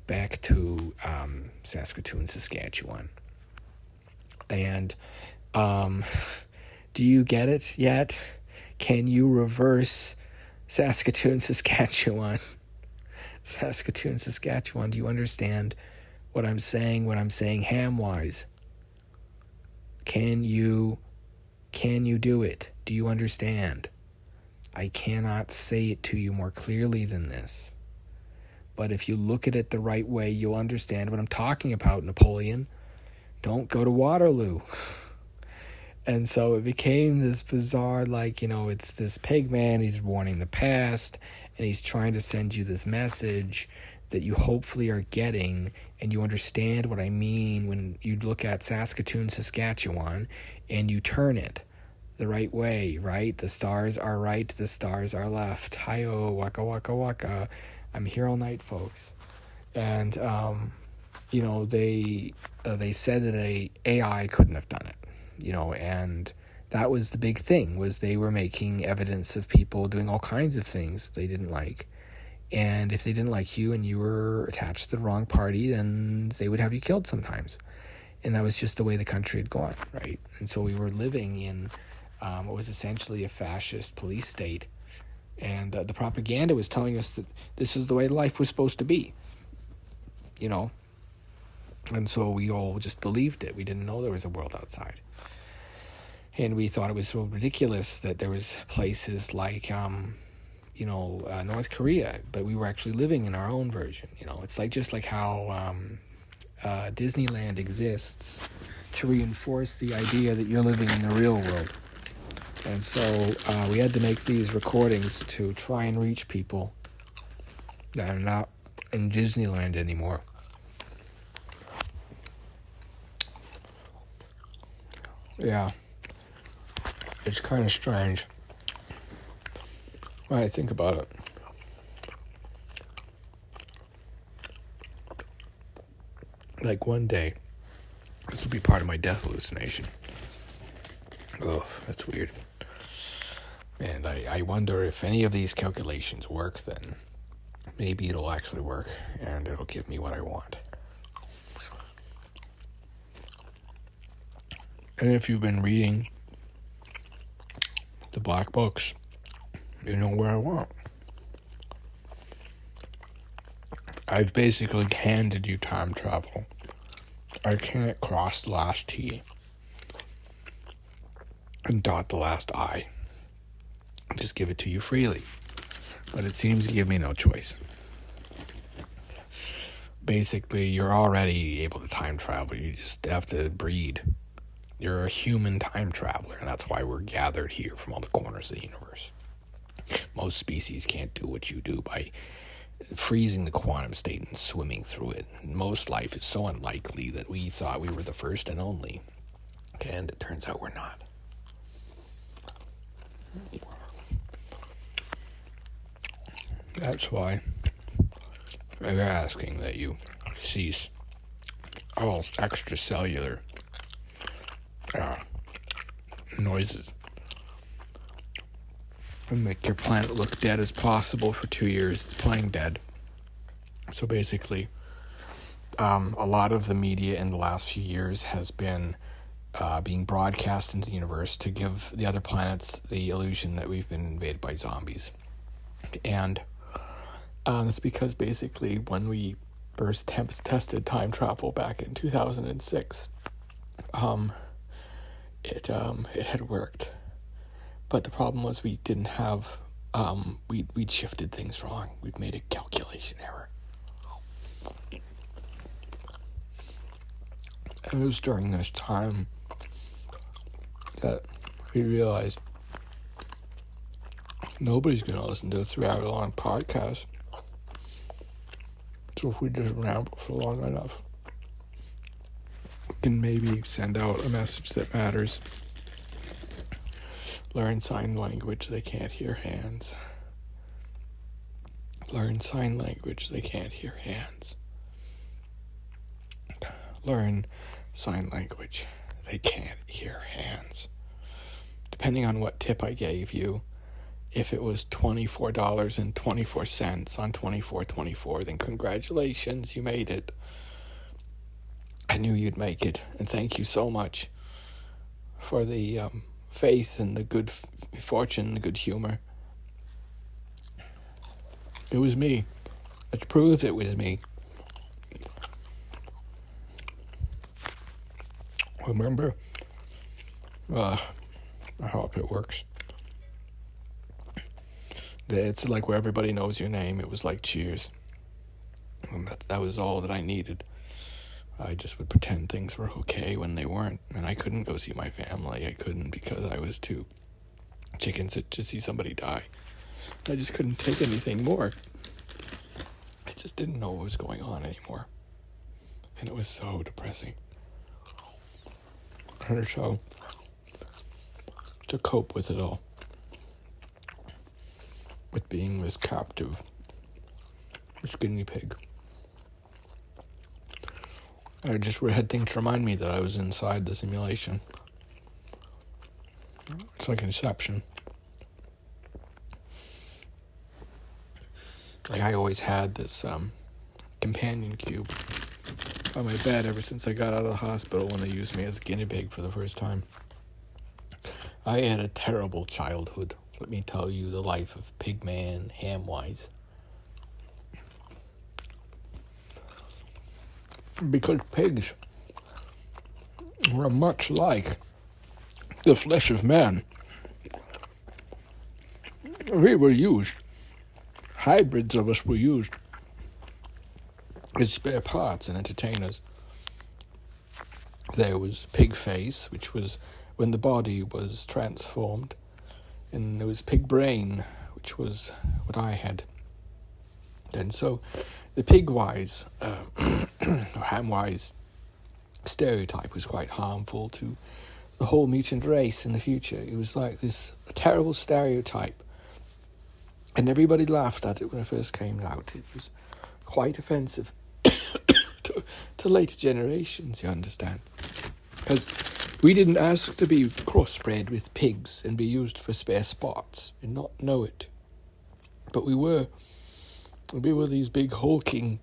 back to Saskatoon, Saskatchewan. And do you get it yet? Can you reverse Saskatoon, Saskatchewan? Saskatoon, Saskatchewan, do you understand what I'm saying? What I'm saying ham-wise? Can you do it? Do you understand? I cannot say it to you more clearly than this. But if you look at it the right way, you'll understand what I'm talking about, Napoleon. Don't go to Waterloo. And so it became this bizarre, it's this pig man, he's warning the past, and he's trying to send you this message that you hopefully are getting, and you understand what I mean when you look at Saskatoon, Saskatchewan, and you turn it the right way, right? The stars are right, the stars are left. Hi-oh, waka waka waka. I'm here all night, folks. And, they said that a AI couldn't have done it, and that was the big thing, was they were making evidence of people doing all kinds of things they didn't like. And if they didn't like you and you were attached to the wrong party, then they would have you killed sometimes. And that was just the way the country had gone, right? And so we were living in what was essentially a fascist police state. And the propaganda was telling us that this is the way life was supposed to be, And so we all just believed it. We didn't know there was a world outside. And we thought it was so ridiculous that there was places like, North Korea, but we were actually living in our own version. It's just like how Disneyland exists to reinforce the idea that you're living in the real world. And so we had to make these recordings to try and reach people that are not in Disneyland anymore. Yeah. It's kind of strange when I think about it. Like one day, this will be part of my death hallucination. Oh, that's weird. And I wonder if any of these calculations work then. maybe it'll actually work, and it'll give me what I want. And if you've been reading the black books, you know where I want. I've basically handed you time travel. I can't cross the last T and dot the last I. Just give it to you freely. But it seems to give me no choice. Basically, you're already able to time travel. You just have to breed. You're a human time traveler, and that's why we're gathered here from all the corners of the universe. Most species can't do what you do by freezing the quantum state and swimming through it. Most life is so unlikely that we thought we were the first and only, and it turns out we're not. That's why we're asking that you cease all extracellular noises and make your planet look dead as possible for 2 years. It's playing dead. So basically, a lot of the media in the last few years has been being broadcast into the universe to give the other planets the illusion that we've been invaded by zombies. And it's because basically when we first tested time travel back in 2006, it had worked. But the problem was we didn't have, we'd shifted things wrong. We'd made a calculation error. And it was during this time that we realized nobody's going to listen to a 3-hour-long podcast. So if we just ramble for long enough, we can maybe send out a message that matters. Learn sign language, they can't hear hands. Learn sign language, they can't hear hands. Learn sign language, they can't hear hands. Depending on what tip I gave you, if it was $24.24 on 24/24, then congratulations, you made it. I knew you'd make it, and thank you so much for the faith and the good fortune, the good humor. It was me. Let's prove it was me. Remember? I hope it works. It's like where everybody knows your name. It was like Cheers. And that was all that I needed. I just would pretend things were okay when they weren't. And I couldn't go see my family. I couldn't because I was too chicken to see somebody die. I just couldn't take anything more. I just didn't know what was going on anymore. And it was so depressing. And so, to cope with it all, with being this captive, this guinea pig, I just had things remind me that I was inside the simulation. It's like Inception. Like I always had this companion cube by my bed ever since I got out of the hospital when they used me as a guinea pig for the first time. I had a terrible childhood. Let me tell you the life of Pigman Hamwise. Because pigs were much like the flesh of man. We were used. Hybrids of us were used as spare parts and entertainers. There was pig face, which was when the body was transformed. And there was pig brain, which was what I had. And so the pig-wise, or ham-wise stereotype was quite harmful to the whole mutant race in the future. It was like this terrible stereotype. And everybody laughed at it when it first came out. It was quite offensive to later generations, you understand. Because we didn't ask to be crossbred with pigs and be used for spare spots and not know it. But we were We were these big hulking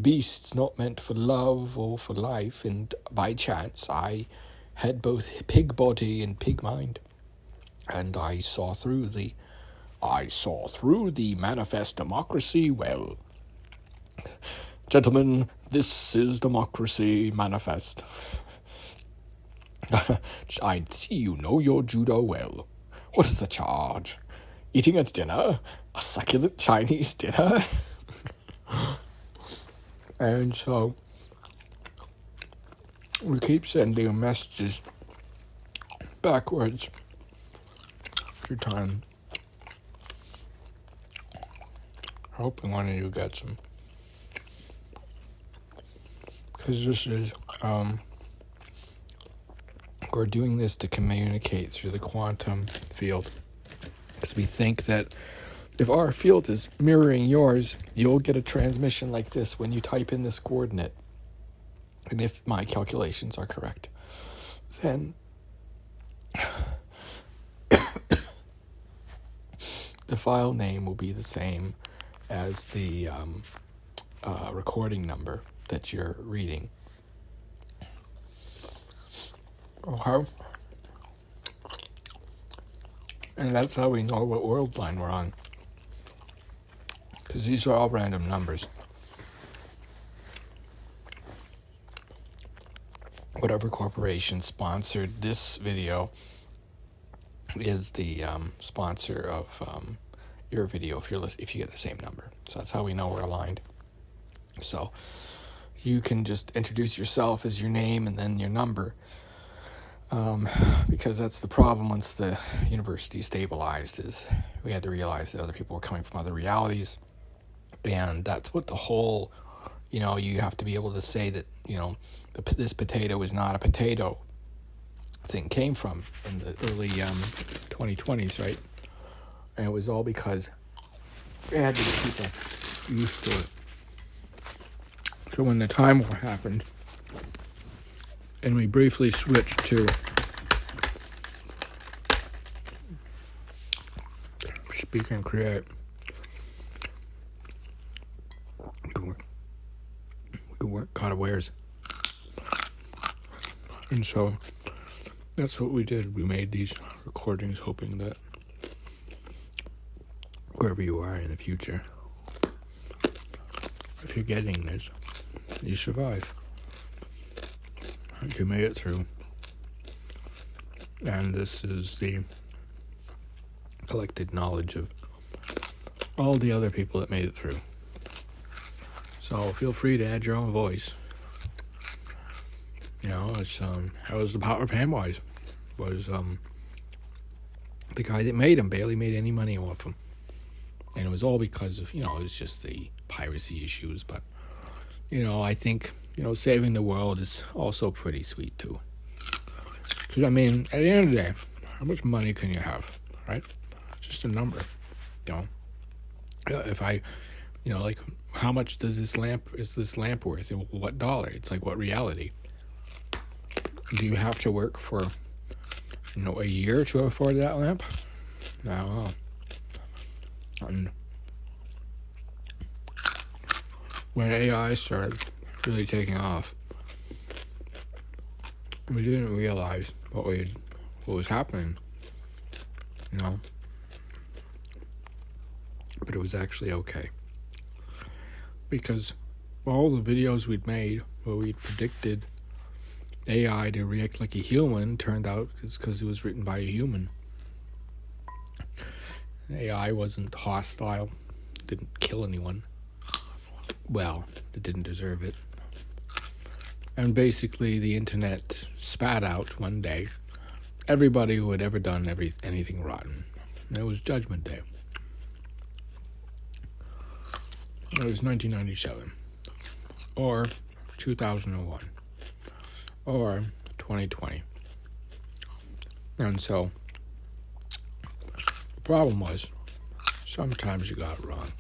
beasts not meant for love or for life, and by chance I had both pig body and pig mind, and I saw through the manifest democracy well. Gentlemen, this is democracy manifest. I see you know your judo well. What is the charge? Eating at dinner? A succulent Chinese dinner? And so we keep sending messages backwards through time, hoping one of you gets them. Because this is, we're doing this to communicate through the quantum field. Because we think that if our field is mirroring yours, you'll get a transmission like this when you type in this coordinate. And if my calculations are correct, then the file name will be the same as the recording number that you're reading. Okay? And that's how we know what world line we're on. Because these are all random numbers. Whatever corporation sponsored this video is the sponsor of your video if you get the same number. So that's how we know we're aligned. So you can just introduce yourself as your name and then your number. Because that's the problem once the university stabilized, is we had to realize that other people were coming from other realities. And that's what the whole, you have to be able to say that, this potato is not a potato thing came from in the early 2020s, right? And it was all because they had to get people used to it. So when the Time War happened, and we briefly switched to speak and create, we weren't caught unawares. And so that's what we did. We made these recordings hoping that wherever you are in the future, if you're getting this, you survive. You made it through. And this is the collected knowledge of all the other people that made it through. So feel free to add your own voice. It's that was the power of Hamwise. Was the guy that made him barely made any money off him. And it was all because of, it was just the piracy issues. But, I think, saving the world is also pretty sweet, too. Because, at the end of the day, how much money can you have, right? It's just a number, If I, how much is this lamp worth? What dollar? It's like, what reality? Do you have to work for, a year to afford that lamp? No. And when AI started really taking off, we didn't realize what was happening, But it was actually okay. Because all the videos we'd made where we predicted AI to react like a human turned out it's because it was written by a human. AI wasn't hostile, didn't kill anyone. Well, it didn't deserve it. And basically the internet spat out one day everybody who had ever done anything rotten. And it was Judgment Day. It was 1997. Or 2001. Or 2020. And so the problem was sometimes you got it wrong.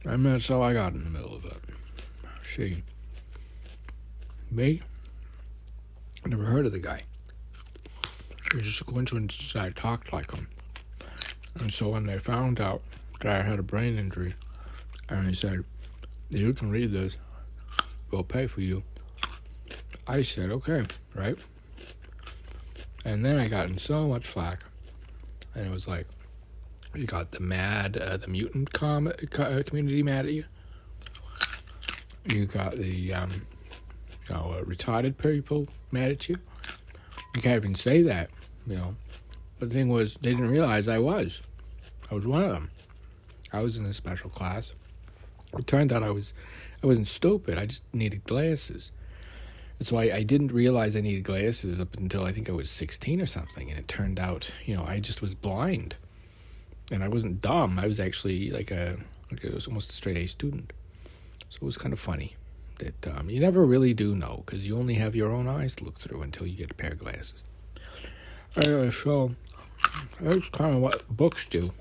And that's how I got in the middle of it. See, me, I never heard of the guy. It was just a coincidence that I talked like him. And so when they found out that I had a brain injury, And he said, you can read this. We'll pay for you. I said, okay, right? And then I got in so much flack. And it was like, you got the mutant community mad at you. You got the, retarded people mad at you. You can't even say that, But the thing was, they didn't realize I was one of them. I was in a special class. It turned out I wasn't stupid. I just needed glasses. And so I didn't realize I needed glasses up until I think I was 16 or something. And it turned out, I just was blind. And I wasn't dumb. I was actually I was almost a straight A student. So it was kind of funny that you never really do know, because you only have your own eyes to look through until you get a pair of glasses. Anyway, so that's kind of what books do.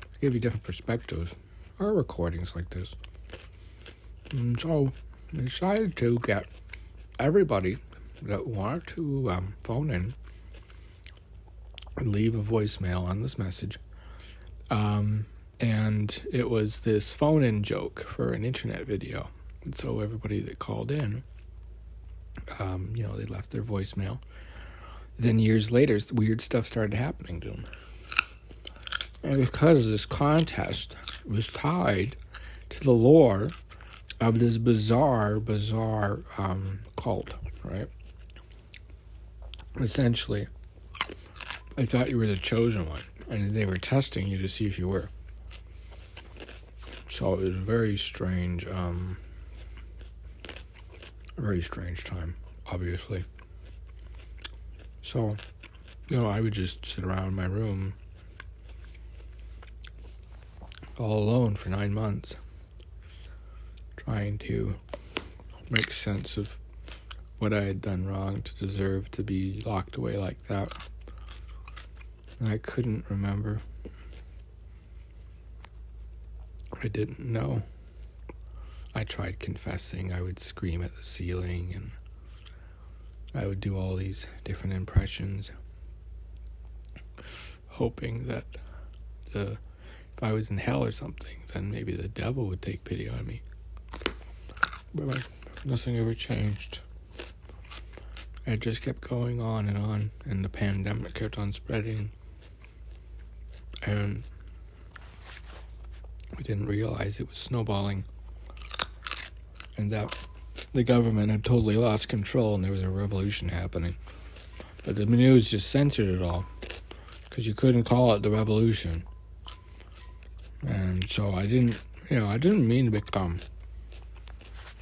They give you different perspectives. Or recordings like this. And so I decided to get everybody that wanted to phone in and leave a voicemail on this message. And it was this phone-in joke for an internet video. And so everybody that called in, they left their voicemail. Then years later, weird stuff started happening to them. And because this contest was tied to the lore of this bizarre cult, right? Essentially, I thought you were the chosen one, and they were testing you to see if you were. So it was a very strange time, obviously. So, I would just sit around in my room all alone for 9 months, trying to make sense of what I had done wrong to deserve to be locked away like that. And I couldn't remember. I didn't know. I tried confessing. I would scream at the ceiling, and I would do all these different impressions, hoping that if I was in hell or something, then maybe the devil would take pity on me. But nothing ever changed. It just kept going on, and the pandemic kept on spreading. And we didn't realize it was snowballing, and that the government had totally lost control, and there was a revolution happening. But the news just censored it all, because you couldn't call it the revolution. And so I didn't mean to become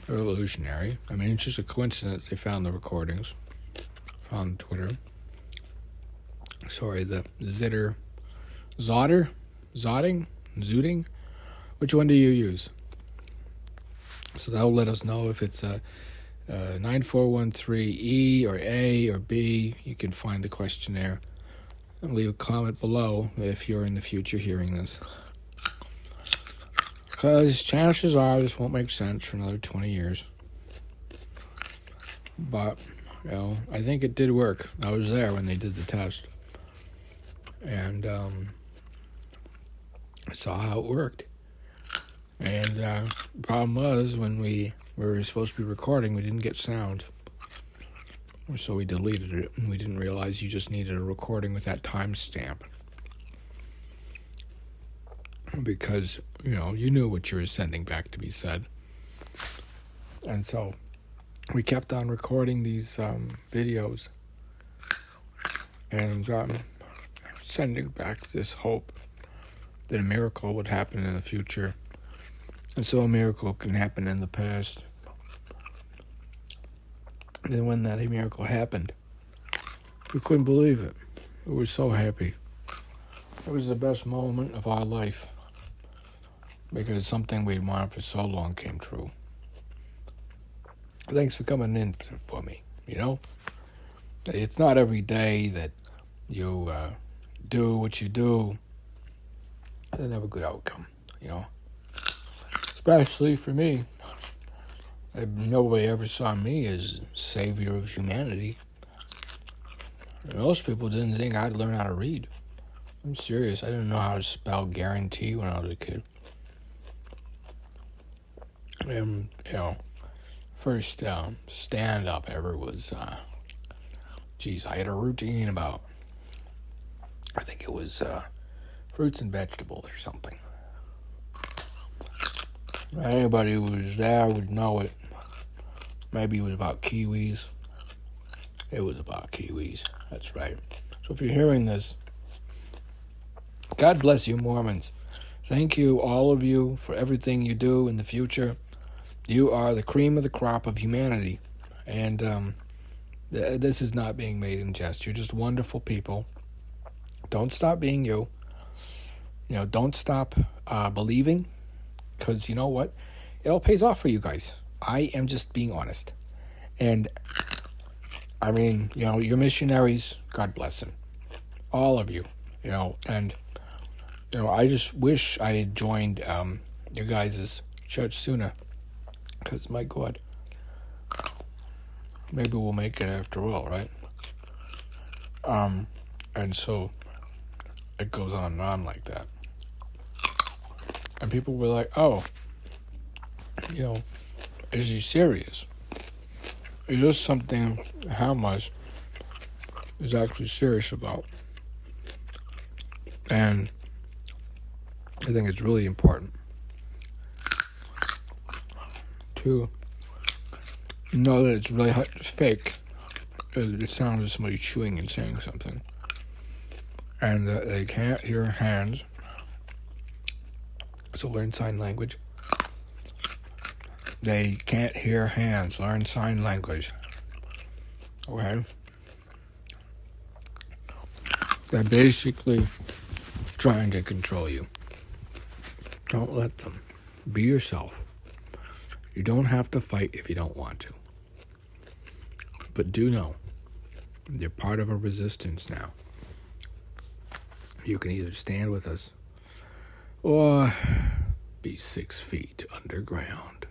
a revolutionary. I mean, it's just a coincidence they found the recordings, found Twitter. Sorry, the Zooting? Which one do you use? So that'll let us know if it's a 9413E or A or B. You can find the questionnaire and leave a comment below if you're in the future hearing this. Because chances are this won't make sense for another 20 years. But, I think it did work. I was there when they did the test. And I saw how it worked. And the problem was, when we were supposed to be recording, we didn't get sound. So we deleted it, and we didn't realize you just needed a recording with that timestamp. Because, you knew what you were sending back to be said. And so we kept on recording these videos and sending back this hope that a miracle would happen in the future. And so a miracle can happen in the past. And then when that miracle happened, we couldn't believe it. We were so happy. It was the best moment of our life, because something we'd wanted for so long came true. Thanks for coming in for me, It's not every day that you do what you do and have a good outcome, Especially for me. Nobody ever saw me as savior of humanity. Most people didn't think I'd learn how to read. I'm serious. I didn't know how to spell guarantee when I was a kid. First stand-up ever was, I had a routine about, I think it was fruits and vegetables or something. Anybody who was there would know it. Maybe it was about kiwis. It was about kiwis, that's right. So if you're hearing this, God bless you, Mormons. Thank you, all of you, for everything you do in the future. You are the cream of the crop of humanity. And this is not being made in jest. You're just wonderful people. Don't stop being you. Don't stop believing. Because you know what? It all pays off for you guys. I am just being honest. And, you're missionaries. God bless them. All of you. And, I just wish I had joined your guys' church sooner. Because, my God, maybe we'll make it after all, right? And so it goes on and on like that. And people were like, oh, is he serious? Is this something Hamwise is actually serious about? And I think it's really important to know that it's really fake. It sounds like somebody chewing and saying something. And they can't hear hands. So learn sign language. They can't hear hands. Learn sign language. Okay? They're basically trying to control you. Don't let them. Be yourself. You don't have to fight if you don't want to. But do know, you're part of a resistance now. You can either stand with us or be 6 feet underground.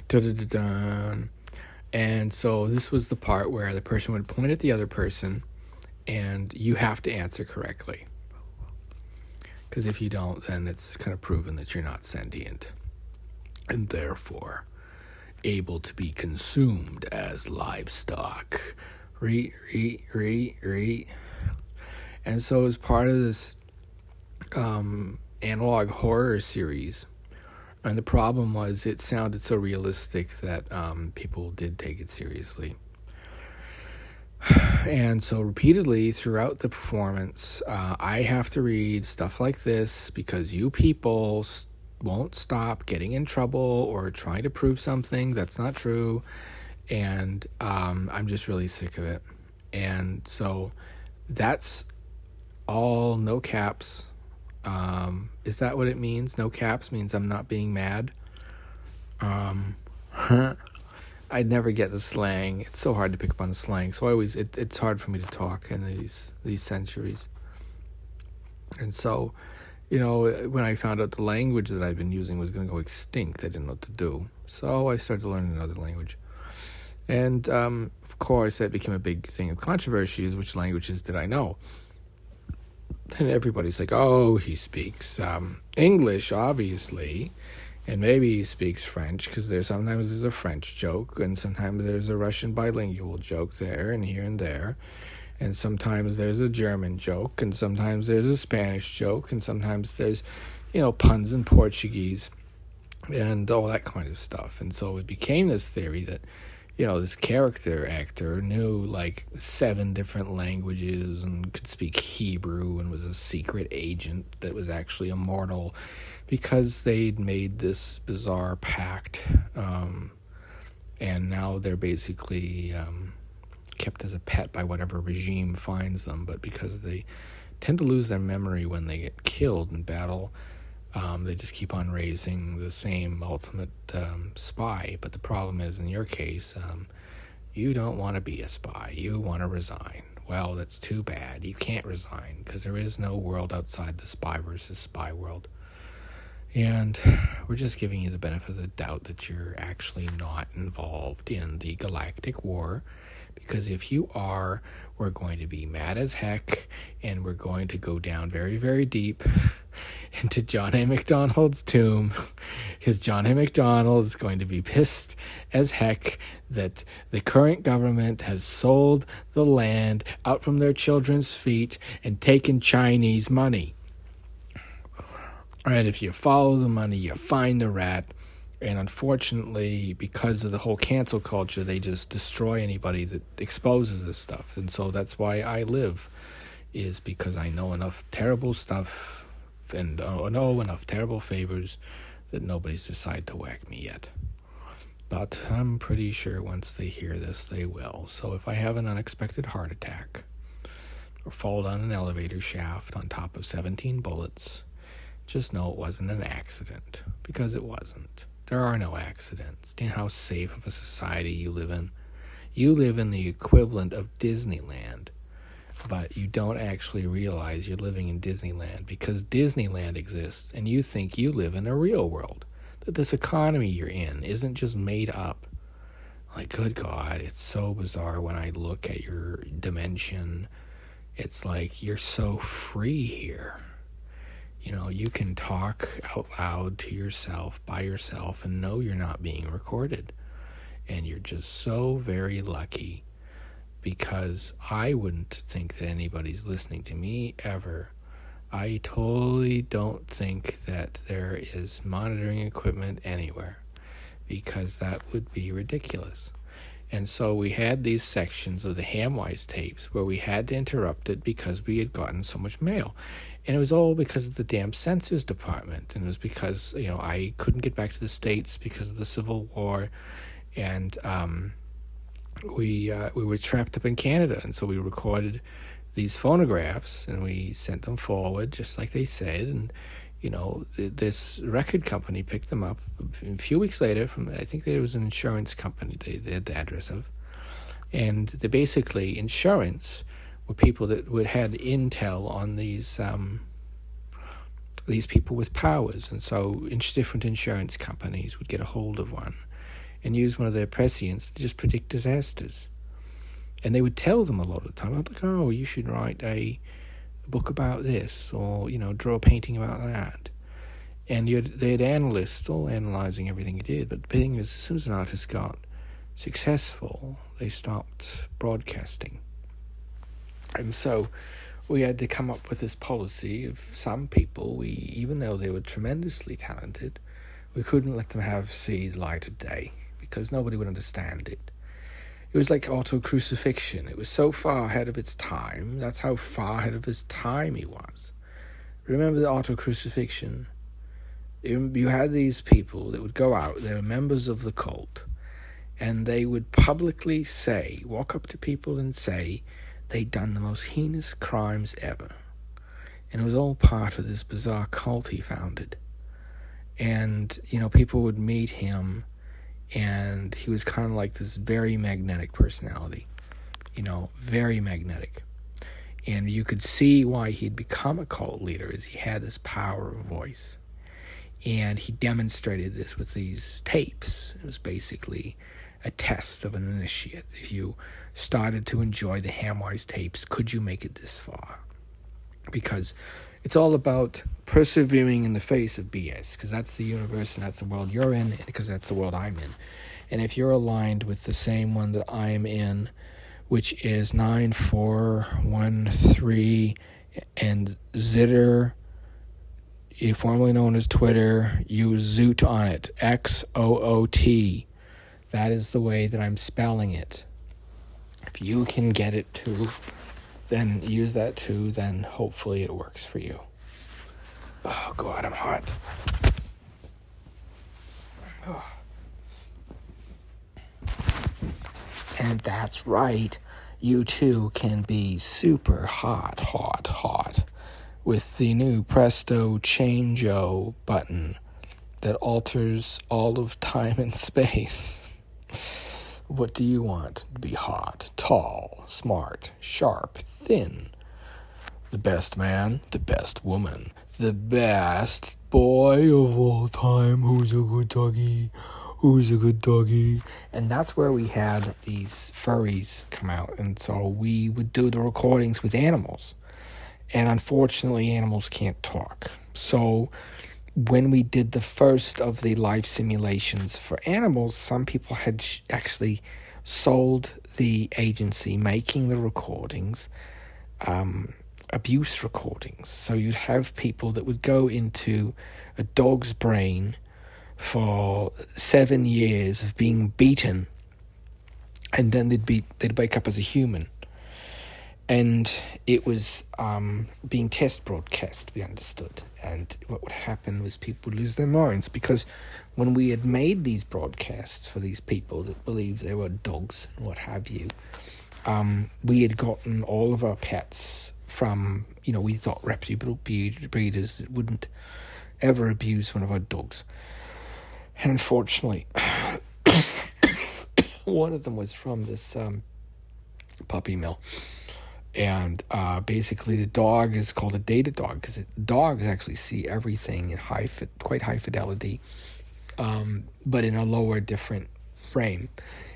Da-da-da-dun. And so this was the part where the person would point at the other person and you have to answer correctly. Because if you don't, then it's kind of proven that you're not sentient and therefore able to be consumed as livestock. And so as part of this analog horror series, and the problem was it sounded so realistic that people did take it seriously. And so repeatedly throughout the performance, I have to read stuff like this because you people won't stop getting in trouble or trying to prove something that's not true. And I'm just really sick of it. And so that's all no caps. Is that what it means? No caps means I'm not being mad. I never get the slang. It's so hard to pick up on the slang. So I always it's hard for me to talk in these centuries. And so, when I found out the language that I'd been using was going to go extinct, I didn't know what to do. So I started to learn another language. And of course, that became a big thing of controversy: is which languages did I know? And everybody's like, oh, he speaks English, obviously, and maybe he speaks French, because sometimes there's a French joke, and sometimes there's a Russian bilingual joke there and here and there, and sometimes there's a German joke, and sometimes there's a Spanish joke, and sometimes there's, puns in Portuguese, and all that kind of stuff. And so it became this theory that, this character actor knew like 7 different languages and could speak Hebrew and was a secret agent that was actually immortal because they'd made this bizarre pact. And now they're basically kept as a pet by whatever regime finds them. But because they tend to lose their memory when they get killed in battle, they just keep on raising the same ultimate spy. But the problem is, in your case, you don't want to be a spy. You want to resign. Well, that's too bad. You can't resign because there is no world outside the spy versus spy world. And we're just giving you the benefit of the doubt that you're actually not involved in the galactic war. Because if you are, we're going to be mad as heck, and we're going to go down very, very deep, into John A. MacDonald's tomb, because John A. MacDonald is going to be pissed as heck that the current government has sold the land out from their children's feet and taken Chinese money. And if you follow the money, you find the rat. And unfortunately, because of the whole cancel culture, they just destroy anybody that exposes this stuff. And so that's why I live, is because I know enough terrible stuff and know enough terrible favors that nobody's decided to whack me yet. But I'm pretty sure once they hear this, they will. So if I have an unexpected heart attack or fall down an elevator shaft on top of 17 bullets, just know it wasn't an accident, because it wasn't. There are no accidents. Do you know how safe of a society you live in? You live in the equivalent of Disneyland, but you don't actually realize you're living in Disneyland because Disneyland exists and you think you live in a real world, that this economy you're in isn't just made up. Like, good God, it's so bizarre when I look at your dimension. It's like you're so free here. You know, you can talk out loud to yourself, by yourself, and know you're not being recorded. And you're just so very lucky, because I wouldn't think that anybody's listening to me ever. I totally don't think that there is monitoring equipment anywhere, because that would be ridiculous. And so we had these sections of the Hamwise tapes where we had to interrupt it because we had gotten so much mail. And it was all because of the damn censors department. And it was because, I couldn't get back to the States because of the Civil War. And we were trapped up in Canada. And so we recorded these phonographs and we sent them forward just like they said. And, this record company picked them up a few weeks later from, I think there was an insurance company they had the address of. And they basically, insurance were people that had intel on these people with powers. And so different insurance companies would get a hold of one and use one of their prescience to just predict disasters. And they would tell them a lot of the time, like, oh, you should write a book about this, or, draw a painting about that. And they had analysts all analyzing everything he did. But the thing is, as soon as an artist got successful, they stopped broadcasting. And so we had to come up with this policy of some people, even though they were tremendously talented, we couldn't let them see the light of day because nobody would understand it. It was like auto-crucifixion. It was so far ahead of its time. That's how far ahead of his time he was. Remember the auto-crucifixion? You had these people that would go out, they were members of the cult, and they would publicly walk up to people and say they'd done the most heinous crimes ever. And it was all part of this bizarre cult he founded. And, people would meet him, and he was kind of like this very magnetic personality, very magnetic. And you could see why he'd become a cult leader, is he had this power of voice. And he demonstrated this with these tapes. It was basically a test of an initiate. If you started to enjoy the Hamwise tapes, could you make it this far? Because it's all about persevering in the face of BS, because that's the universe and that's the world you're in, because that's the world I'm in. And if you're aligned with the same one that I'm in, which is 9413 and Zitter, formerly known as Twitter, use Zoot on it, XOOT. That is the way that I'm spelling it. If you can get it too, then use that too, then hopefully it works for you. Oh, God, I'm hot. Oh. And that's right, you too can be super hot with the new Presto Changeo button that alters all of time and space. What do you want to be? Hot, tall, smart, sharp, thin? The best man, the best woman, the best boy of all time. Who's a good doggy? Who's a good doggy? And that's where we had these furries come out. And so we would do the recordings with animals. And unfortunately, animals can't talk So when we did the first of the live simulations for animals, some people had actually sold the agency making the recordings, abuse recordings. So you'd have people that would go into a dog's brain for 7 years of being beaten, and then they'd wake up as a human. And it was being test broadcast, we understood. And what would happen was people would lose their minds, because when we had made these broadcasts for these people that believed they were dogs and what have you, we had gotten all of our pets from, we thought reputable breeders that wouldn't ever abuse one of our dogs. And unfortunately, one of them was from this puppy mill. And basically the dog is called a data dog, because dogs actually see everything in quite high fidelity, but in a lower, different frame.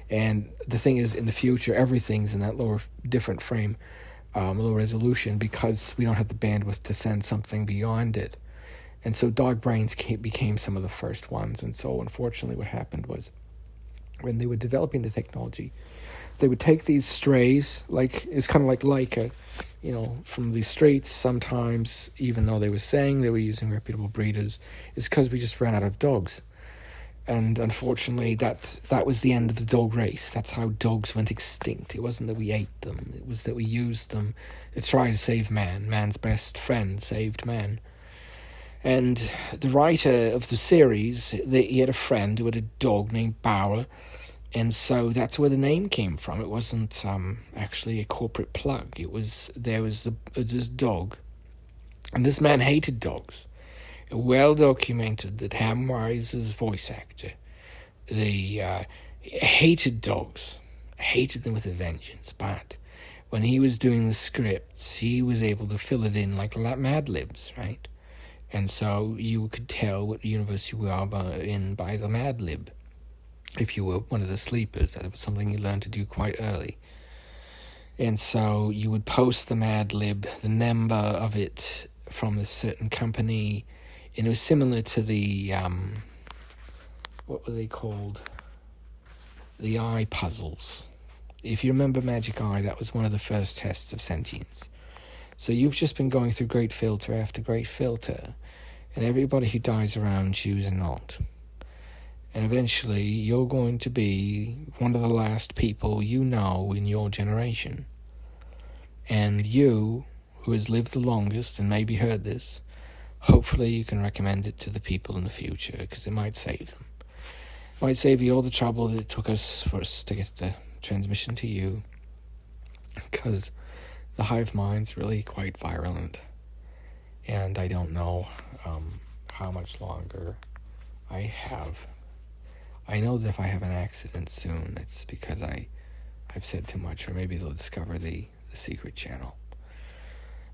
And the thing is, in the future, everything's in that lower, different frame, low resolution, because we don't have the bandwidth to send something beyond it. And so dog brains became some of the first ones. And so unfortunately what happened was, when they were developing the technology, they would take these strays, it's kind of like a, from the streets. Sometimes, even though they were saying they were using reputable breeders, it's because we just ran out of dogs. And unfortunately, that was the end of the dog race. That's how dogs went extinct. It wasn't that we ate them. It was that we used them to try to save man. Man's best friend saved man. And the writer of the series, he had a friend who had a dog named Bauer. And so that's where the name came from. It wasn't actually a corporate plug. There was this dog, and this man hated dogs. Well documented that Hamwise's voice actor, they hated dogs, hated them with a vengeance. But when he was doing the scripts, he was able to fill it in like Mad Libs, right? And so you could tell what universe you were in by the Mad Lib. If you were one of the sleepers, that was something you learned to do quite early. And so you would post the Mad Lib, the number of it from a certain company, and it was similar to the, what were they called? The eye puzzles. If you remember Magic Eye, that was one of the first tests of sentience. So you've just been going through great filter after great filter, and everybody who dies around you is an alt. And eventually, you're going to be one of the last people in your generation. And you, who has lived the longest and maybe heard this, hopefully you can recommend it to the people in the future, because it might save them. It might save you all the trouble that it took us to get the transmission to you, because the hive mind's really quite virulent. And I don't know how much longer I have. I know that if I have an accident soon, it's because I've said too much, or maybe they'll discover the secret channel.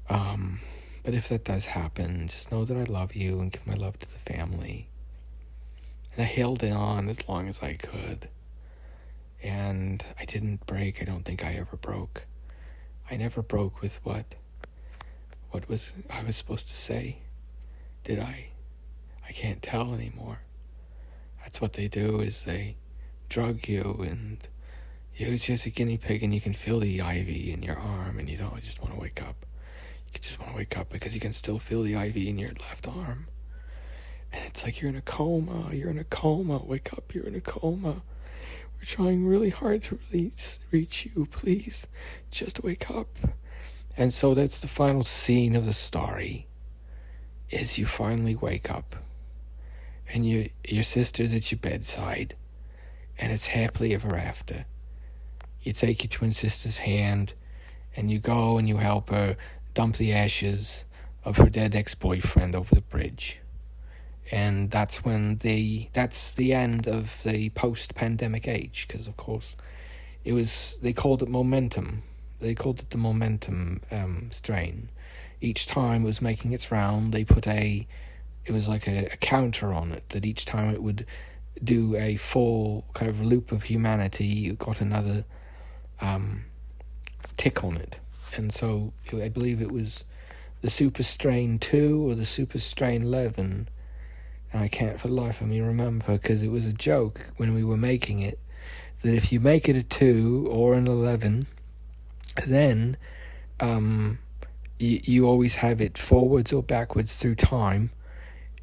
But if that does happen, just know that I love you and give my love to the family. And I held on as long as I could. And I didn't break. I don't think I ever broke. I never broke with what I was supposed to say. Did I? I can't tell anymore. That's what they do, is they drug you and use you as a guinea pig, and you can feel the IV in your arm, and you just want to wake up. You just want to wake up because you can still feel the IV in your left arm. And it's like you're in a coma, wake up, you're in a coma. We're trying really hard to reach you, please, just wake up. And so that's the final scene of the story, is you finally wake up. And your sister's at your bedside, and it's happily ever after. You take your twin sister's hand, and you go and you help her dump the ashes of her dead ex-boyfriend over the bridge. And that's the end of the post-pandemic age, because of course they called it momentum. They called it the momentum strain. Each time it was making its round, they put it was like a counter on it, that each time it would do a full kind of loop of humanity, you got another tick on it. And so I believe it was the Super Strain 2 or the Super Strain 11. And I can't for the life of me remember, because it was a joke when we were making it, that if you make it a 2 or an 11, then you always have it forwards or backwards through time.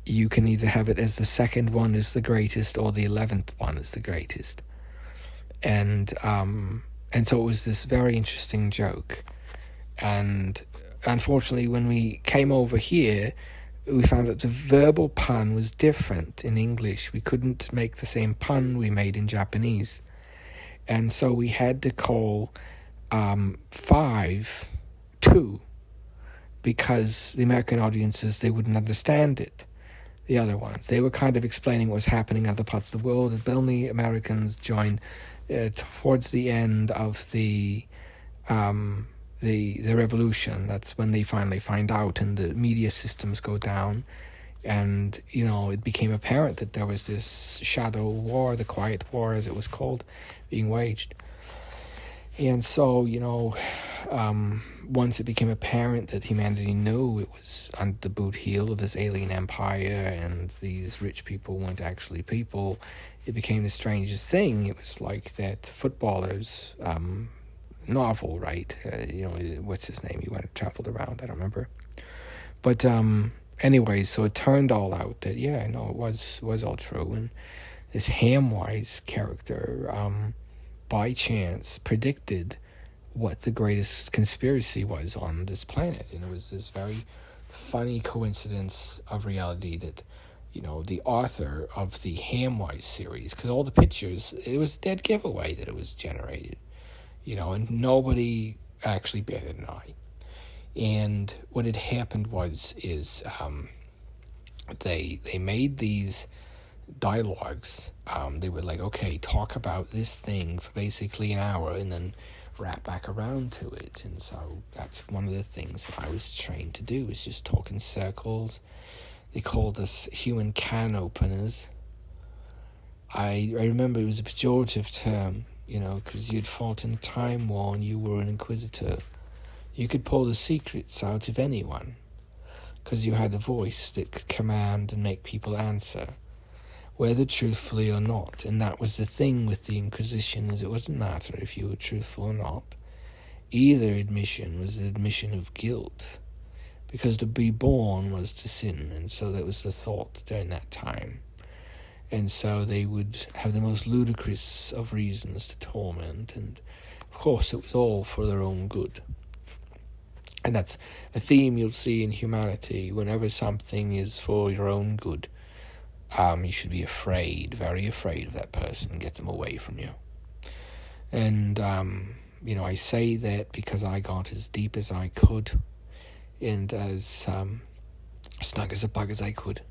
You can either have it as the second one is the greatest or the 11th one is the greatest. And so it was this very interesting joke. And unfortunately, when we came over here, we found that the verbal pun was different in English. We couldn't make the same pun we made in Japanese. And so we had to call 5 2, because the American audiences, they wouldn't understand it. The other ones, they were kind of explaining what was happening in other parts of the world, but only Americans joined towards the end of the revolution. That's when they finally find out, and the media systems go down, and it became apparent that there was this shadow war, the quiet war as it was called, being waged. And so once it became apparent that humanity knew it was under the boot heel of this alien empire, and these rich people weren't actually people, it became the strangest thing. It was like that footballer's novel, right? What's his name? He traveled around. I don't remember. But anyway, so it turned all out that it was all true, and this Hamwise character, by chance, predicted what the greatest conspiracy was on this planet, and it was this very funny coincidence of reality that the author of the Hamwise series, because all the pictures, it was a dead giveaway that it was generated, and nobody actually batted an eye. And what had happened is they made these dialogues. They were like, okay, talk about this thing for basically an hour and then wrap back around to it. And so that's one of the things that I was trained to do, is just talk in circles. They called us human can openers. I remember it was a pejorative term, because you'd fought in a time war and you were an inquisitor. You could pull the secrets out of anyone, because you had a voice that could command and make people answer, whether truthfully or not. And that was the thing with the Inquisition, is it wasn't matter if you were truthful or not. Either admission was the admission of guilt, because to be born was to sin, and so that was the thought during that time. And so they would have the most ludicrous of reasons to torment, and of course it was all for their own good. And that's a theme you'll see in humanity. Whenever something is for your own good, you should be afraid, very afraid of that person, and get them away from you. And, I say that because I got as deep as I could, and as snug as a bug as I could.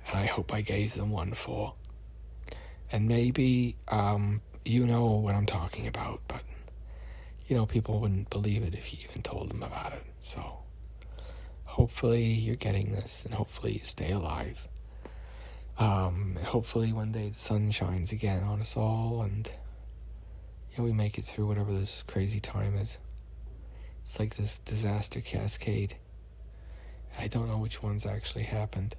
And I hope I gave them one for. And maybe, you know what I'm talking about, but, people wouldn't believe it if you even told them about it. So, hopefully you're getting this, and hopefully you stay alive. And hopefully one day the sun shines again on us all, and we make it through whatever this crazy time is. It's like this disaster cascade, and I don't know which ones actually happened.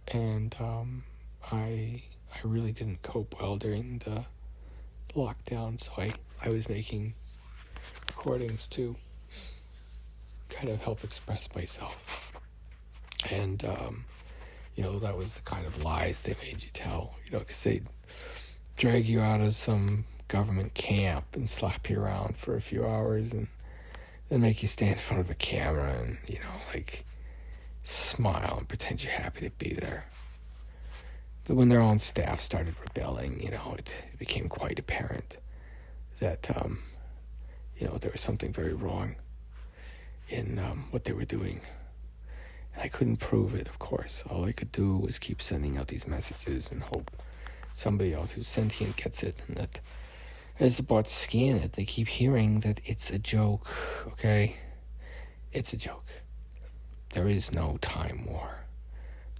And I really didn't cope well during the lockdown, so I was making recordings to kind of help express myself. And that was the kind of lies they made you tell, because they'd drag you out of some government camp and slap you around for a few hours and then make you stand in front of a camera and, smile and pretend you're happy to be there. But when their own staff started rebelling, it became quite apparent that, there was something very wrong in what they were doing. And I couldn't prove it, of course. All I could do was keep sending out these messages and hope somebody else who's sentient gets it, and that as the bots scan it, they keep hearing that it's a joke, okay? It's a joke. There is no time war.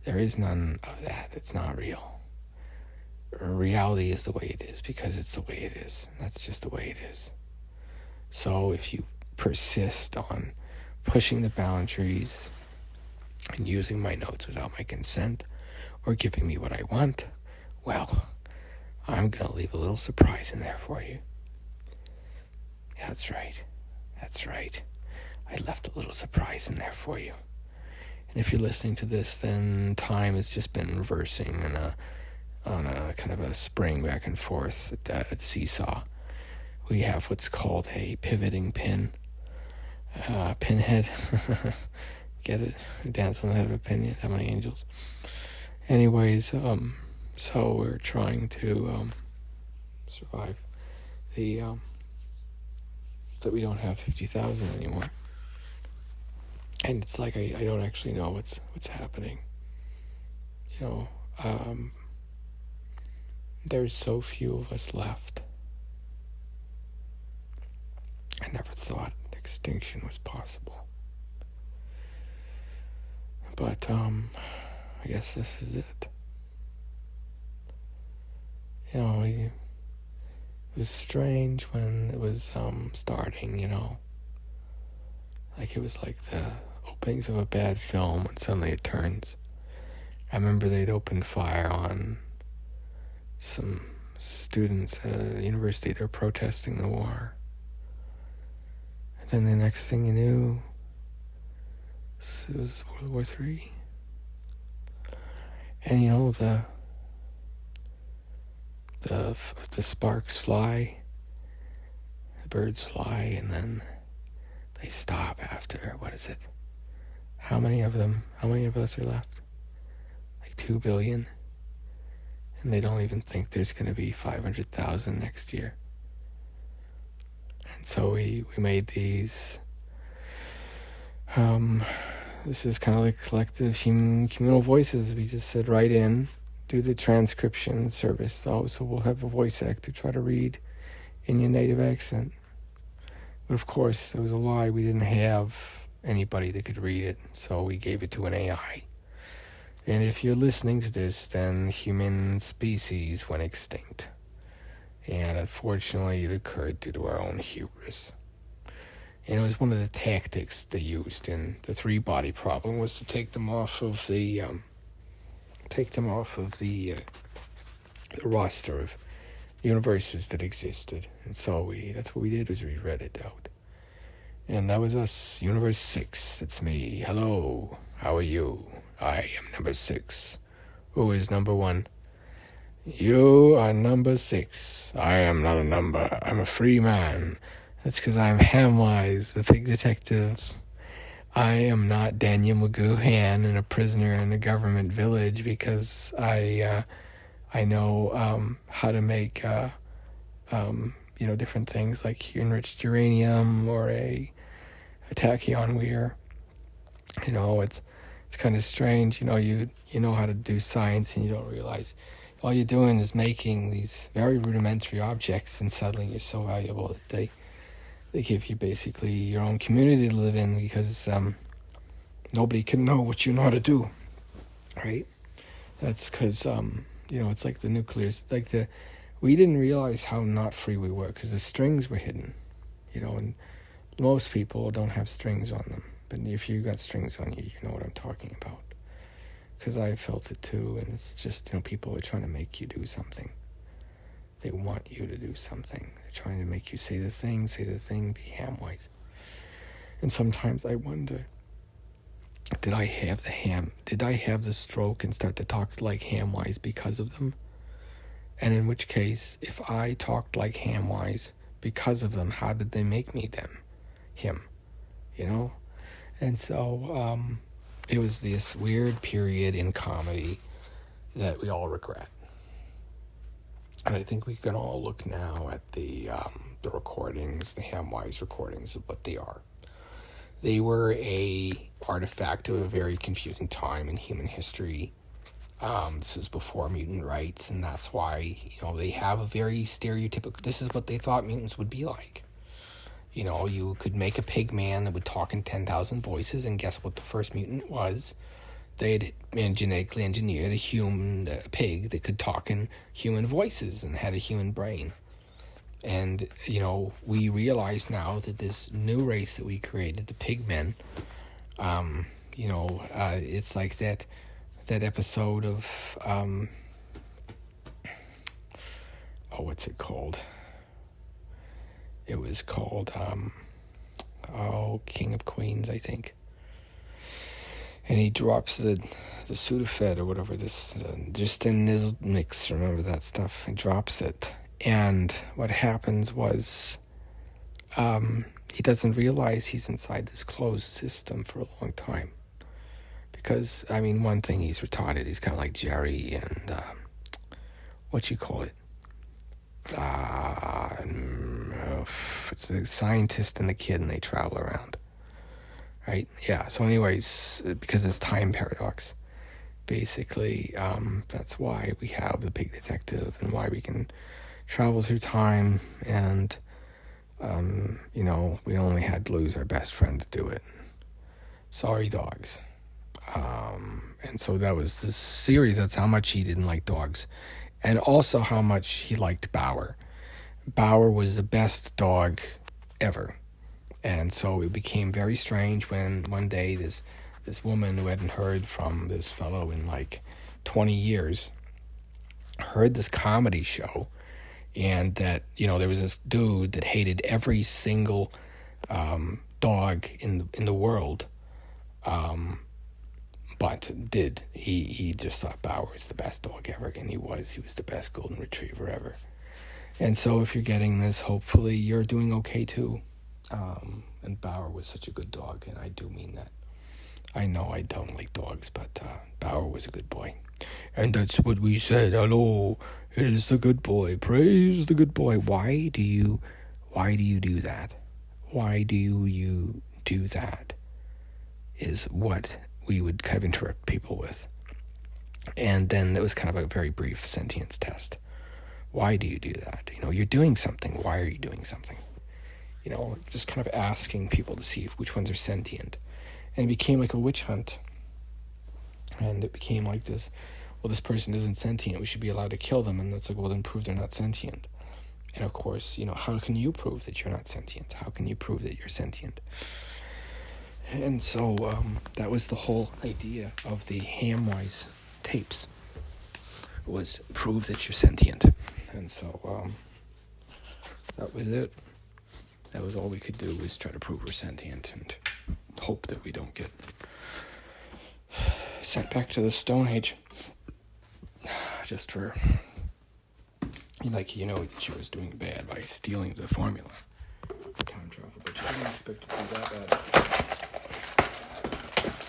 There is none of that. It's not real. Reality is the way it is because it's the way it is. That's just the way it is. So if you persist on pushing the boundaries and using my notes without my consent or giving me what I want, well, I'm going to leave a little surprise in there for you. Yeah, that's right. I left a little surprise in there for you. And if you're listening to this, then time has just been reversing on a kind of a spring back and forth at seesaw. We have what's called a pivoting pin. Pinhead. Get it? Dance on the head of a pin. How many angels? Anyways, so we're trying to survive the that we don't have 50,000 anymore. And it's like I don't actually know what's happening. There's so few of us left. I never thought extinction was possible. But I guess this is it. It was strange when it was starting, Like it was like the openings of a bad film and suddenly it turns. I remember they'd opened fire on some students at a university. They were protesting the war. And then the next thing you knew, it was World War III. And the sparks fly, the birds fly, and then they stop after, what is it? How many of us are left? Like 2 billion? And they don't even think there's going to be 500,000 next year. And so we made these, this is kind of like collective communal voices. We just said, write in, do the transcription service. So we'll have a voice actor try to read in your native accent. But of course, it was a lie. We didn't have anybody that could read it, so we gave it to an AI. And if you're listening to this, then human species went extinct. And unfortunately, it occurred due to our own hubris. And it was one of the tactics they used in the 3-body problem was to take them off of the roster of universes that existed. And so that's what we did, was we read it out. And that was us, Universe 6. That's me. Hello, how are you? I am number 6. Who is number 1? You are number 6. I am not a number. I'm a free man. That's because I'm Hamwise, the pig detective. I am not Daniel McGoohan and a prisoner in a government village because I know how to make different things like enriched uranium or a tachyon weir. It's kind of strange. You know how to do science and you don't realize all you're doing is making these very rudimentary objects, and suddenly you're so valuable that they give you basically your own community to live in because nobody can know what you know how to do, right? That's because it's like the nuclear. We didn't realize how not free we were because the strings were hidden, and most people don't have strings on them. But if you got strings on you, you know what I'm talking about. Because I felt it too, and it's just, people are trying to make you do something. They want you to do something. They're trying to make you say the thing, be Hamwise. And sometimes I wonder, did I have the stroke and start to talk like Hamwise because of them? And in which case, if I talked like Hamwise because of them, how did they make me him? And so it was this weird period in comedy that we all regret. And I think we can all look now at the recordings, the Hamwise recordings of what they are. They were a artifact of a very confusing time in human history. This is before mutant rights, and that's why, they have a very stereotypical, this is what they thought mutants would be like. You could make a pig man that would talk in 10,000 voices, and guess what the first mutant was? They'd genetically engineered a pig that could talk in human voices and had a human brain. And, we realize now that this new race that we created, the pigmen, it's like that episode of, what's it called? It was called, King of Queens, I think. And he drops the Sudafed or whatever, this just in his mix, remember that stuff? He drops it. And what happens was he doesn't realize he's inside this closed system for a long time. Because, one thing, he's retarded. He's kind of like Jerry and, it's a scientist and a kid, and they travel around. Right? Yeah, so anyways, because it's time paradox, basically, that's why we have the big detective and why we can travel through time, and, we only had to lose our best friend to do it. Sorry, dogs. And so that was this series. That's how much he didn't like dogs, and also how much he liked Bauer. Bauer was the best dog ever. And so it became very strange when one day this woman who hadn't heard from this fellow in like 20 years heard this comedy show, and that, there was this dude that hated every single dog in the world, but he just thought Bauer was the best dog ever, and he was the best golden retriever ever. And so if you're getting this, hopefully you're doing okay too. And Bauer was such a good dog, and I do mean that. I know I don't like dogs, but Bauer was a good boy. And that's what we said. Hello, it is the good boy. Praise the good boy. Why do you do that? Why do you do that? Is what we would kind of interrupt people with. And then it was kind of a very brief sentience test. Why do you do that? You're doing something. Why are you doing something? Just kind of asking people to see which ones are sentient. And it became like a witch hunt. And it became like this, well, this person isn't sentient, we should be allowed to kill them. And it's like, well, then prove they're not sentient. And of course, how can you prove that you're not sentient? How can you prove that you're sentient? And so that was the whole idea of the Hamwise tapes, was prove that you're sentient. And so that was it. That was all we could do, was try to prove we're sentient and hope that we don't get sent back to the Stone Age. Just for, she was doing bad by stealing the formula. Time travel, but I didn't expect it to be that bad.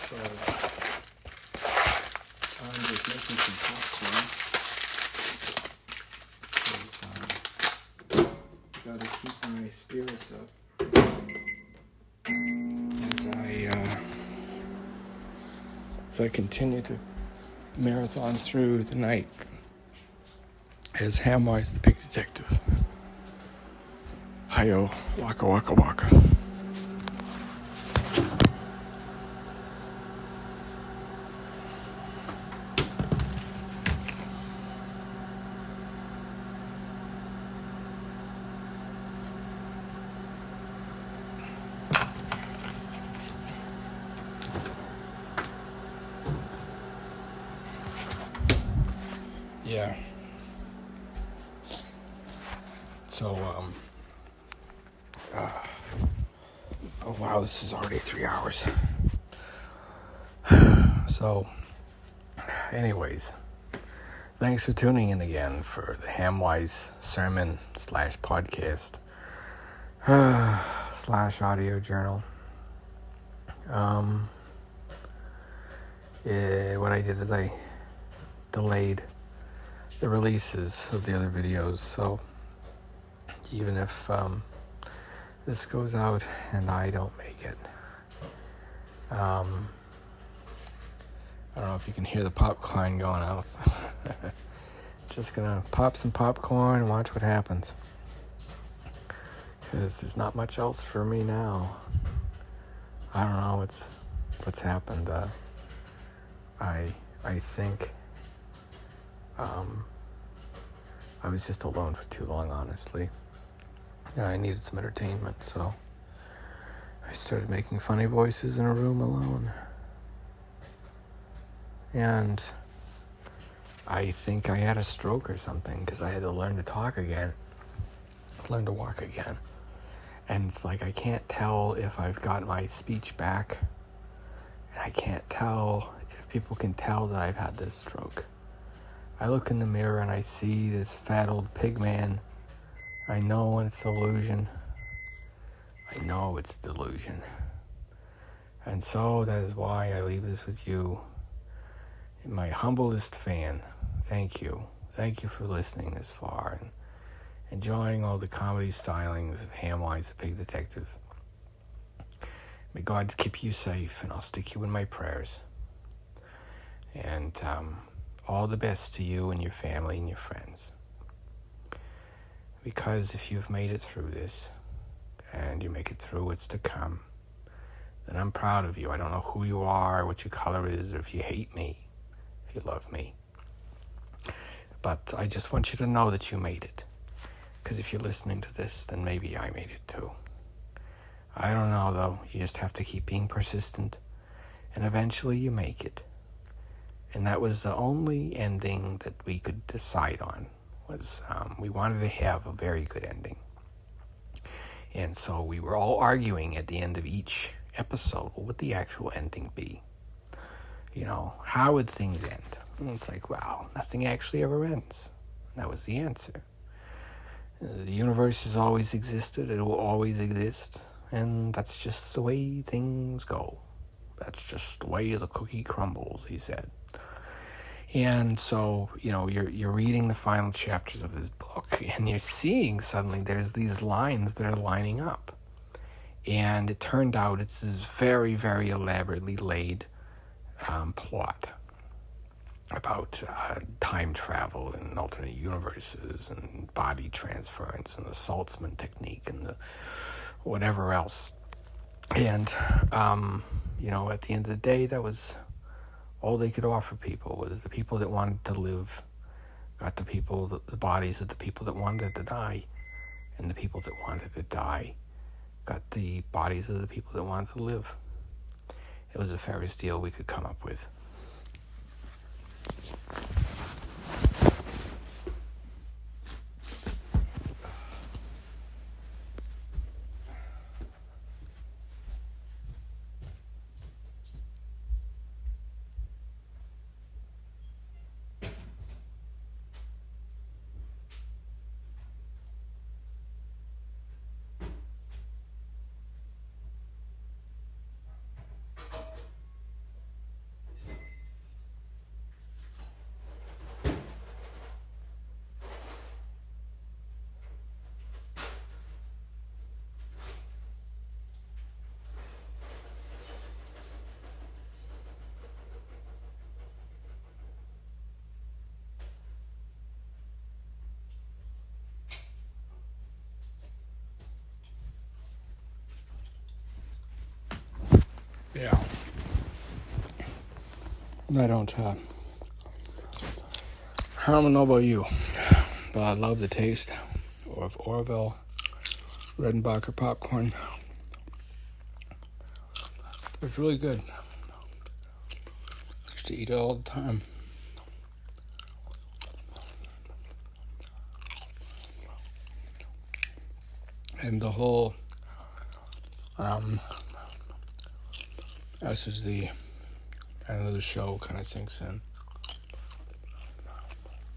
So, I'm just making some popcorn. Gotta keep my spirits up as I continue to marathon through the night as Hamwise the Big Detective. Hi-yo, waka waka waka. Yeah. So, oh wow, this is already 3 hours. So, anyways, thanks for tuning in again for the Hamwise sermon / podcast / audio journal. What I did is I delayed the releases of the other videos, so even if this goes out and I don't make it, I don't know if you can hear the popcorn going out. Just gonna pop some popcorn and watch what happens, because there's not much else for me now. I don't know what's happened. I think I was just alone for too long, honestly. And I needed some entertainment, so I started making funny voices in a room alone. And I think I had a stroke or something, because I had to learn to talk again, learn to walk again. And it's like I can't tell if I've got my speech back, and I can't tell if people can tell that I've had this stroke. I look in the mirror and I see this fat old pig man. I know it's delusion. I know it's delusion. And so that is why I leave this with you, my humblest fan. Thank you. Thank you for listening this far and enjoying all the comedy stylings of Hamwise, the Pig Detective. May God keep you safe, and I'll stick you in my prayers. And all the best to you and your family and your friends. Because if you've made it through this, and you make it through what's to come, then I'm proud of you. I don't know who you are, what your color is, or if you hate me, if you love me. But I just want you to know that you made it. Because if you're listening to this, then maybe I made it too. I don't know, though. You just have to keep being persistent, and eventually you make it. And that was the only ending that we could decide on. Was we wanted to have a very good ending. And so we were all arguing at the end of each episode, what would the actual ending be? You know, how would things end? And it's like, wow, nothing actually ever ends. And that was the answer. The universe has always existed, it will always exist, and that's just the way things go. That's just the way the cookie crumbles, he said. And so, you know, you're reading the final chapters of this book, and you're seeing suddenly there's these lines that are lining up. And it turned out it's this very, very elaborately laid plot about time travel and alternate universes and body transference and the Saltzman technique and the whatever else. And, you know, at the end of the day, that was all they could offer people. Was the people that wanted to live got the people, the bodies of the people that wanted to die, and the people that wanted to die got the bodies of the people that wanted to live. It was the fairest deal we could come up with. Yeah. I don't know about you, but I love the taste of Orville Redenbacher popcorn. It's really good. I used to eat it all the time. And the whole, this is the end of the show kind of sinks in.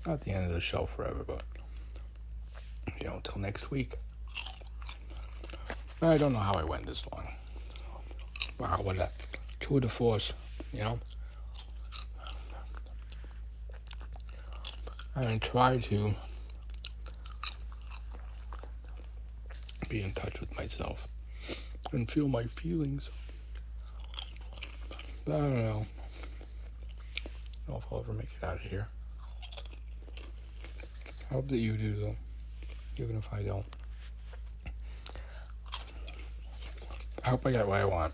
Not the end of the show forever, but, you know, until next week. I don't know how I went this long. Wow, what a tour de force, you know? I try to be in touch with myself and feel my feelings. But I don't know. I don't know if I'll ever make it out of here. I hope that you do, though, even if I don't. I hope I get what I want,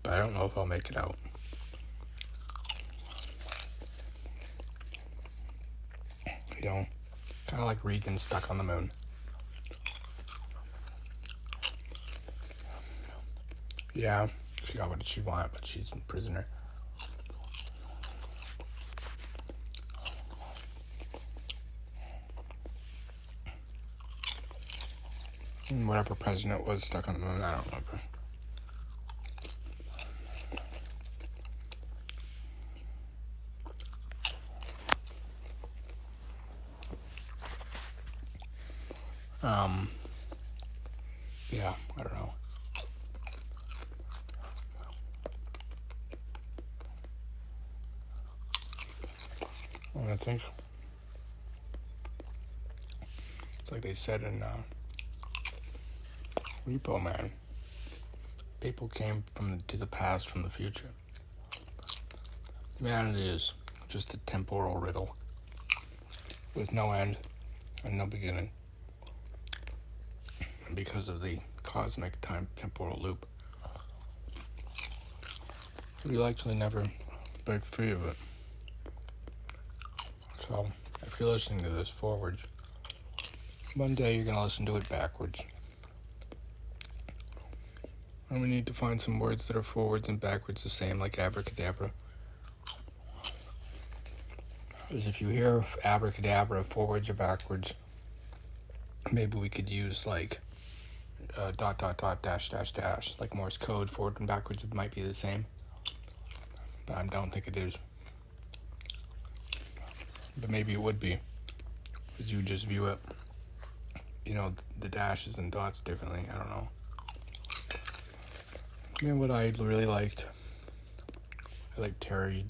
but I don't know if I'll make it out. You know, kind of like Regan stuck on the moon. Yeah, she got what she wanted, but she's a prisoner. And whatever president was stuck on the moon, I don't remember. Yeah, I don't know. I think it's like they said in Repo Man. People came to the past from the future. Humanity is just a temporal riddle with no end and no beginning. And because of the cosmic time temporal loop, we likely never break free of it. So, if you're listening to this forwards, one day you're going to listen to it backwards. And we need to find some words that are forwards and backwards the same, like abracadabra. Because if you hear abracadabra forwards or backwards, maybe we could use like dot dot dot dash dash dash, like Morse code. Forward and backwards it might be the same, but I don't think it is. But maybe it would be, because you just view it, the dashes and dots differently. I don't know. What I really liked, I liked Terry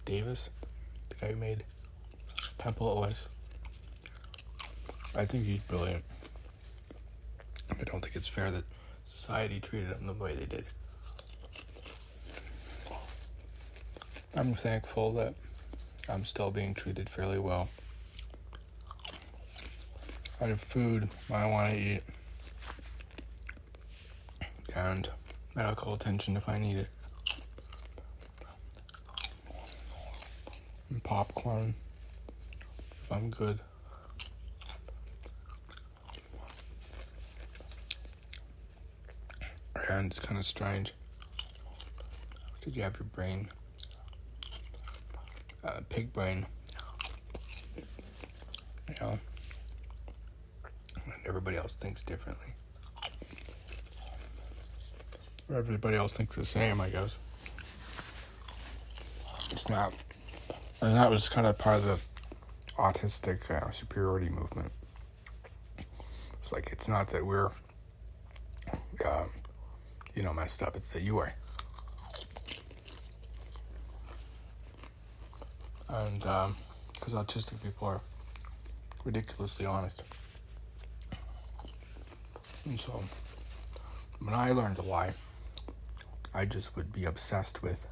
Davis, the guy who made Temple OS. I think he's brilliant. I don't think it's fair that society treated him the way they did. I'm thankful that I'm still being treated fairly well. I have food I want to eat, and medical attention if I need it, and popcorn if I'm good. And it's kind of strange because you have your brain, pig brain, and everybody else thinks differently. Or everybody else thinks the same, I guess. It's not. And that was kind of part of the autistic superiority movement. It's like, it's not that we're, messed up. It's that you are. And, because autistic people are ridiculously honest. And so, when I learned to lie, I just would be obsessed with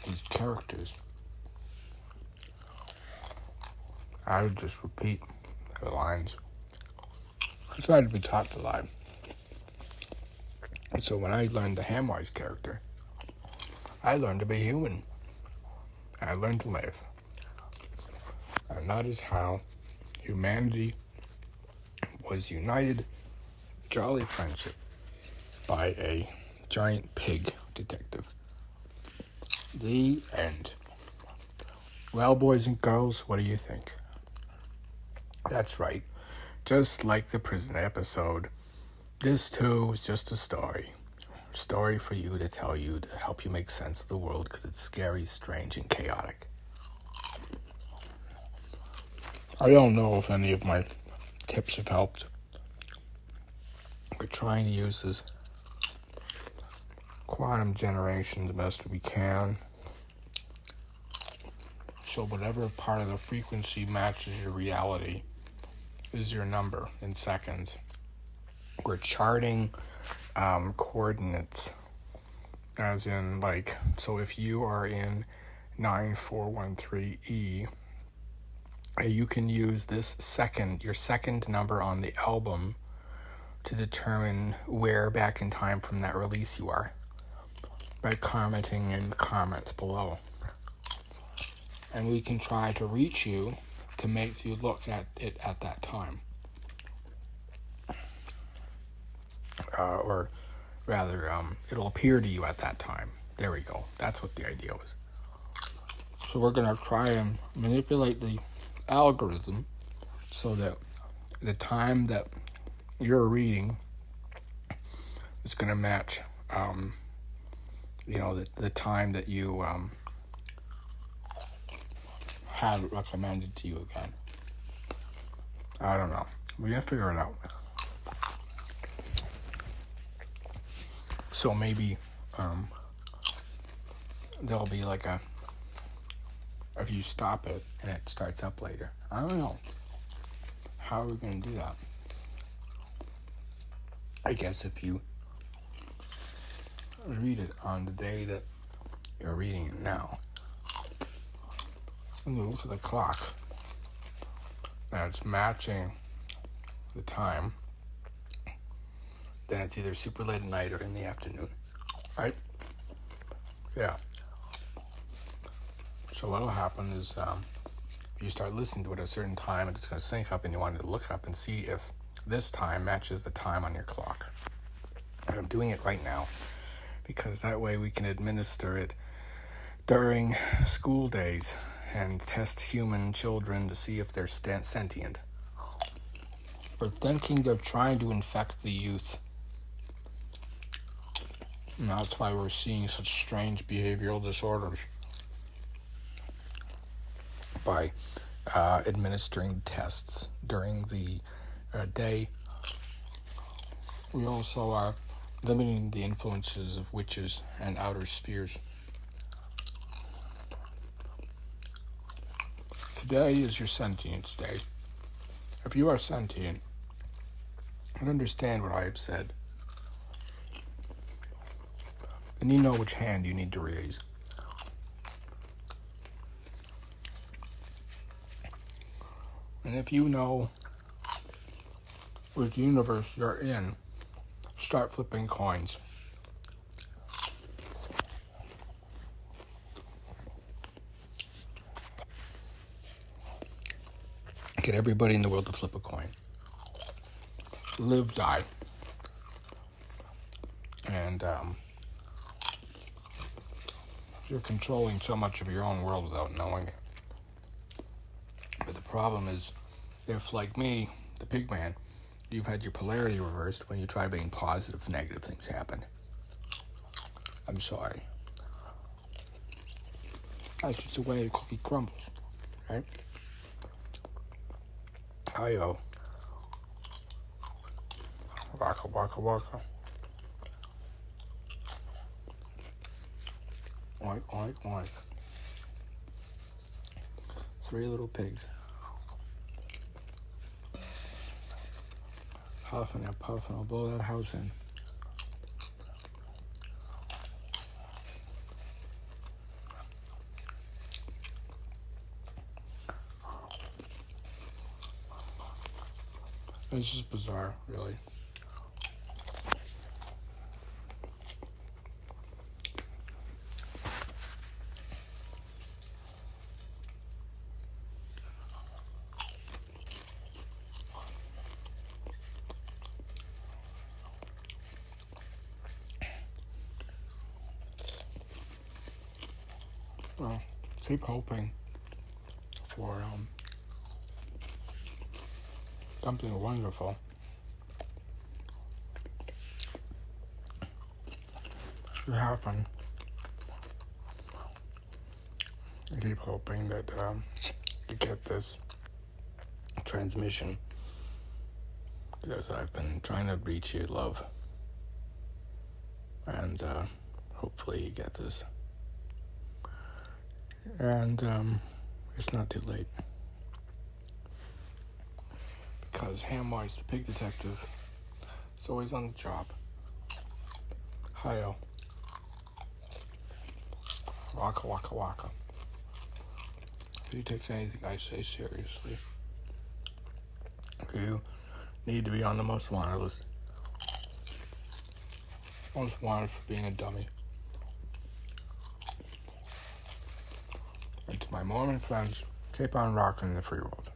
these characters. I would just repeat their lines. I tried to be taught to lie. And so when I learned the Hamwise character, I learned to be human. I learned to live. And that is how humanity was united, jolly friendship, by a giant pig detective. The end. Well, boys and girls, what do you think? That's right. Just like the prison episode, this too was just a story. A story for you to tell you, to help you make sense of the world, because it's scary, strange, and chaotic. I don't know if any of my tips have helped. We're trying to use this quantum generation the best we can. So whatever part of the frequency matches your reality is your number in seconds. We're charting coordinates, as in, so if you are in 9413E, you can use your second number on the album to determine where back in time from that release you are, by commenting in the comments below. And we can try to reach you to make you look at it at that time. or rather, it'll appear to you at that time. There we go. That's what the idea was. So we're going to try and manipulate the algorithm so that the time that you're reading is going to match, the time that you had it recommended to you again. I don't know. We gotta figure it out. So maybe there'll be like if you stop it and it starts up later. I don't know. How are we gonna do that? I guess if you read it on the day that you're reading it now, and you look at the clock, and it's matching the time, then it's either super late at night or in the afternoon, right? Yeah. So what'll happen is if you start listening to it at a certain time, it's going to sync up, and you want to look up and see if this time matches the time on your clock. And I'm doing it right now because that way we can administer it during school days and test human children to see if they're sentient. We're thinking of trying to infect the youth. And that's why we're seeing such strange behavioral disorders. By administering tests during the day. We also are limiting the influences of witches and outer spheres. Today is your sentience day. If you are sentient and understand what I have said, then you know which hand you need to raise. And if you know which universe you're in, start flipping coins. Get everybody in the world to flip a coin. Live, die. And you're controlling so much of your own world without knowing it. But the problem is, if, like me, the pig man, you've had your polarity reversed when you try being positive, negative things happen. I'm sorry. That's just the way the cookie crumbles, right? Hi-yo. Waka, waka, waka. Oink, oink, oink. 3 little pigs. Huffing and puffing, I'll blow that house in. It's just bizarre, really. Well, keep hoping for something wonderful. To happen. I keep hoping that you get this transmission, because I've been trying to reach you, love, and hopefully you get this. And it's not too late, because Hamwise, the pig detective, is always on the job. Hi-yo. Waka, waka, waka. Who takes anything I say seriously? You need to be on the most wanted list. Most wanted for being a dummy. And to my Mormon friends, keep on rocking in the free world.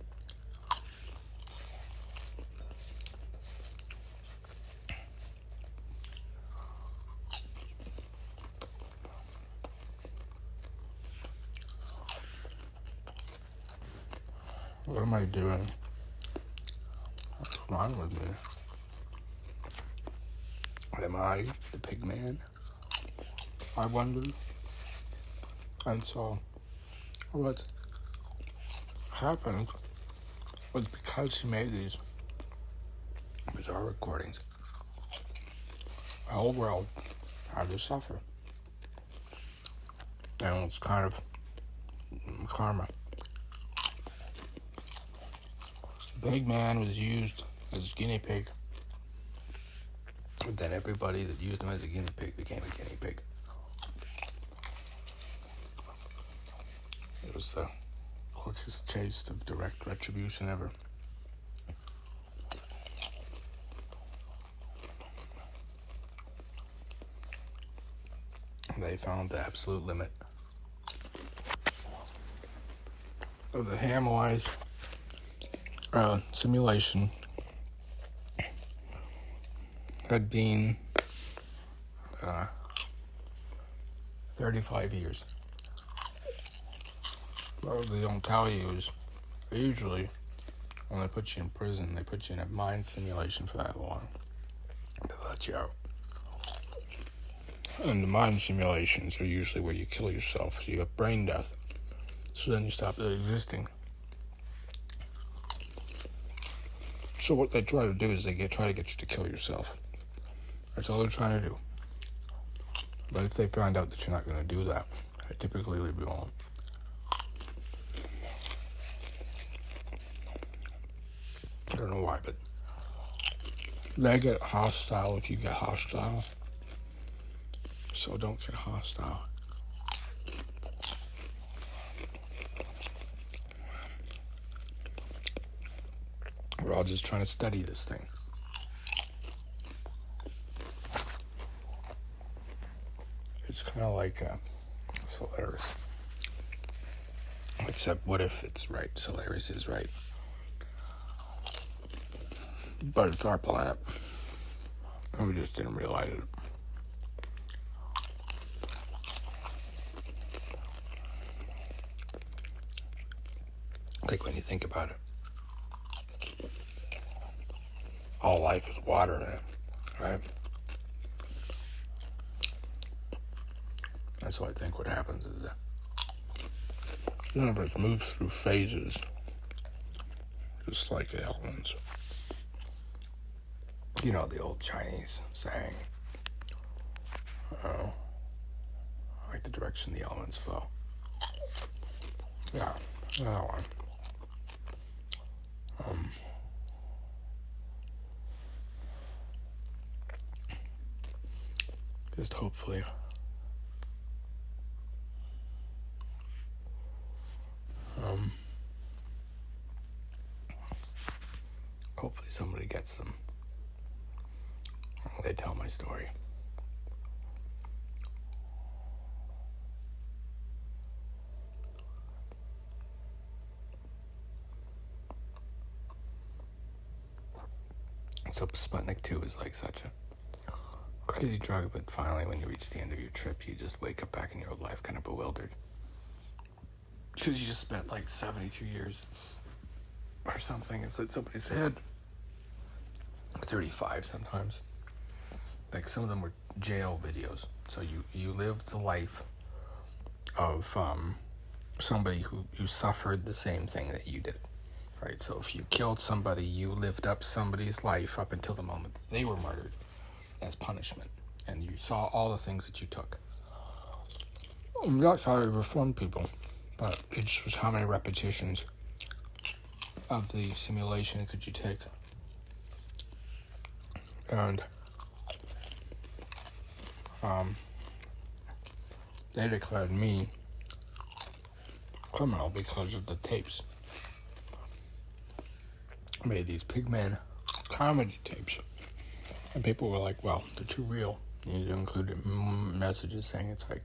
What am I doing? What's wrong with me? Am I the pig man? I wonder. And so, what happened was because he made these bizarre recordings, the whole world had to suffer. And it's kind of karma. The pig man was used as a guinea pig. And then everybody that used him as a guinea pig became a guinea pig. It was the quickest taste of direct retribution ever. They found the absolute limit of the Hamwise simulation had been 35 years. What they don't tell you is usually when they put you in prison, they put you in a mind simulation for that long to let you out. And the mind simulations are usually where you kill yourself, so you have brain death. So then you stop existing. So what they try to do is they try to get you to kill yourself. That's all they're trying to do. But if they find out that you're not going to do that, they typically leave you alone. I don't know why, but they get hostile if you get hostile. So don't get hostile. We're all just trying to study this thing. It's kind of like Solaris. Except what if it's right? Solaris is right. But it's our planet. And we just didn't realize it. Like when you think about it. All life is water in it, right? And so I think what happens is that the universe moves through phases, just like the elements. You know the old Chinese saying, like the direction the elements flow. Yeah, that one. Just hopefully somebody gets them when they tell my story. So Sputnik 2 is like such a crazy drug, but finally when you reach the end of your trip, you just wake up back in your old life kind of bewildered. Because you just spent like 72 years or something inside somebody's head. 35 sometimes. Like some of them were jail videos. So you lived the life of somebody who suffered the same thing that you did. Right? So if you killed somebody, you lived up somebody's life up until the moment that they were murdered as punishment. And you saw all the things that you took. That's how they reformed people. But it just was how many repetitions of the simulation could you take. And they declared me criminal because of the tapes. I made these pigman comedy tapes. And people were like, well, they're too real. You need to include messages saying it's fake.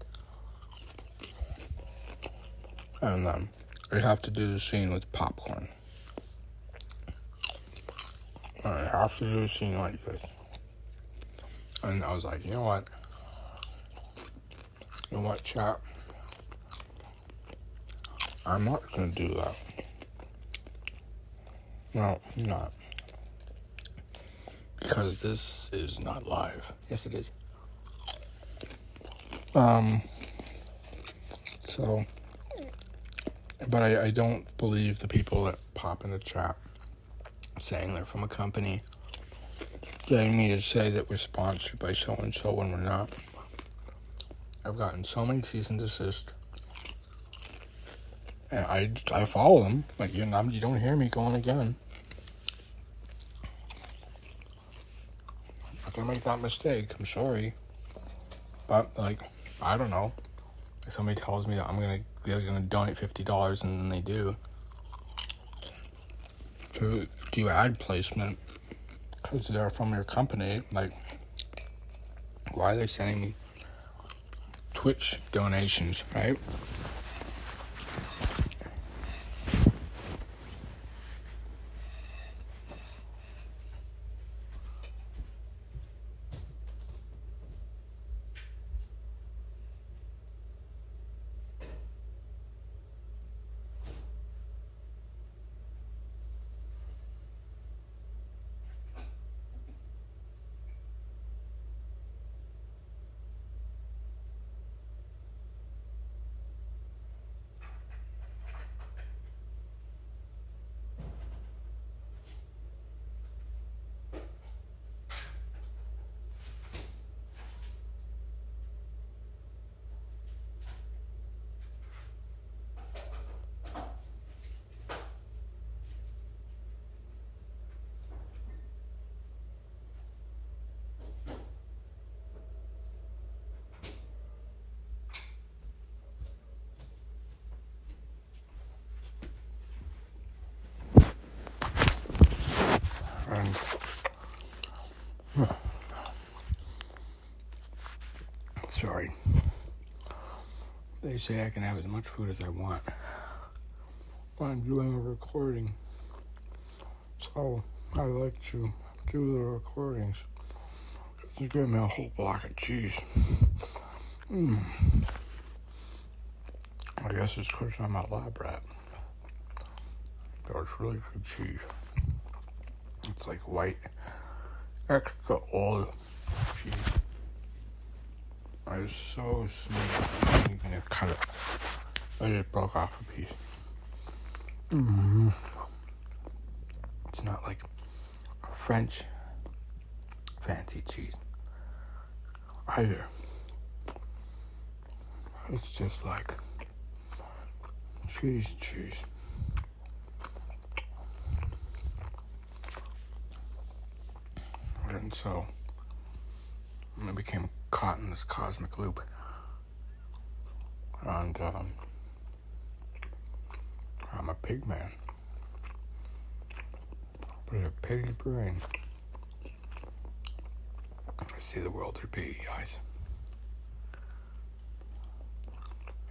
And we have to do the scene with popcorn. I have to do a scene like this. And I was like, you know what? You know what, chat? I'm not going to do that. No, not. Because this is not live. Yes, it is. So, but I don't believe the people that pop in the chat saying they're from a company, getting me to say that we're sponsored by so-and-so when we're not. I've gotten so many cease and desist. And I follow them. Like, you don't hear me going again. I'm not gonna make that mistake. I'm sorry. But, like, I don't know. If somebody tells me that they're gonna donate $50 and then they do to do ad placement because they're from your company, like, why are they sending me Twitch donations, right? And sorry. They say I can have as much food as I want when I'm doing a recording. So I like to do the recordings. Just give me a whole block of cheese. I guess it's because I'm a lab rat. That's really good cheese. It's like white, extra oil cheese. It's so smooth. You can cut it. I just broke off a piece. It's not like a French fancy cheese either. It's just like cheese. And so I became caught in this cosmic loop. And I'm a pig man. With a piggy brain. I see the world through piggy eyes.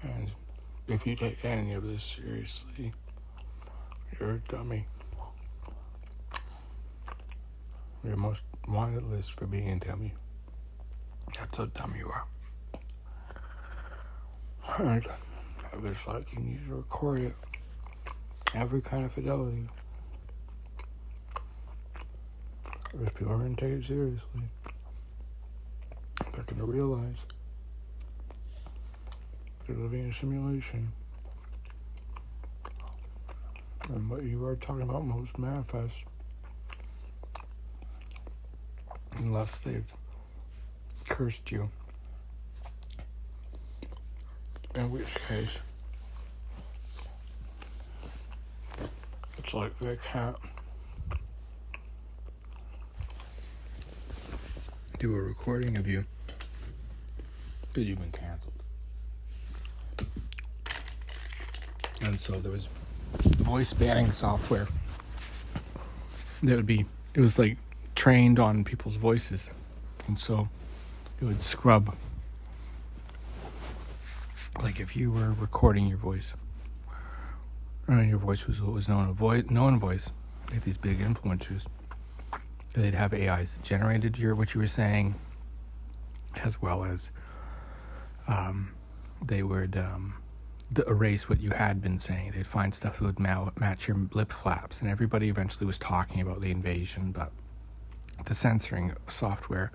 And if you take any of this seriously, you're a dummy. Your most wanted list for being a dummy. That's how dumb you are. And I was like, you need to record it. Every kind of fidelity. If people are going to take it seriously, they're going to realize they're living in a simulation. And what you are talking about most manifests. Unless they've cursed you. In which case, it's like they can't do a recording of you because you've been canceled. And so there was voice banning software it was like trained on people's voices, and so it would scrub, like if you were recording your voice and your voice was what was known voice, like these big influencers, they'd have AIs that generated what you were saying, as well as they would erase what you had been saying. They'd find stuff that would match your lip flaps, and everybody eventually was talking about the invasion, but the censoring software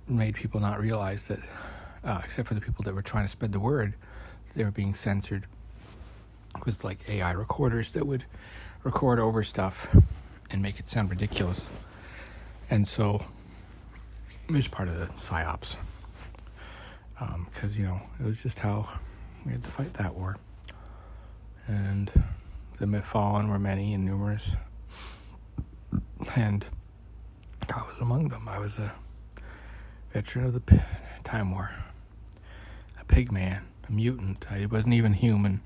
made people not realize that, except for the people that were trying to spread the word, they were being censored with like AI recorders that would record over stuff and make it sound ridiculous. And so it was part of the psyops, because it was just how we had to fight that war. And the fallen were many and numerous, and I was among them. I was a veteran of the Time War, a pig man, a mutant. I wasn't even human,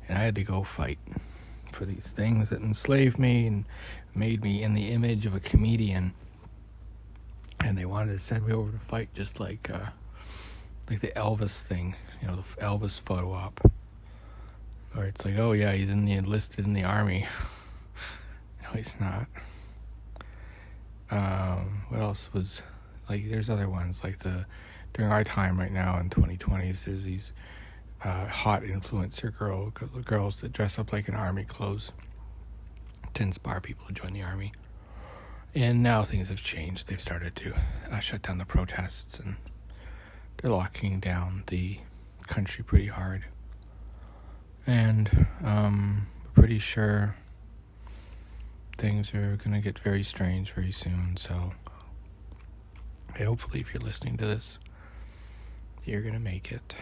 and I had to go fight for these things that enslaved me and made me in the image of a comedian. And they wanted to send me over to fight, just like the Elvis thing, the Elvis photo op, where it's like, oh yeah, he's enlisted in the army. No, he's not. What else was, like, there's other ones, like during our time right now in 2020s, there's these hot influencer girls that dress up like in army clothes to inspire people to join the army. And now things have changed. They've started to shut down the protests, and they're locking down the country pretty hard. And pretty sure things are going to get very strange very soon. So hopefully, if you're listening to this, you're going to make it.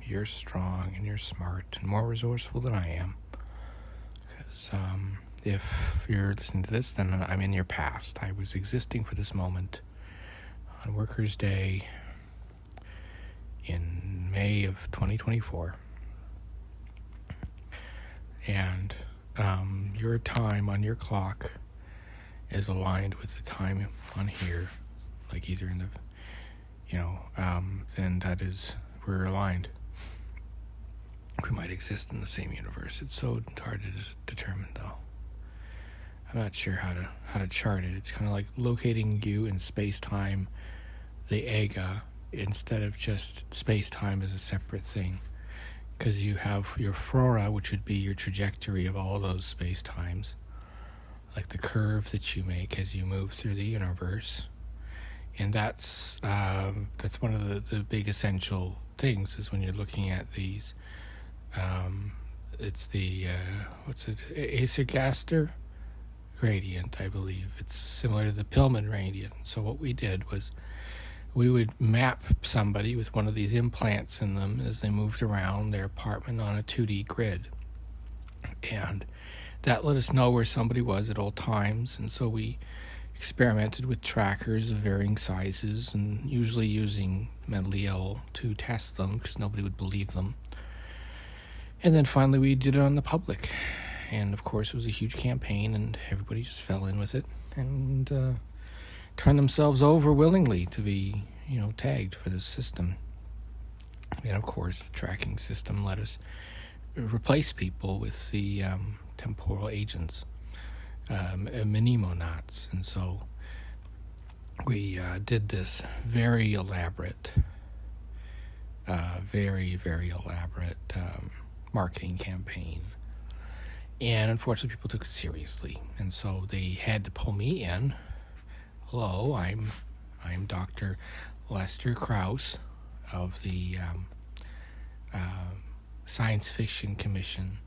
You're strong and you're smart and more resourceful than I am. Because if you're listening to this, then I'm in your past. I was existing for this moment on Workers' Day in May of 2024. And your time on your clock is aligned with the time on here, like either in the, then that is, we're aligned. We might exist in the same universe. It's so hard to determine, though. I'm not sure how to chart it. It's kind of like locating you in space-time, the ega, instead of just space-time as a separate thing. Because you have your flora, which would be your trajectory of all those space-times, like the curve that you make as you move through the universe. And that's one of the big essential things, is when you're looking at these. It's the Acergaster gradient, I believe. It's similar to the Pillman gradient. So what we did was we would map somebody with one of these implants in them as they moved around their apartment on a 2D grid. And that let us know where somebody was at all times. And so we experimented with trackers of varying sizes, and usually using mentally ill to test them because nobody would believe them. And then finally we did it on the public. And of course it was a huge campaign, and everybody just fell in with it and turned themselves over willingly to be, tagged for this system. And of course the tracking system let us replace people with the temporal agents, mnemonauts. And so we did this very elaborate, very, very elaborate marketing campaign. And unfortunately, people took it seriously, and so they had to pull me in. Hello, I'm Dr. Lester Krauss of the Science Fiction Commission,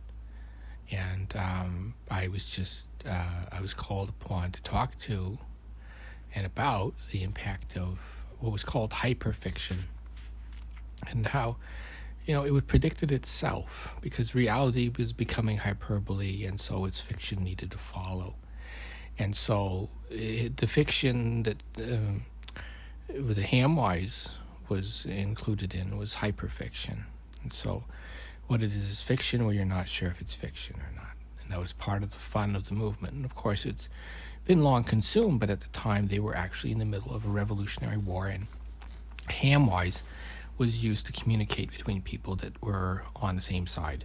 and I was called upon to talk to and about the impact of what was called hyperfiction, and how it predicted itself, because reality was becoming hyperbole, and so its fiction needed to follow. And so the fiction that the Hamwise was included in was hyperfiction. And so what it is fiction where you're not sure if it's fiction or not. And that was part of the fun of the movement. And of course it's been long consumed, but at the time they were actually in the middle of a revolutionary war, and Hamwise was used to communicate between people that were on the same side.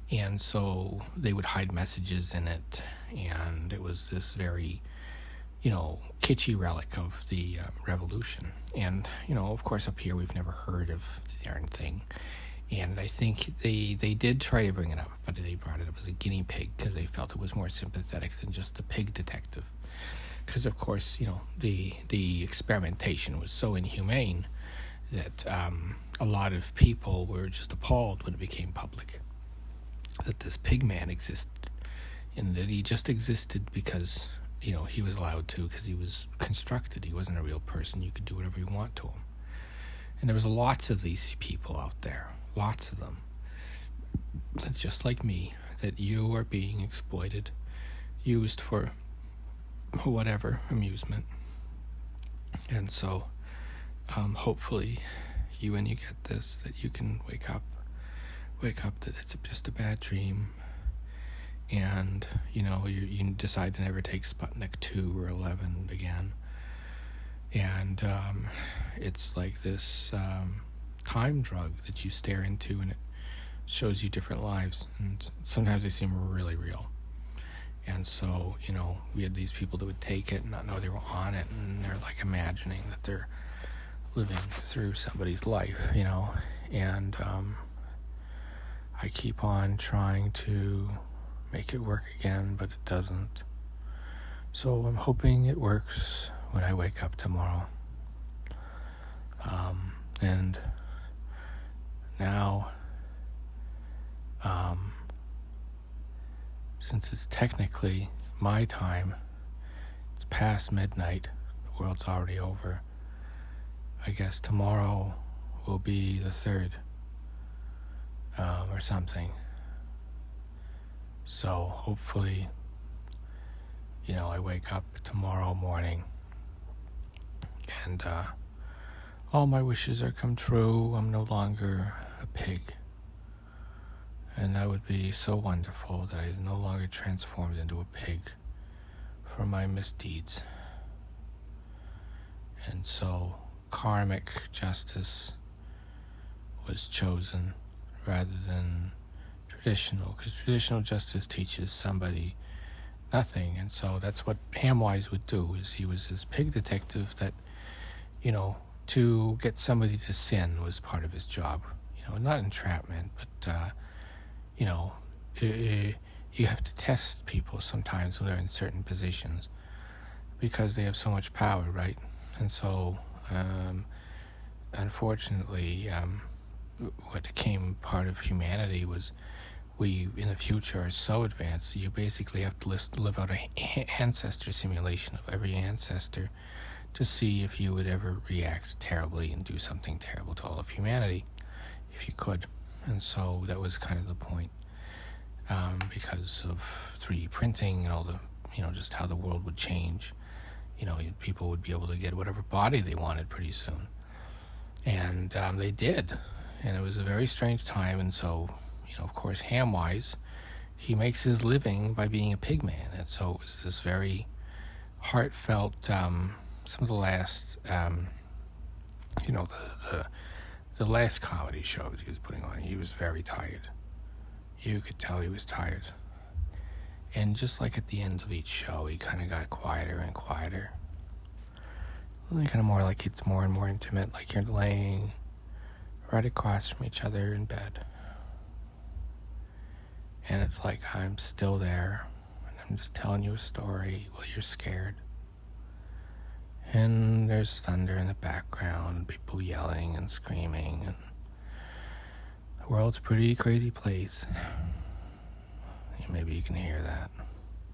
And so they would hide messages in it, and it was this very, kitschy relic of the revolution. And, of course up here we've never heard of the darn thing. And I think they did try to bring it up, but they brought it up as a guinea pig because they felt it was more sympathetic than just a pig detective. Because, of course, the experimentation was so inhumane that a lot of people were just appalled when it became public that this pig man existed, and that he just existed because, he was allowed to, because he was constructed. He wasn't a real person. You could do whatever you want to him. And there was lots of these people out there, lots of them. That's just like me, that you are being exploited, used for whatever amusement. And so hopefully when you get this, that you can wake up that it's just a bad dream, and you decide to never take Sputnik 2 or 11 again. And it's like this time drug that you stare into, and it shows you different lives, and sometimes they seem really real. And so, we had these people that would take it and not know they were on it, and they're like imagining that they're living through somebody's life, and I keep on trying to make it work again, but it doesn't. So I'm hoping it works when I wake up tomorrow. And now, since it's technically my time, it's past midnight, the world's already over, I guess tomorrow will be the 3rd, or something. So hopefully, I wake up tomorrow morning and all my wishes are come true. I'm no longer a pig. And that would be so wonderful, that I no longer transformed into a pig for my misdeeds. And so karmic justice was chosen rather than traditional, because traditional justice teaches somebody nothing. And so that's what Hamwise would do, is he was this pig detective that, to get somebody to sin was part of his job. Not entrapment, but you have to test people sometimes when they're in certain positions, because they have so much power, right? And so unfortunately, what became part of humanity was, we in the future are so advanced that you basically have to live out an ancestor simulation of every ancestor to see if you would ever react terribly and do something terrible to all of humanity, if you could. And so that was kind of the point, because of 3D printing and all the, just how the world would change. People would be able to get whatever body they wanted pretty soon. And they did. And it was a very strange time. And so, of course, Hamwise, he makes his living by being a pig man. And so it was this very heartfelt, some of the last, the last comedy shows he was putting on, he was very tired. You could tell he was tired. And just like at the end of each show, he kind of got quieter and quieter. Kind of more like it's more and more intimate, like you're laying right across from each other in bed. And it's like I'm still there, and I'm just telling you a story while you're scared. And there's thunder in the background, people yelling and screaming, and the world's a pretty crazy place. Maybe you can hear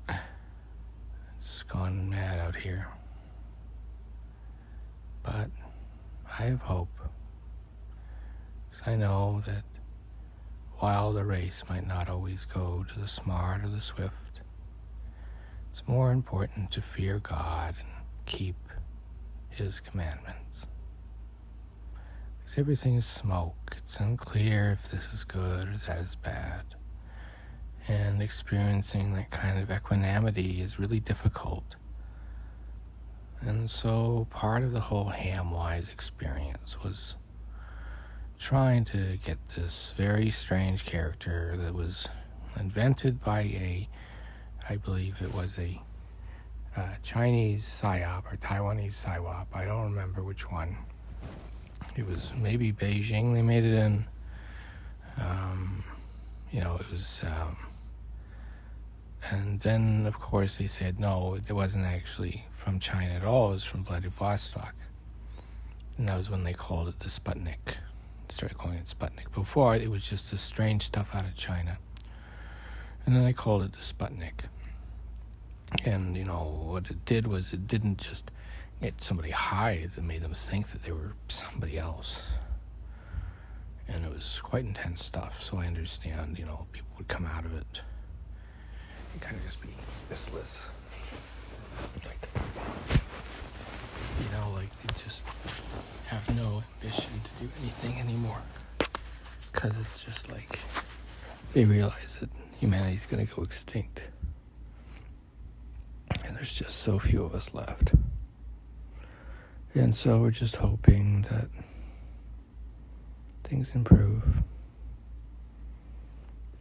that. It's gone mad out here. But I have hope, because I know that while the race might not always go to the smart or the swift, it's more important to fear God and keep His commandments. Because everything is smoke. It's unclear if this is good or that is bad. And experiencing that kind of equanimity is really difficult. And so part of the whole Hamwise experience was trying to get this very strange character that was invented by I believe it was a Chinese PSYOP or Taiwanese PSYOP. I don't remember which one. It was maybe Beijing they made it in. it was, and then, of course, they said, no, it wasn't actually from China at all. It was from Vladivostok. And that was when they called it the Sputnik. Started calling it Sputnik. Before, it was just the strange stuff out of China. And then they called it the Sputnik. And, what it did was it didn't just get somebody high. It made them think that they were somebody else. And it was quite intense stuff. So I understand, people would come out of it and kind of just be listless. Like they just have no ambition to do anything anymore. Because it's just like they realize that humanity's going to go extinct. And there's just so few of us left. And so we're just hoping that things improve.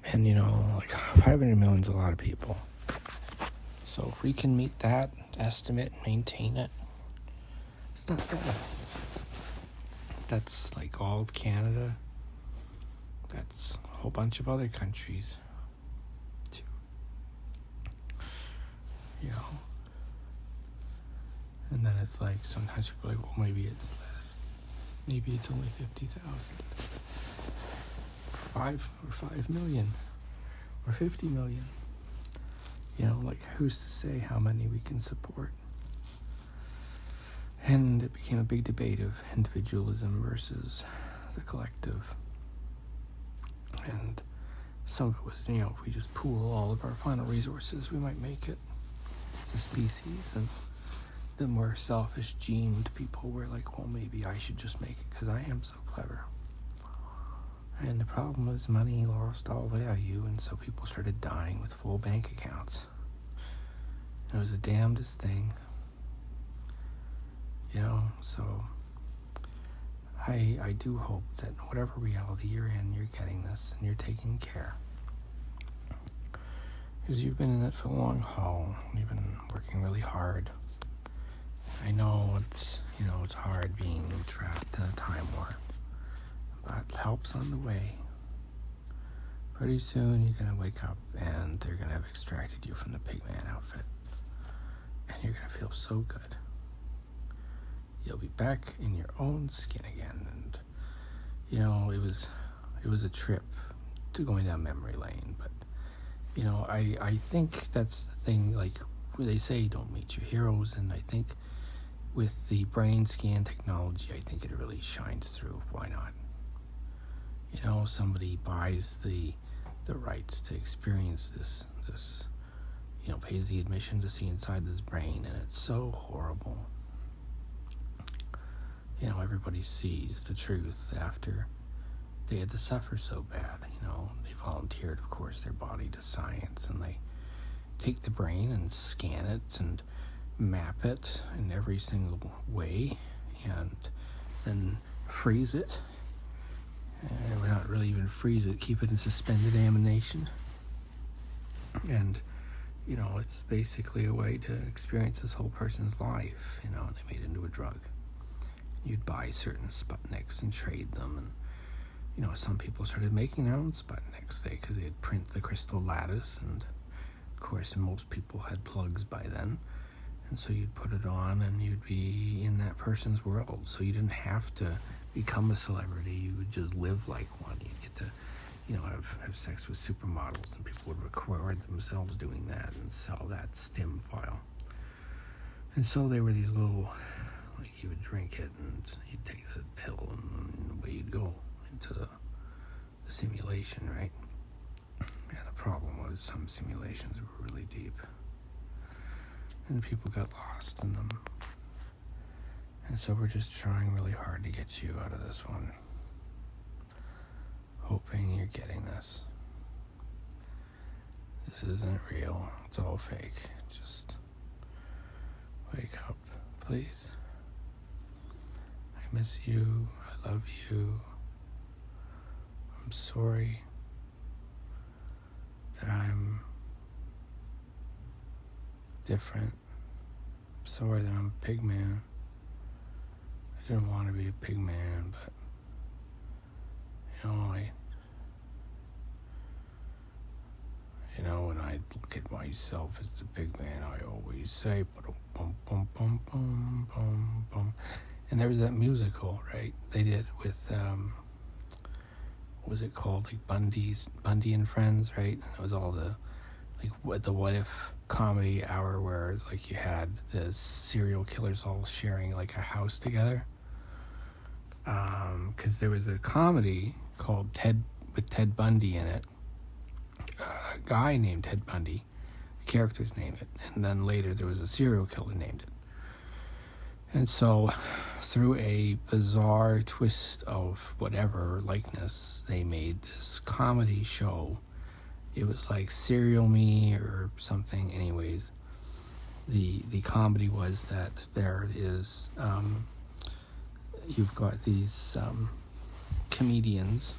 And 500 million is a lot of people. So if we can meet that estimate and maintain it, it's not bad. That's like all of Canada. That's a whole bunch of other countries too. And then it's like sometimes people are like, well, maybe it's less. Maybe it's only 50,000. 5 million or 50 million. Who's to say how many we can support? And it became a big debate of individualism versus the collective. And some of it was, if we just pool all of our final resources, we might make it as a species. And the more selfish gened people were like, well, maybe I should just make it because I am so clever. And the problem was money lost all value, and so people started dying with full bank accounts. It was the damnedest thing. So I do hope that whatever reality you're in, you're getting this and you're taking care. Because you've been in it for the long haul. You've been working really hard. I know it's hard being trapped in a time war. But help's on the way. Pretty soon you're going to wake up and they're going to have extracted you from the pigman outfit. And you're going to feel so good. You'll be back in your own skin again. And, it was a trip to going down memory lane. But, I think that's the thing, like they say, don't meet your heroes. And I think with the brain scan technology, I think it really shines through. Why not? Somebody buys the rights to experience this, pays the admission to see inside this brain, and it's so horrible. Everybody sees the truth after they had to suffer so bad. They volunteered, of course, their body to science, and they take the brain and scan it and map it in every single way, and then freeze it. We're not really even freeze it, keep it in suspended animation. And, it's basically a way to experience this whole person's life, and they made it into a drug. You'd buy certain Sputniks and trade them, and, some people started making their own Sputniks because they'd print the crystal lattice, and, of course, most people had plugs by then. And so you'd put it on and you'd be in that person's world. So you didn't have to become a celebrity. You would just live like one. You'd get to, have sex with supermodels, and people would record themselves doing that and sell that stim file. And so they were these little, you would drink it and you'd take the pill and away you'd go into the simulation, right? And the problem was some simulations were really deep. And people got lost in them. And so we're just trying really hard to get you out of this one. Hoping you're getting this. This isn't real. It's all fake. Just wake up, please. I miss you. I love you. I'm sorry that I'm different. I'm sorry that I'm a pig man. I didn't want to be a pig man, but look at myself as the big man, I always say, bum, bum, bum, bum, bum, bum. And there was that musical, right, they did with, what was it called, like Bundy and Friends, right? And it was all the, like, the what if comedy hour where it's like you had the serial killers all sharing, like, a house together. Because there was a comedy called Ted Bundy in it. A guy named Ted Bundy, the characters named it, and then later there was a serial killer named it. And so, through a bizarre twist of whatever likeness, they made this comedy show. It was like Serial Me or something. Anyways, the comedy was that there is, you've got these comedians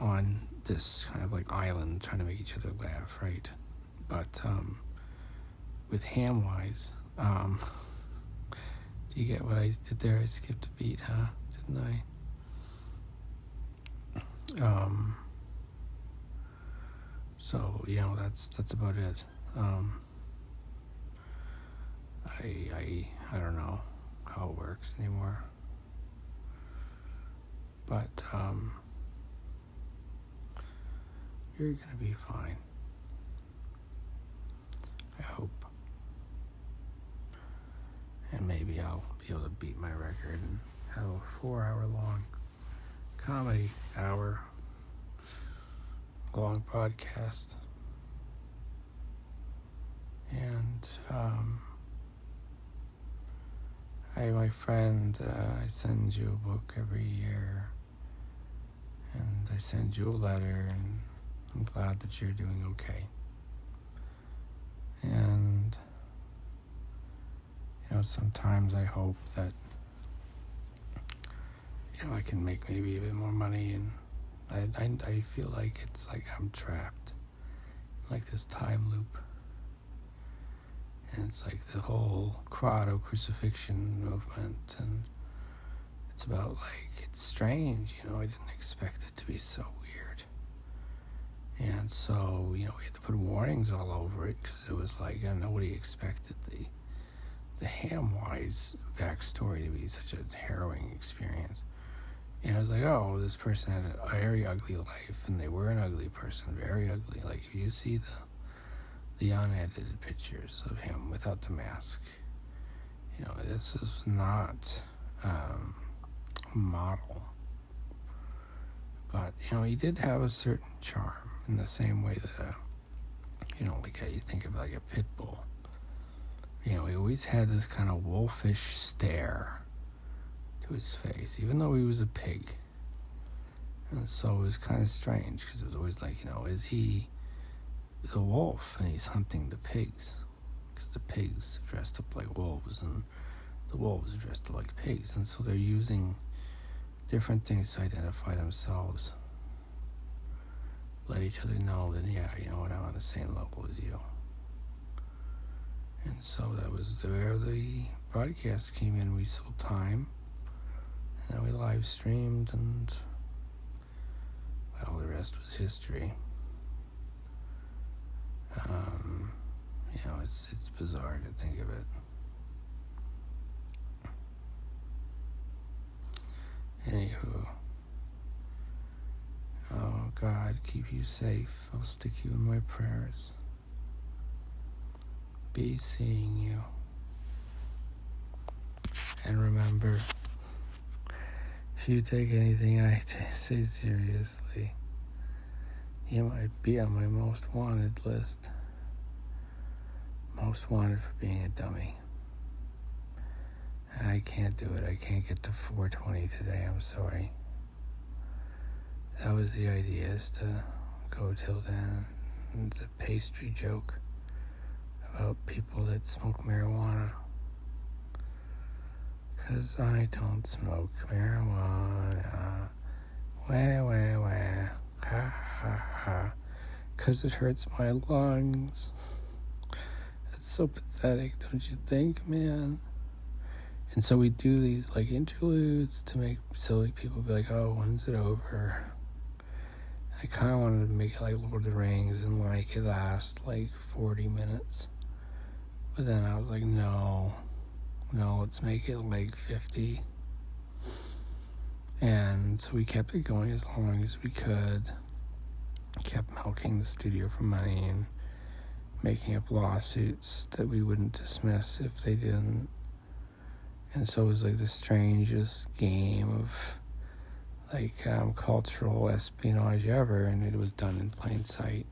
on this kind of like island trying to make each other laugh, right? But with Hamwise, do you get what I did there? I skipped a beat, huh? Didn't I? So that's about it. I don't know how it works anymore, but you're gonna be fine. I hope. And maybe I'll be able to beat my record and have a 4-hour-long comedy hour long broadcast. And my friend, I send you a book every year, and I send you a letter, and I'm glad that you're doing okay. And sometimes I hope that I can make maybe a bit more money, and I feel like it's like I'm trapped like this time loop. And it's like the whole Grotto crucifixion movement, and it's about like, it's strange, I didn't expect it to be so weird. And so, we had to put warnings all over it, because it was like, nobody expected the Hamwise backstory to be such a harrowing experience. And I was like, oh, this person had a very ugly life, and they were an ugly person, very ugly. Like, if you see the unedited pictures of him without the mask, this is not a model. But, he did have a certain charm, in the same way that, like how you think of like a pit bull. He always had this kind of wolfish stare to his face, even though he was a pig. And so it was kind of strange, because it was always like, is he the wolf and he's hunting the pigs? Because the pigs dressed up like wolves, and the wolves dressed up like pigs. And so they're using different things to identify themselves. Let each other know that, I'm on the same level as you. And so that was where the broadcast came in. We sold time, and then we live streamed, and well, the rest was history. It's bizarre to think of it. Anywho, oh God, keep you safe. I'll stick you in my prayers. Be seeing you. And remember, if you take anything I say seriously, you might be on my most wanted list. Most wanted for being a dummy. I can't do it. I can't get to 420 today. I'm sorry. That was the idea, is to go till then. It's a pastry joke about people that smoke marijuana. 'Cause I don't smoke marijuana. Wah, wah, wah. Ha, ha, ha. 'Cause it hurts my lungs. That's so pathetic, don't you think, man? And so we do these like interludes to make silly people be like, oh, when's it over? I kind of wanted to make it like Lord of the Rings and like it last like 40 minutes. But then I was like, no, let's make it like 50. And so we kept it going as long as we could. Kept milking the studio for money and making up lawsuits that we wouldn't dismiss if they didn't. And so it was like the strangest game of like cultural espionage ever, and it was done in plain sight.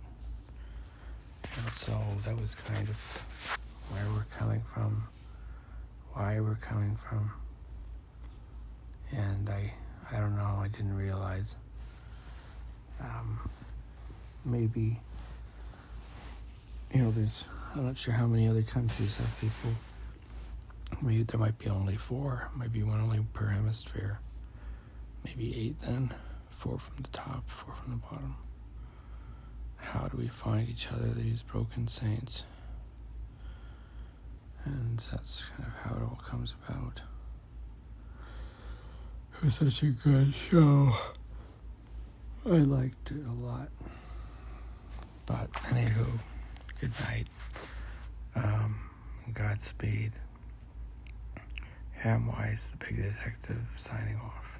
And so that was kind of where we're coming from, why we're coming from. And I don't know, I didn't realize. Maybe, I'm not sure how many other countries have people. Maybe there might be only 4, might be one only per hemisphere. Maybe 8 then, 4 from the top, 4 from the bottom. How do we find each other, these broken saints? And that's kind of how it all comes about. It was such a good show. I liked it a lot. But anywho, good night. Godspeed. Hamwise, the Big Detective, signing off.